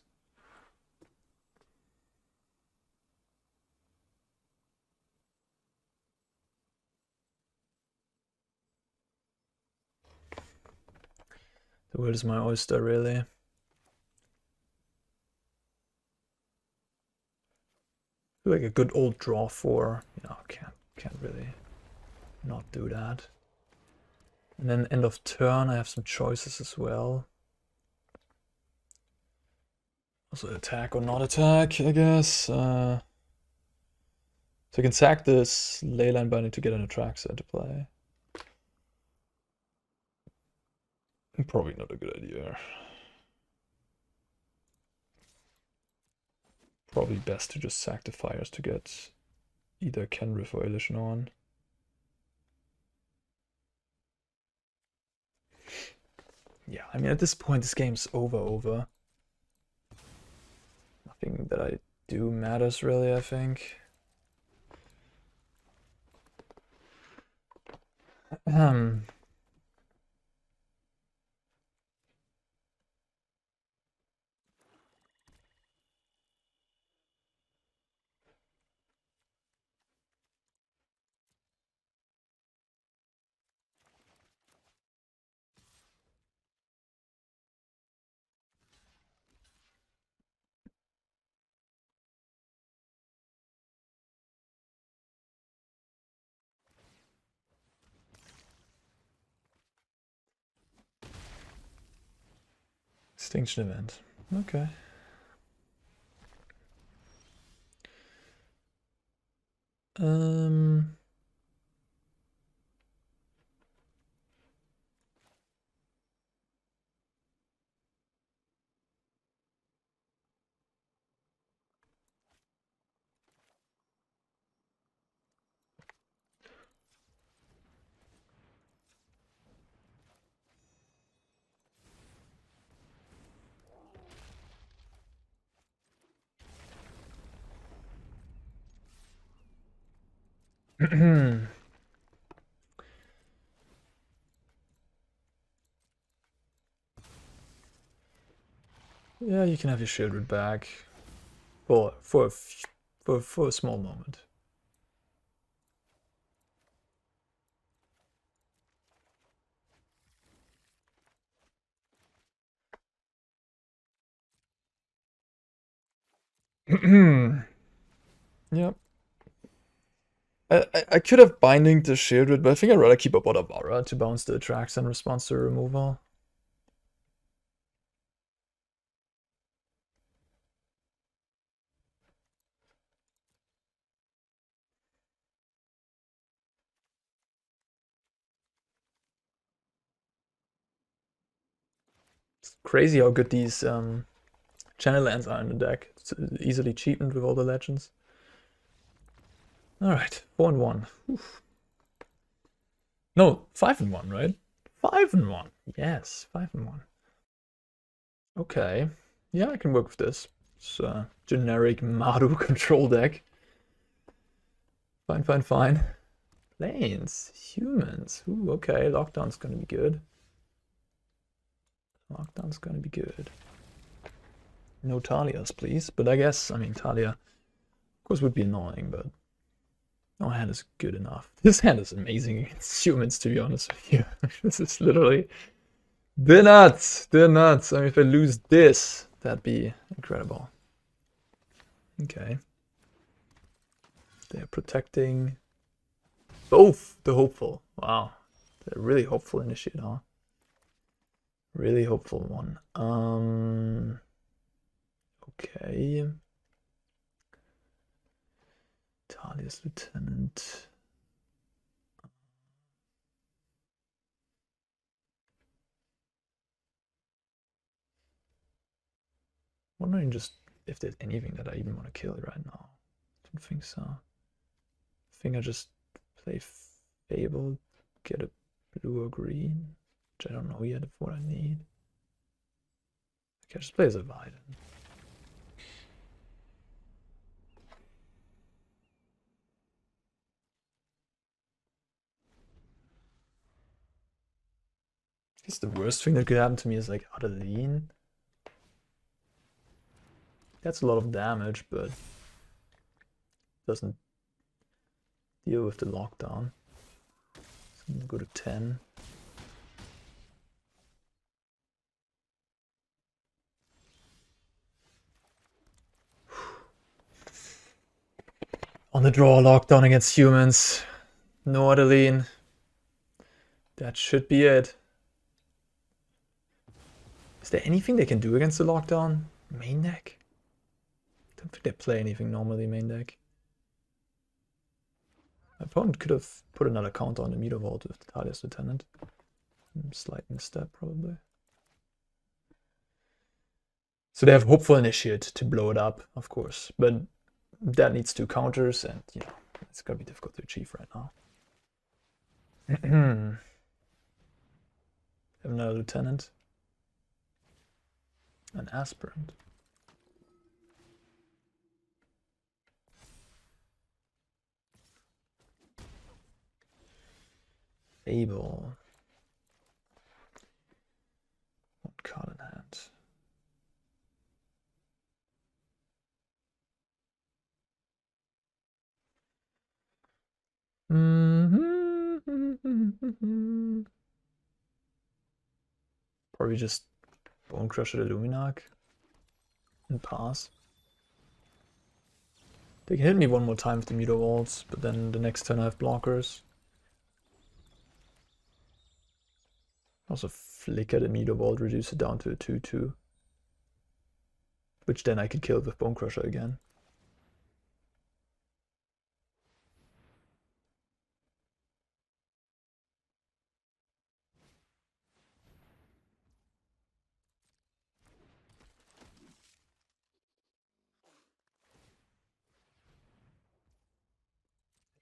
The world is my oyster, really. Feel like a good old draw for, can't really not do that. And then end of turn, I have some choices as well. Also attack or not attack, I guess. So I can sack this Leyline Binding to get an Atraxa into play. Probably not a good idea. Probably best to just sack the fires to get either Kenrith or Elishnor. Yeah, I mean, at this point, this game's over. Nothing that I do matters, really, I think. Extinction event. Okay. Yeah, you can have your shielded back for a small moment. Yep. I could have Binding to shielded, but I think I'd rather keep up Otawara to bounce the attacks in response to removal. It's crazy how good these channel lands are in the deck. It's easily cheapened with all the legends. Alright, 4-1. Oof. No, 5-1, right? 5-1. Yes, 5-1. Okay. Yeah, I can work with this. It's a generic Maru control deck. Fine. Planes, humans. Ooh, okay, lockdown's gonna be good. Lockdown's gonna be good. No Talias, please. But I guess, I mean, Talia, of course, would be annoying, but No hand is good enough. This hand is amazing against humans, to be honest with you. This is literally... They're nuts! They're nuts! I mean, if I lose this, that'd be incredible. Okay. They're protecting both the hopeful. Wow. They're really hopeful initiate, huh? Really hopeful one. Okay. Talia's Lieutenant. Wondering just if there's anything that I even want to kill right now. Don't think so. I think I just play Fable, get a blue or green, which I don't know yet if what I need. Okay, just play Savai then. I guess the worst thing that could happen to me is like Adeline. That's a lot of damage, but doesn't deal with the lockdown. So I'm gonna go to 10. On the draw, lockdown against humans. No Adeline. That should be it. Is there anything they can do against the lockdown? Main deck? I don't think they play anything normally main deck. My opponent could have put another counter on the meter vault with Talia's Lieutenant. Slight misstep, probably. So they have Hopeful Initiate to blow it up, of course. But that needs 2 counters, and you know, it's gonna be difficult to achieve right now. Have another Lieutenant. An Aspirant. Fable. One card in hand. Probably just Bonecrusher the Luminac and pass. They can hit me one more time with the Meteor Waltz, but then the next turn I have blockers. Also flicker the Meteor Bolt, reduce it down to a 2/2. Which then I could kill with Bonecrusher again.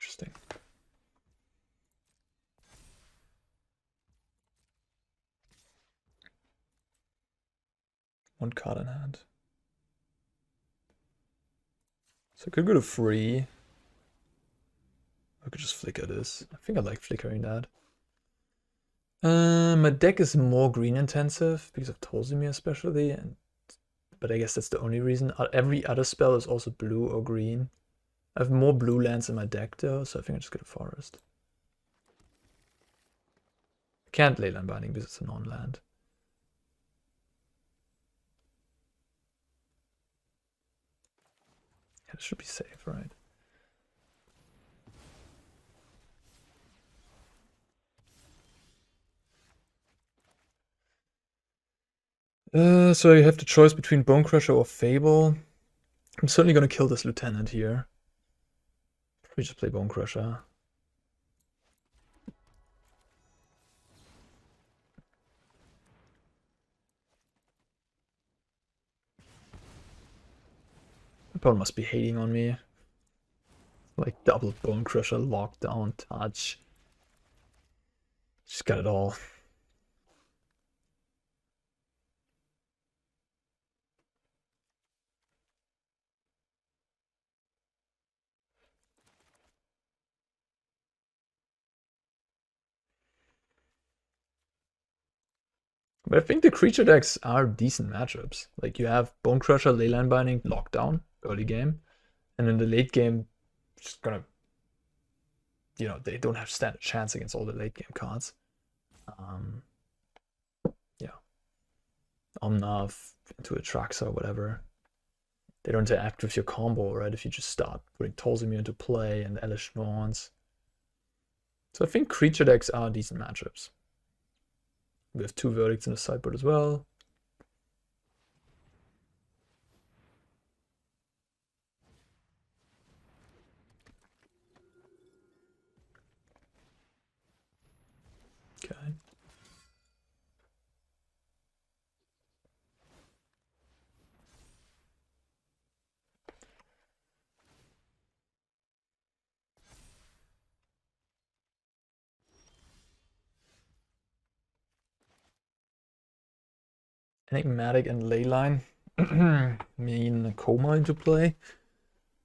Interesting. One card in hand. So I could go to 3. I could just flicker this. I think I like flickering that. My deck is more green intensive because of Tolsimir especially, but I guess that's the only reason. Every other spell is also blue or green. I have more blue lands in my deck though, so I think I just get a forest. I can't Leyline Binding because it's a non-land. Yeah, this should be safe, right? So you have the choice between Bonecrusher or Fable. I'm certainly gonna kill this Lieutenant here. Probably just play Bonecrusher. My opponent must be hating on me. Like double Bonecrusher, lockdown, touch. Just got it all. But I think the creature decks are decent matchups. Like you have Bonecrusher, Leyline Binding, Lockdown, early game. And in the late game, just gonna you know, they don't have stand a chance against all the late game cards. Yeah. Omnath into a Traxa or whatever. They don't interact with your combo, right? If you just start putting Tolsimir into play and Elish Norns. So I think creature decks are decent matchups. We have 2 verdicts in the sideboard as well. Okay. Enigmatic and Leyline mean a Koma into play,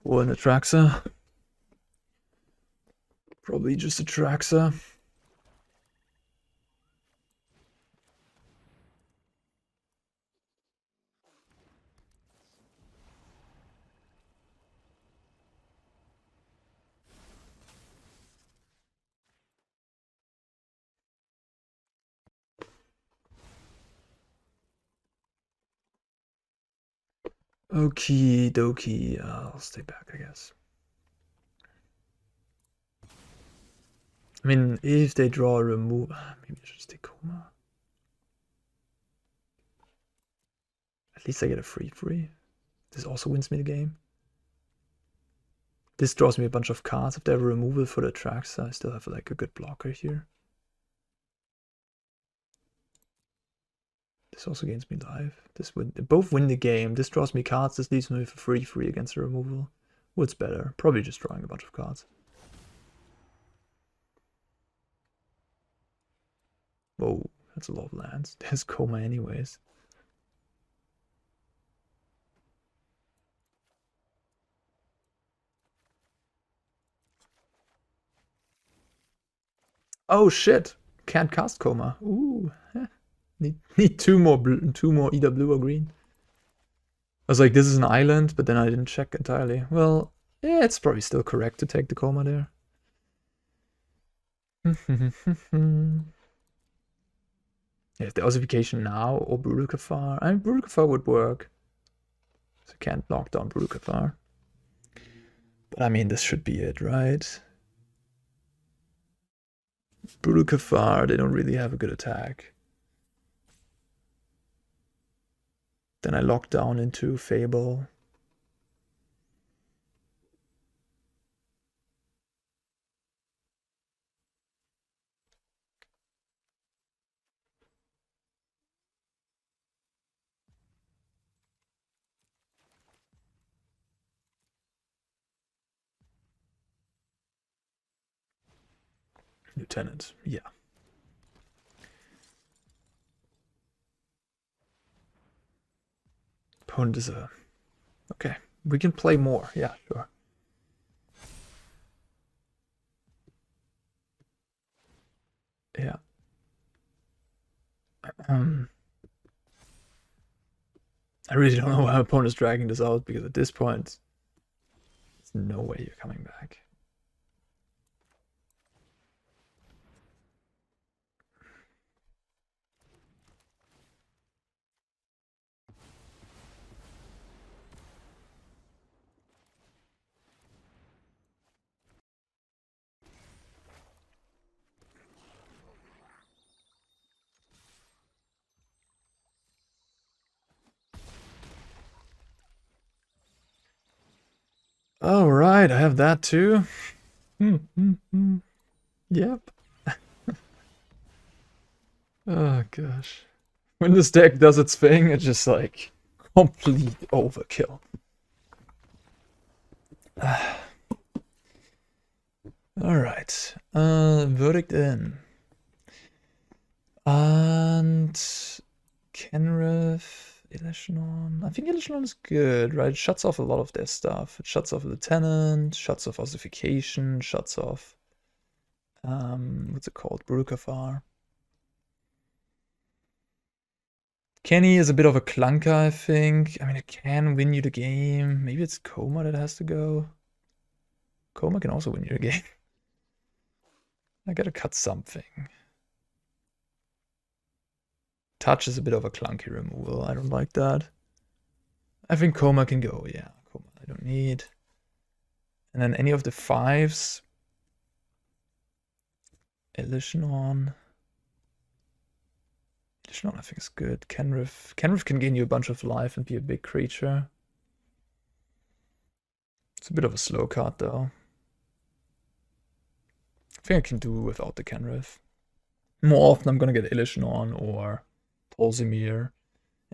or an Atraxa. Probably just Atraxa. Okie dokie, I'll stay back, I guess. I mean, if they draw a remove, maybe I should stay Koma. At least I get a free. This also wins me the game. This draws me a bunch of cards. If they have a removal for the tracks, I still have like a good blocker here. This also gains me life. They both win the game. This draws me cards. This leaves me with a free against the removal. What's better? Probably just drawing a bunch of cards. Whoa, that's a lot of lands. There's Koma anyways. Oh shit! Can't cast Koma. Ooh. Need two more either blue or green. I was like, this is an island, but then I didn't check entirely. Well, yeah, it's probably still correct to take the Koma there. Yeah, the ossification now or Brutal Cathar. I mean, Brutal Cathar would work. So can't knock down Brutal Cathar. But I mean, this should be it, right? Brutal Cathar, they don't really have a good attack. Then I lock down into Fable. Lieutenant, yeah. Opponent is a... Okay, we can play more, yeah, sure. Yeah. I really don't know how opponent's dragging this out, because at this point, there's no way you're coming back. All right, I have that too. Yep. Oh gosh. When this deck does its thing, it's just like complete overkill. All right. Verdict in. And Kenrith. Electron. I think Electron is good, right? It shuts off a lot of their stuff. It shuts off Lieutenant, shuts off Ossification, shuts off what's it called? Brutal Cathar. Kenny is a bit of a clunker, I think. I mean, it can win you the game. Maybe it's Koma that has to go. Koma can also win you the game. I gotta cut something. Touch is a bit of a clunky removal. I don't like that. I think Koma can go. Yeah, Koma I don't need. And then any of the 5s. Illusionon. Illusionon I think is good. Kenrith. Kenrith can gain you a bunch of life and be a big creature. It's a bit of a slow card though. I think I can do without the Kenrith. More often I'm gonna get Illusionon or Tolsimir.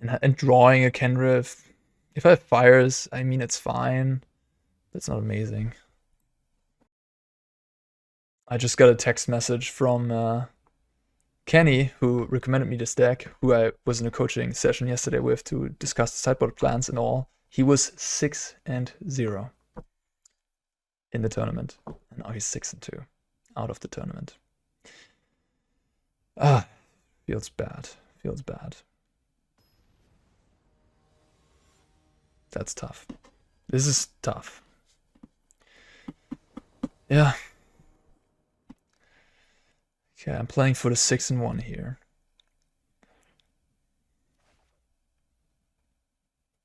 And drawing a Kenrith. If I have fires, I mean it's fine. That's not amazing. I just got a text message from Kenny, who recommended me this deck, who I was in a coaching session yesterday with to discuss the sideboard plans and all. He was 6-0 in the tournament. And now he's 6-2 out of the tournament. Feels bad. Feels bad. That's tough. This is tough. Yeah. Okay, I'm playing for the 6-1 here.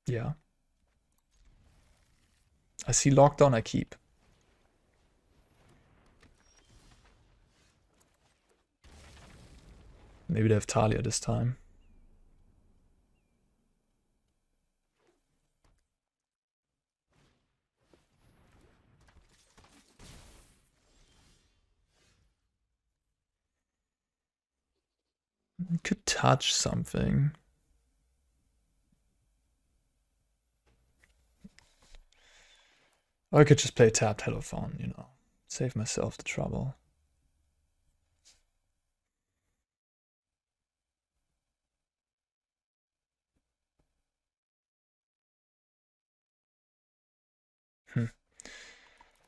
Yeah. I see lockdown, I keep. Maybe they have Talia this time. I could touch something. Or I could just play tapped Hallowed Fountain, you know. Save myself the trouble.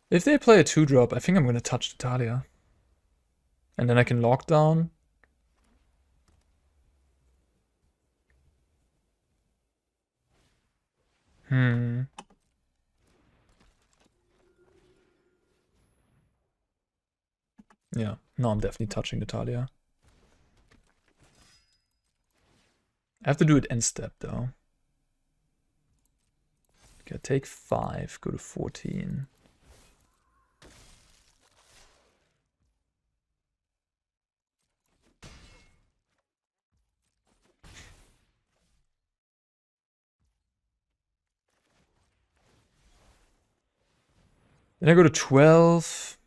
If they play a 2-drop, I think I'm gonna touch the Talia. And then I can lock down. Yeah, no, I'm definitely touching the Talia. I have to do it end step though. Okay, take 5, go to 14. Then I go to 12.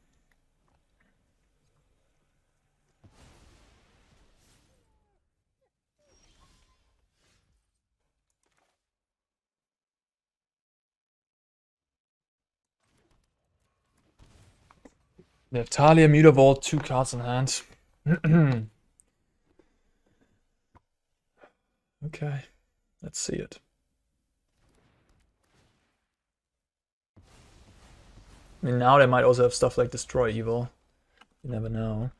They have Talia, Mutavault, 2 cards in hand. Okay, let's see it. I mean, now they might also have stuff like Destroy Evil. You never know.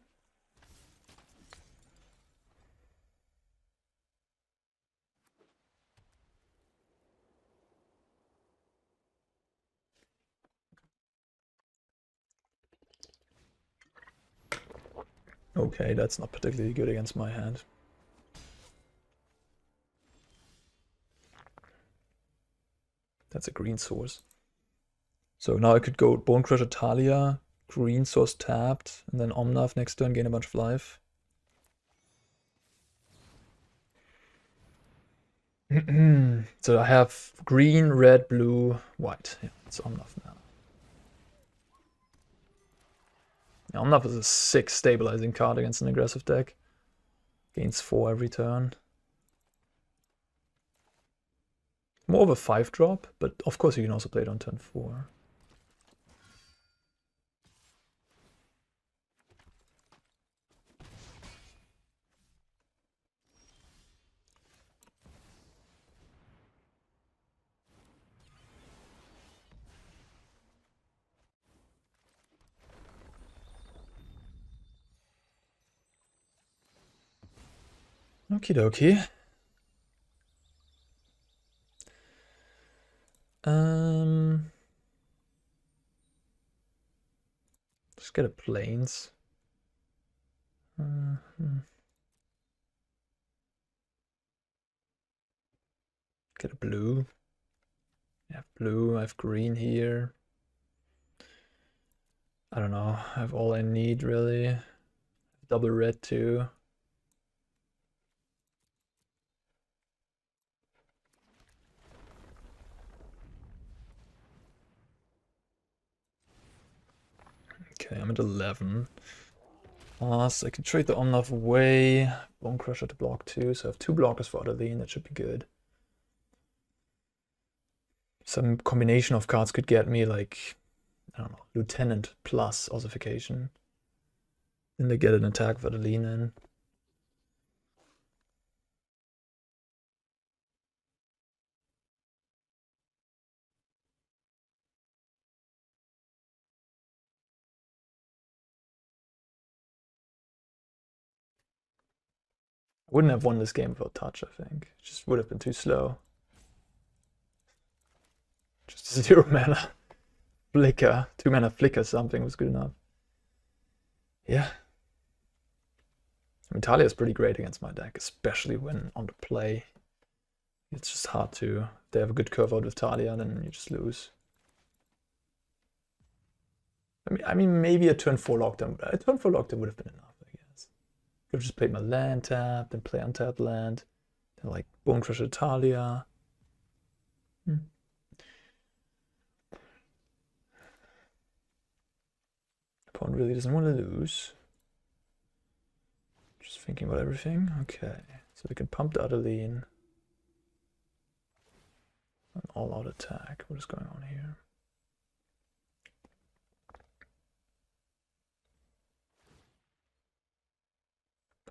Okay, that's not particularly good against my hand. That's a green source. So now I could go Bonecrusher Talia, green source tapped, and then Omnath next turn, gain a bunch of life. So I have green, red, blue, white. Yeah, it's Omnath now. Yeah, Omnath is a 6 stabilizing card against an aggressive deck. Gains 4 every turn. More of a 5-drop, but of course you can also play it on turn 4. Okie dokie. Just get a plains. Get a blue. I have blue, I have green here. I don't know, I have all I need really. Double red too. Okay, I'm at 11. So I can trade the Omnath away. Bonecrusher to block 2, so I have 2 blockers for Otawara, that should be good. Some combination of cards could get me like, I don't know, Lieutenant plus ossification. Then they get an attack for Otawara in. I wouldn't have won this game without touch, I think. It just would have been too slow. Just 0 mana flicker. 2 mana flicker something was good enough. Yeah. I mean, Talia is pretty great against my deck, especially when on the play. It's just hard to... If they have a good curve out with Talia, then you just lose. I mean, maybe a turn 4 lockdown. A turn 4 lockdown would have been enough, I guess. Could have just played my land tap, then play untapped land, then like Bonecrusher Talia. Opponent really doesn't want to lose. Just thinking about everything. Okay, so we can pump the Otawara in. An all-out attack. What is going on here?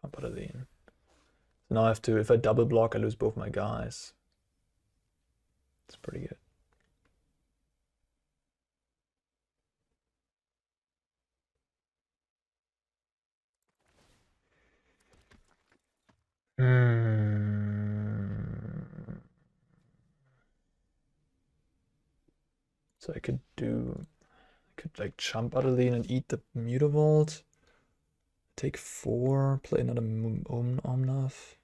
Pump Otawara in. So now I have to, if I double block, I lose both my guys. It's pretty good. So I could like jump Otawara and eat the Mutavault. Take 4, play another Omnath.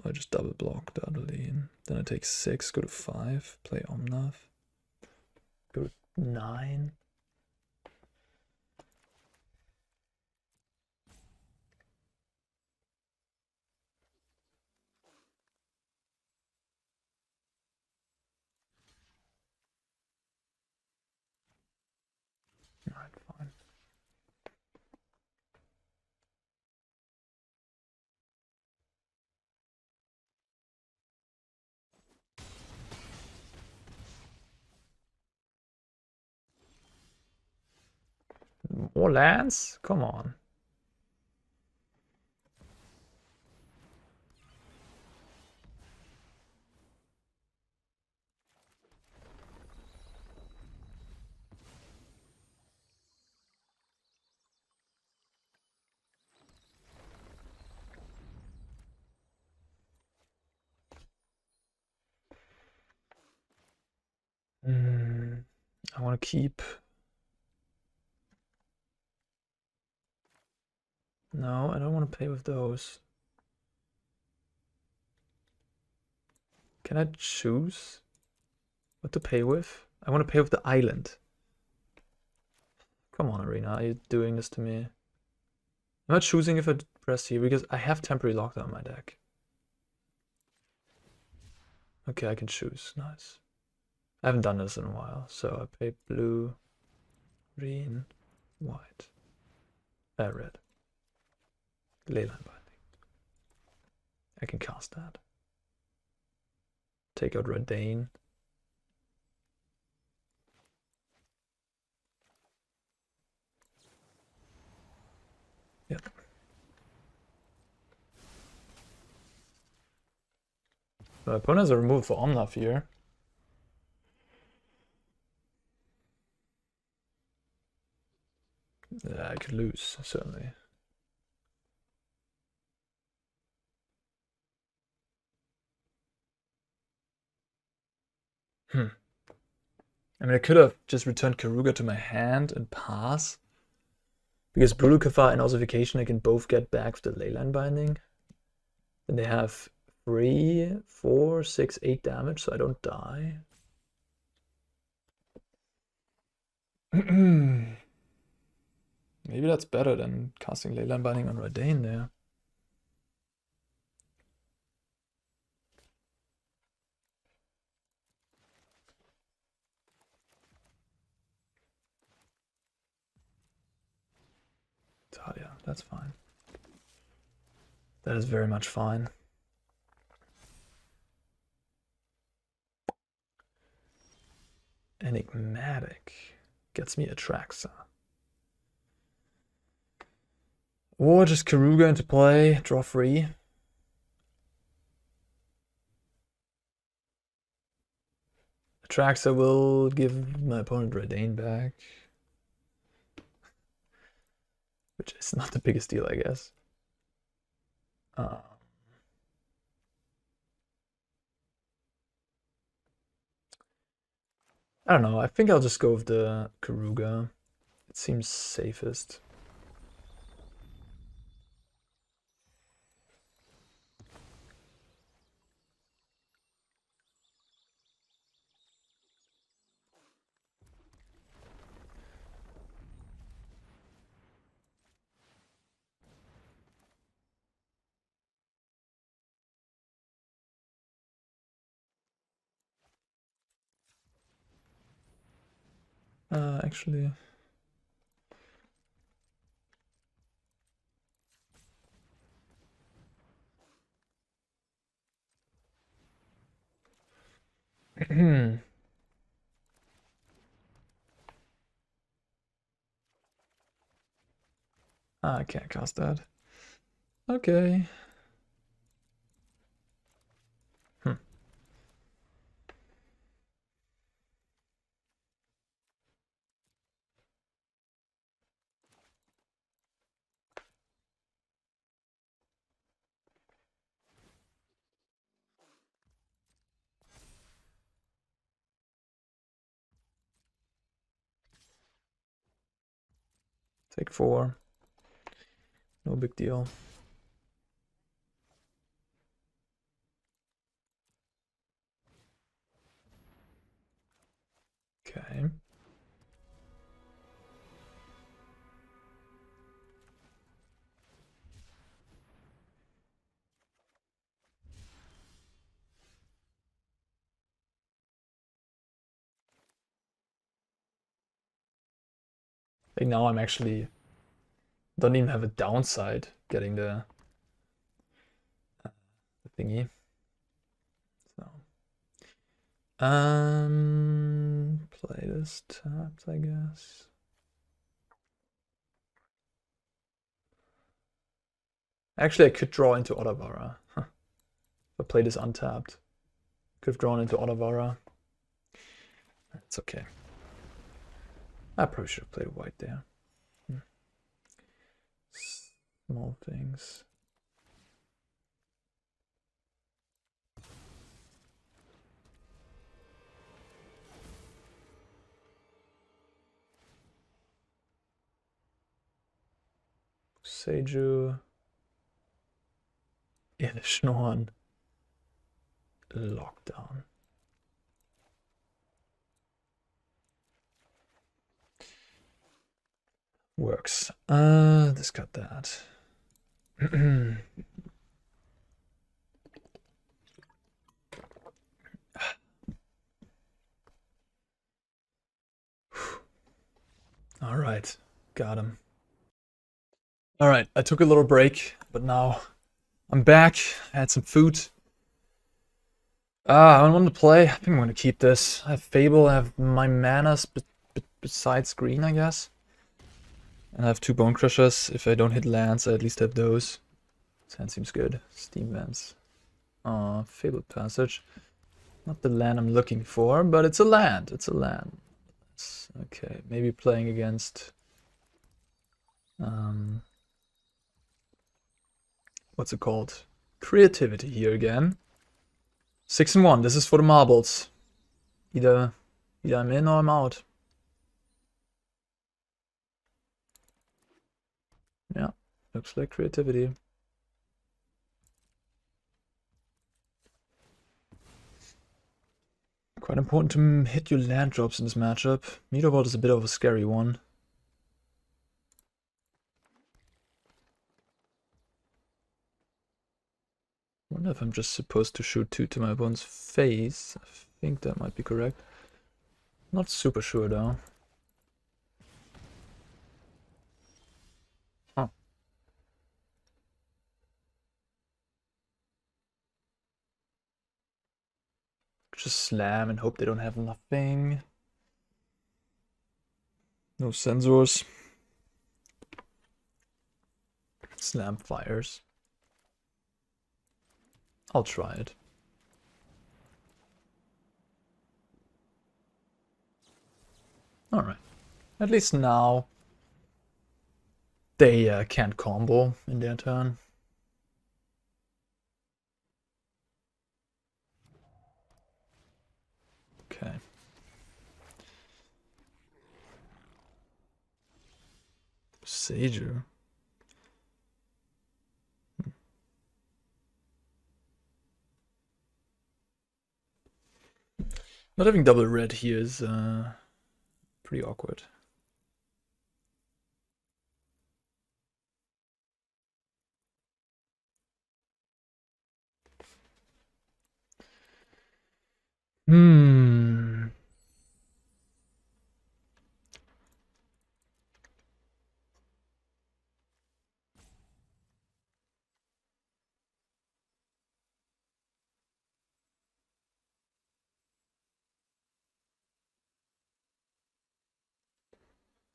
I just double block the Otawara. Then I take 6, go to 5, play Omnath. Go to 9. Alright, fine. More lands? Come on. I want to keep... No, I don't want to play with those. Can I choose what to pay with? I want to pay with the island. Come on, Arena, are you doing this to me? I'm not choosing if I press here because I have temporary lockdown on my deck. Okay, I can choose. Nice. I haven't done this in a while, so I pay blue, green, white, red. Leyline Binding. I can cast that. Take out Raffine. Yep. My opponent has a removal for Omnath here. Yeah, I could lose, certainly. I mean, I could have just returned Keruga to my hand and pass. Because Brutal Kafar and Ossification I can both get back with the Leyline Binding. Then they have 3, 4, 6, 8 damage, so I don't die. Maybe that's better than casting Leyline Binding on Raidane there. Oh yeah, that's fine. That is very much fine. Enigmatic gets me Atraxa. Or just Keruga into play, draw 3. Atraxa will give my opponent Raidane back. Which is not the biggest deal, I guess. I don't know, I think I'll just go with the Keruga. It seems safest. Actually... I can't cast that. Okay. Take 4. No big deal. Okay. Like now I'm actually don't even have a downside getting the thingy. So play this tapped, I guess. Actually I could draw into Otawara. If I play this untapped. Could have drawn into Otawara. It's okay. I probably should have played white there. Small things. Boseiju. In the Schnorren. Lockdown. Works. Discard that. All right, got him. All right, I took a little break, but now I'm back. I had some food. I want to play. I think I'm going to keep this. I have Fable. I have my manas besides green, I guess. And I have 2 Bonecrushers. If I don't hit lands, I at least have those. This hand seems good. Steam Vents. Fabled Passage. Not the land I'm looking for, but it's a land. It's a land. Okay, maybe playing against... what's it called? Creativity here again. 6 and 1. This is for the marbles. Either I'm in or I'm out. Yeah, looks like creativity. Quite important to hit your land drops in this matchup. Meteor Vault is a bit of a scary one. I wonder if I'm just supposed to shoot 2 to my opponent's face. I think that might be correct. Not super sure though. Huh. Just slam and hope they don't have nothing. No sensors. Slam fires. I'll try it. Alright. At least now they can't combo in their turn. Okay. Boseiju. Not having double red here is pretty awkward.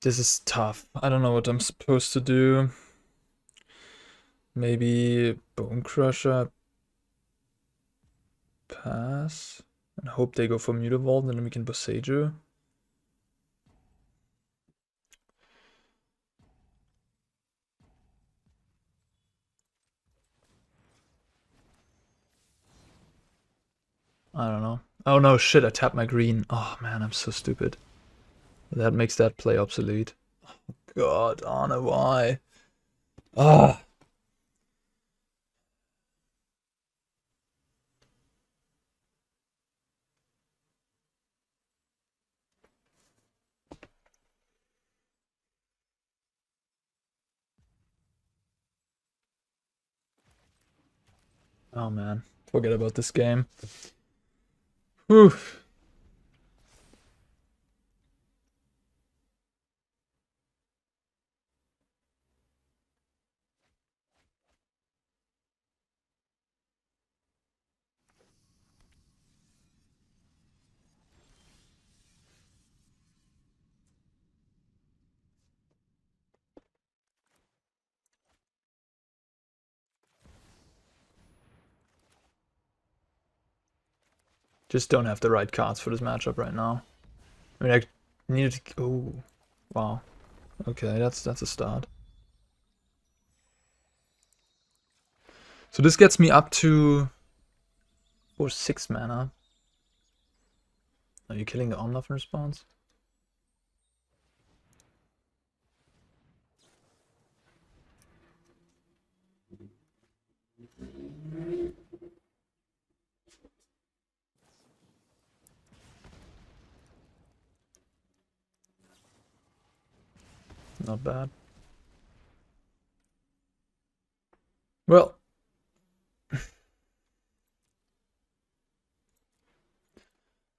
This is tough. I don't know what I'm supposed to do. Maybe Bonecrusher pass and hope they go for Mutavault and then we can Boseiju. I don't know. Oh no, shit, I tapped my green. Oh man, I'm so stupid. That makes that play obsolete. Oh god, Anna, why? Ah. Oh man, forget about this game. Whew. Just don't have the right cards for this matchup right now. I mean, I needed to... Oh, wow. Okay, that's a start. So this gets me up to... or 6 mana. Are you killing the Omnath in response? Not bad. Well. I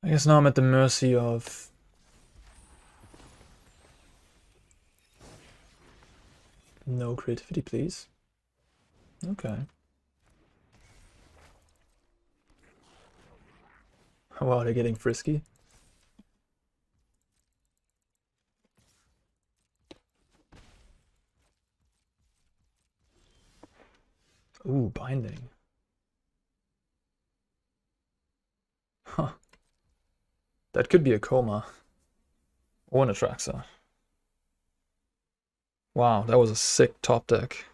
guess now I'm at the mercy of... No creativity, please. Okay. Wow, they're getting frisky. Ooh, binding. Huh. That could be a Koma. Or an Atraxa. Wow, that was a sick top deck.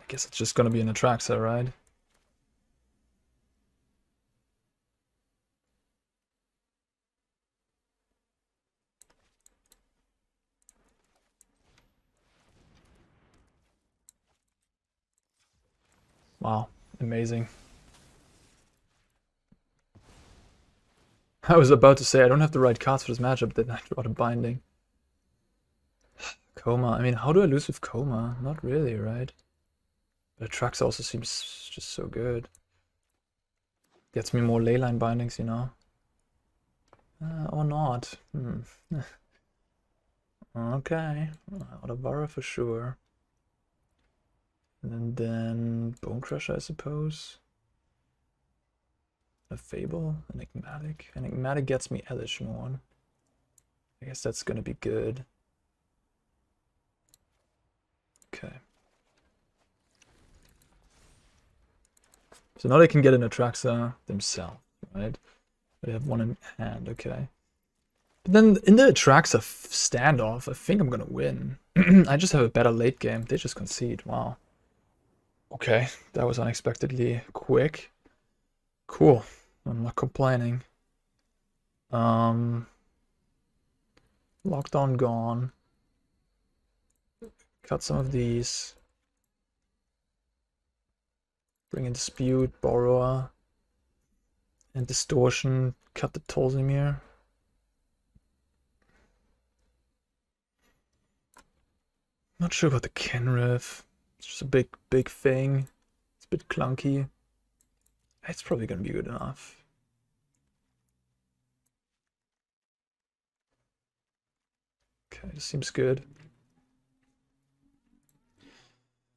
I guess it's just gonna be an Atraxa, right? Wow, amazing. I was about to say I don't have the right cards for this matchup, then I draw the Binding. Koma. I mean, how do I lose with Koma? Not really, right? But Trax also seems just so good. Gets me more Leyline Bindings, you know? Or not. Okay. Otawara for sure. And then Bonecrusher, I suppose. A Fable, Enigmatic. Enigmatic gets me Elish more. I guess that's gonna be good. Okay. So now they can get an Atraxa themselves, right? They have one in hand, okay. But then in the Atraxa standoff, I think I'm gonna win. I just have a better late game. They just concede. Wow. Okay, that was unexpectedly quick. Cool. I'm not complaining. Lockdown gone. Cut some of these. Bring in Dispute, Borrower. And Distortion. Cut the Tolsimir. Not sure about the Kenrith. It's just a big thing. It's a bit clunky. It's probably gonna be good enough. Okay, this seems good.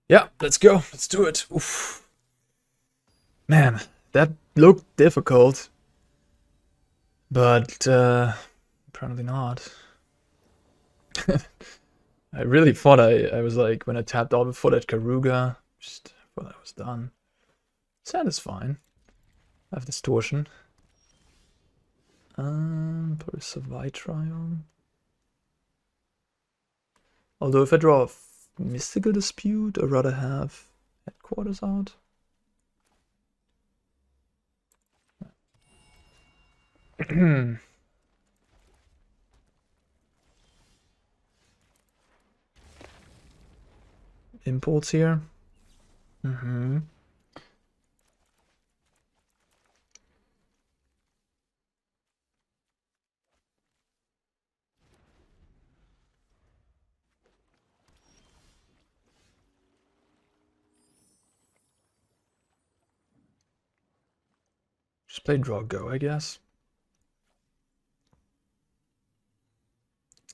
Yeah, let's go. Let's do it. Oof. Man, that looked difficult. But apparently not. I really thought I was like, when I tapped out before that Keruga, just thought I was done. Sand is fine. I have Distortion. Probably Savai Triome. Although if I draw a Mystical Dispute, I'd rather have Headquarters out. Imports here. Just play draw go, I guess.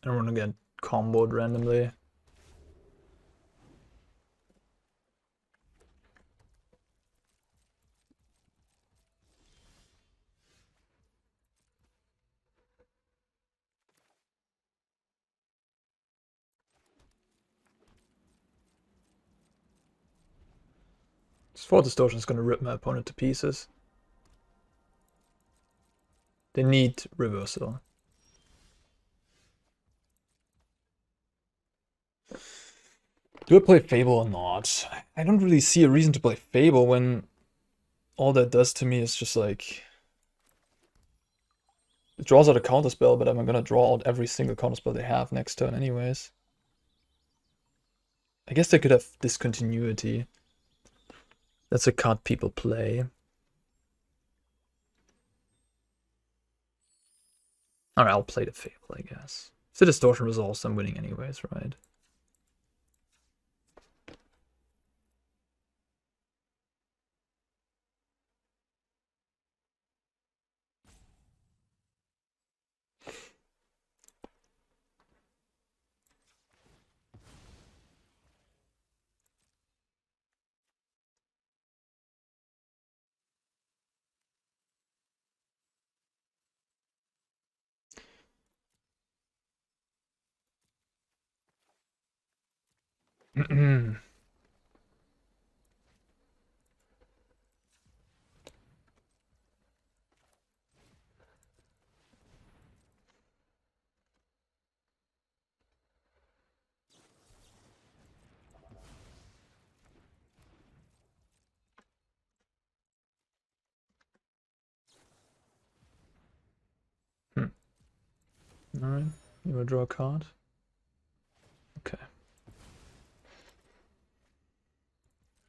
I don't want to get comboed randomly. This Thought Distortion is going to rip my opponent to pieces. They need reversal. Do I play Fable or not? I don't really see a reason to play Fable when all that does to me is just like... It draws out a counterspell, but I'm gonna draw out every single counterspell they have next turn anyways. I guess they could have Discontinuity. That's a card people play. Alright, I'll play the Fable, I guess. If the Distortion resolves, I'm winning anyways, right? Alright, you wanna draw a card? Okay.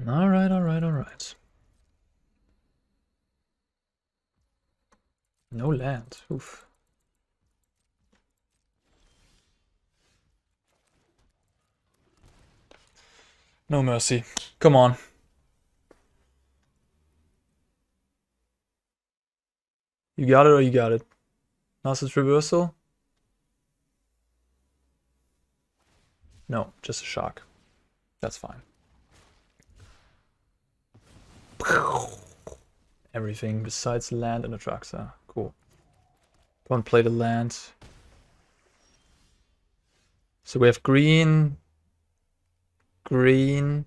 Alright, alright, alright. No land. Oof. No mercy. Come on. You got it or you got it? Gnosis reversal? No, just a shock. That's fine. Everything besides land and Atraxa. Cool. Don't play the land. So we have green. Green.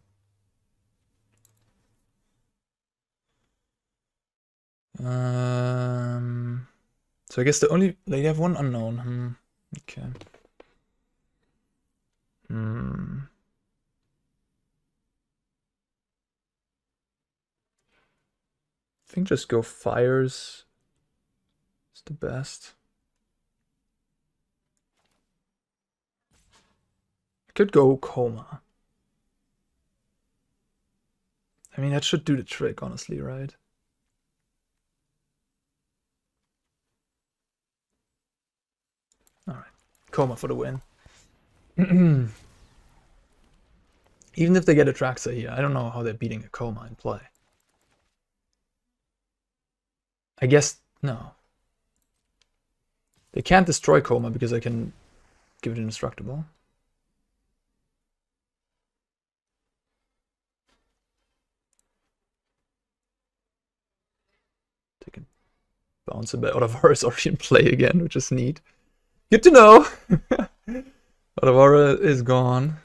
So I guess the only they have one unknown. Okay. I think just go fires. It's the best. I could go Koma. I mean, that should do the trick, honestly, right? Alright. Koma for the win. Even if they get a Traxa here, I don't know how they're beating a Koma in play. I guess, no. They can't destroy Koma because I can give it indestructible. They can bounce a bit. Otawara is already in play again, which is neat. Good to know! Otawara is gone.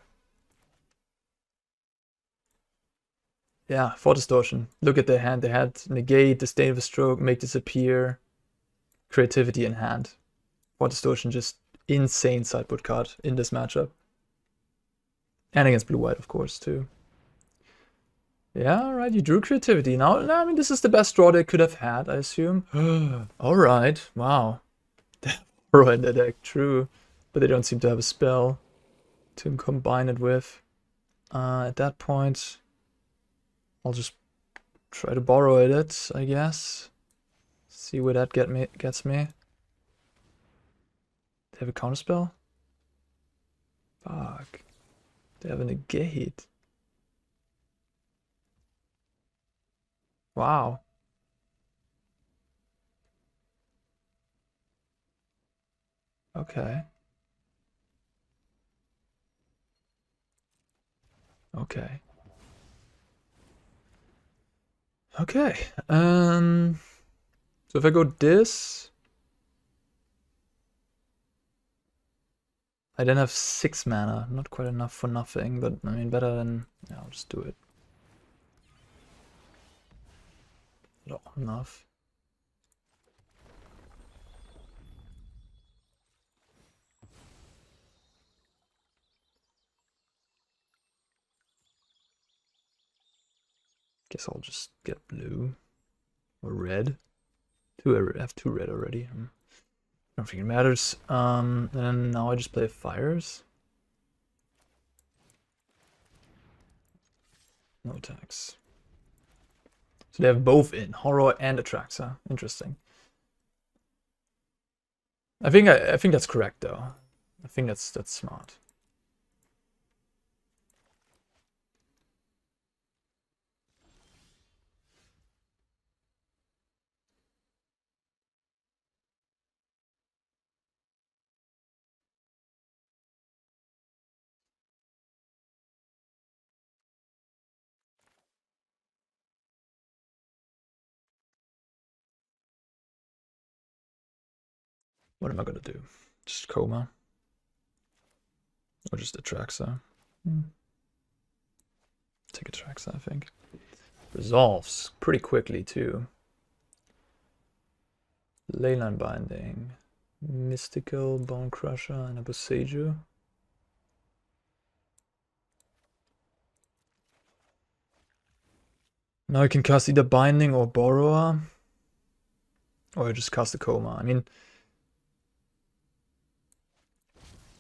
Yeah, Thought Distortion. Look at their hand. They had negate, disdain of a stroke, make disappear, creativity in hand. Thought Distortion, just insane sideboard card in this matchup. And against blue-white, of course, too. Yeah, alright, you drew creativity. Now, I mean, this is the best draw they could have had, I assume. Alright, wow. Right in the deck, true. But they don't seem to have a spell to combine it with. At that point, I'll just try to borrow it, I guess. See where that gets me. They have a counterspell? Fuck. They have a negate. Wow. Okay. Okay. Okay. So if I go this, I then have 6 mana. Not quite enough for nothing, but I mean better than, yeah, I'll just do it. Not enough. Guess I'll just get blue or red. I have 2 red already. I don't think it matters. And now I just play fires. No attacks. So they have both in horror and Atraxa. Interesting. I think that's correct though. I think that's smart. What am I gonna do? Just Koma? Or just Atraxa? Take Atraxa, I think. Resolves pretty quickly too. Leyline Binding. Mystical, Bonecrusher, and a Boseiju. Now I can cast either Binding or Borrower. Or I just cast a Koma. I mean,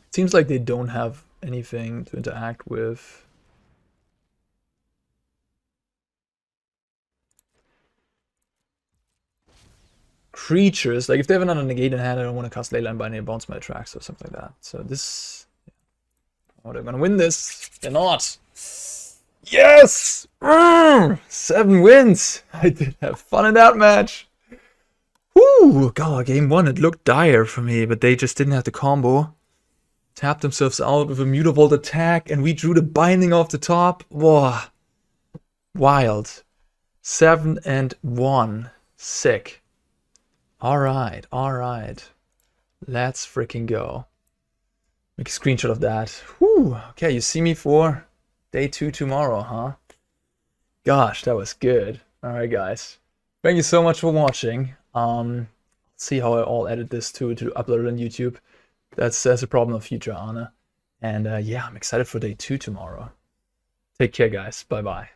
it seems like they don't have anything to interact with. creatures. Like if they have another negate in hand, I don't want to cast Leyline Binding and bounce my tracks or something like that. So this, oh, they're gonna win this. They're not. Yes! 7 wins. I did have fun in that match. Woo! God, game 1, it looked dire for me, but they just didn't have the combo. Tapped themselves out with a Mutavault attack, and we drew the binding off the top. Whoa. Wild. 7-1. Sick. Alright, alright. Let's freaking go. Make a screenshot of that. Whew. Okay, you see me for day 2 tomorrow, huh? Gosh, that was good. Alright, guys. Thank you so much for watching. See how I'll edit this to upload it on YouTube. That's a problem of future, Anna. And yeah, I'm excited for day 2 tomorrow. Take care, guys. Bye-bye.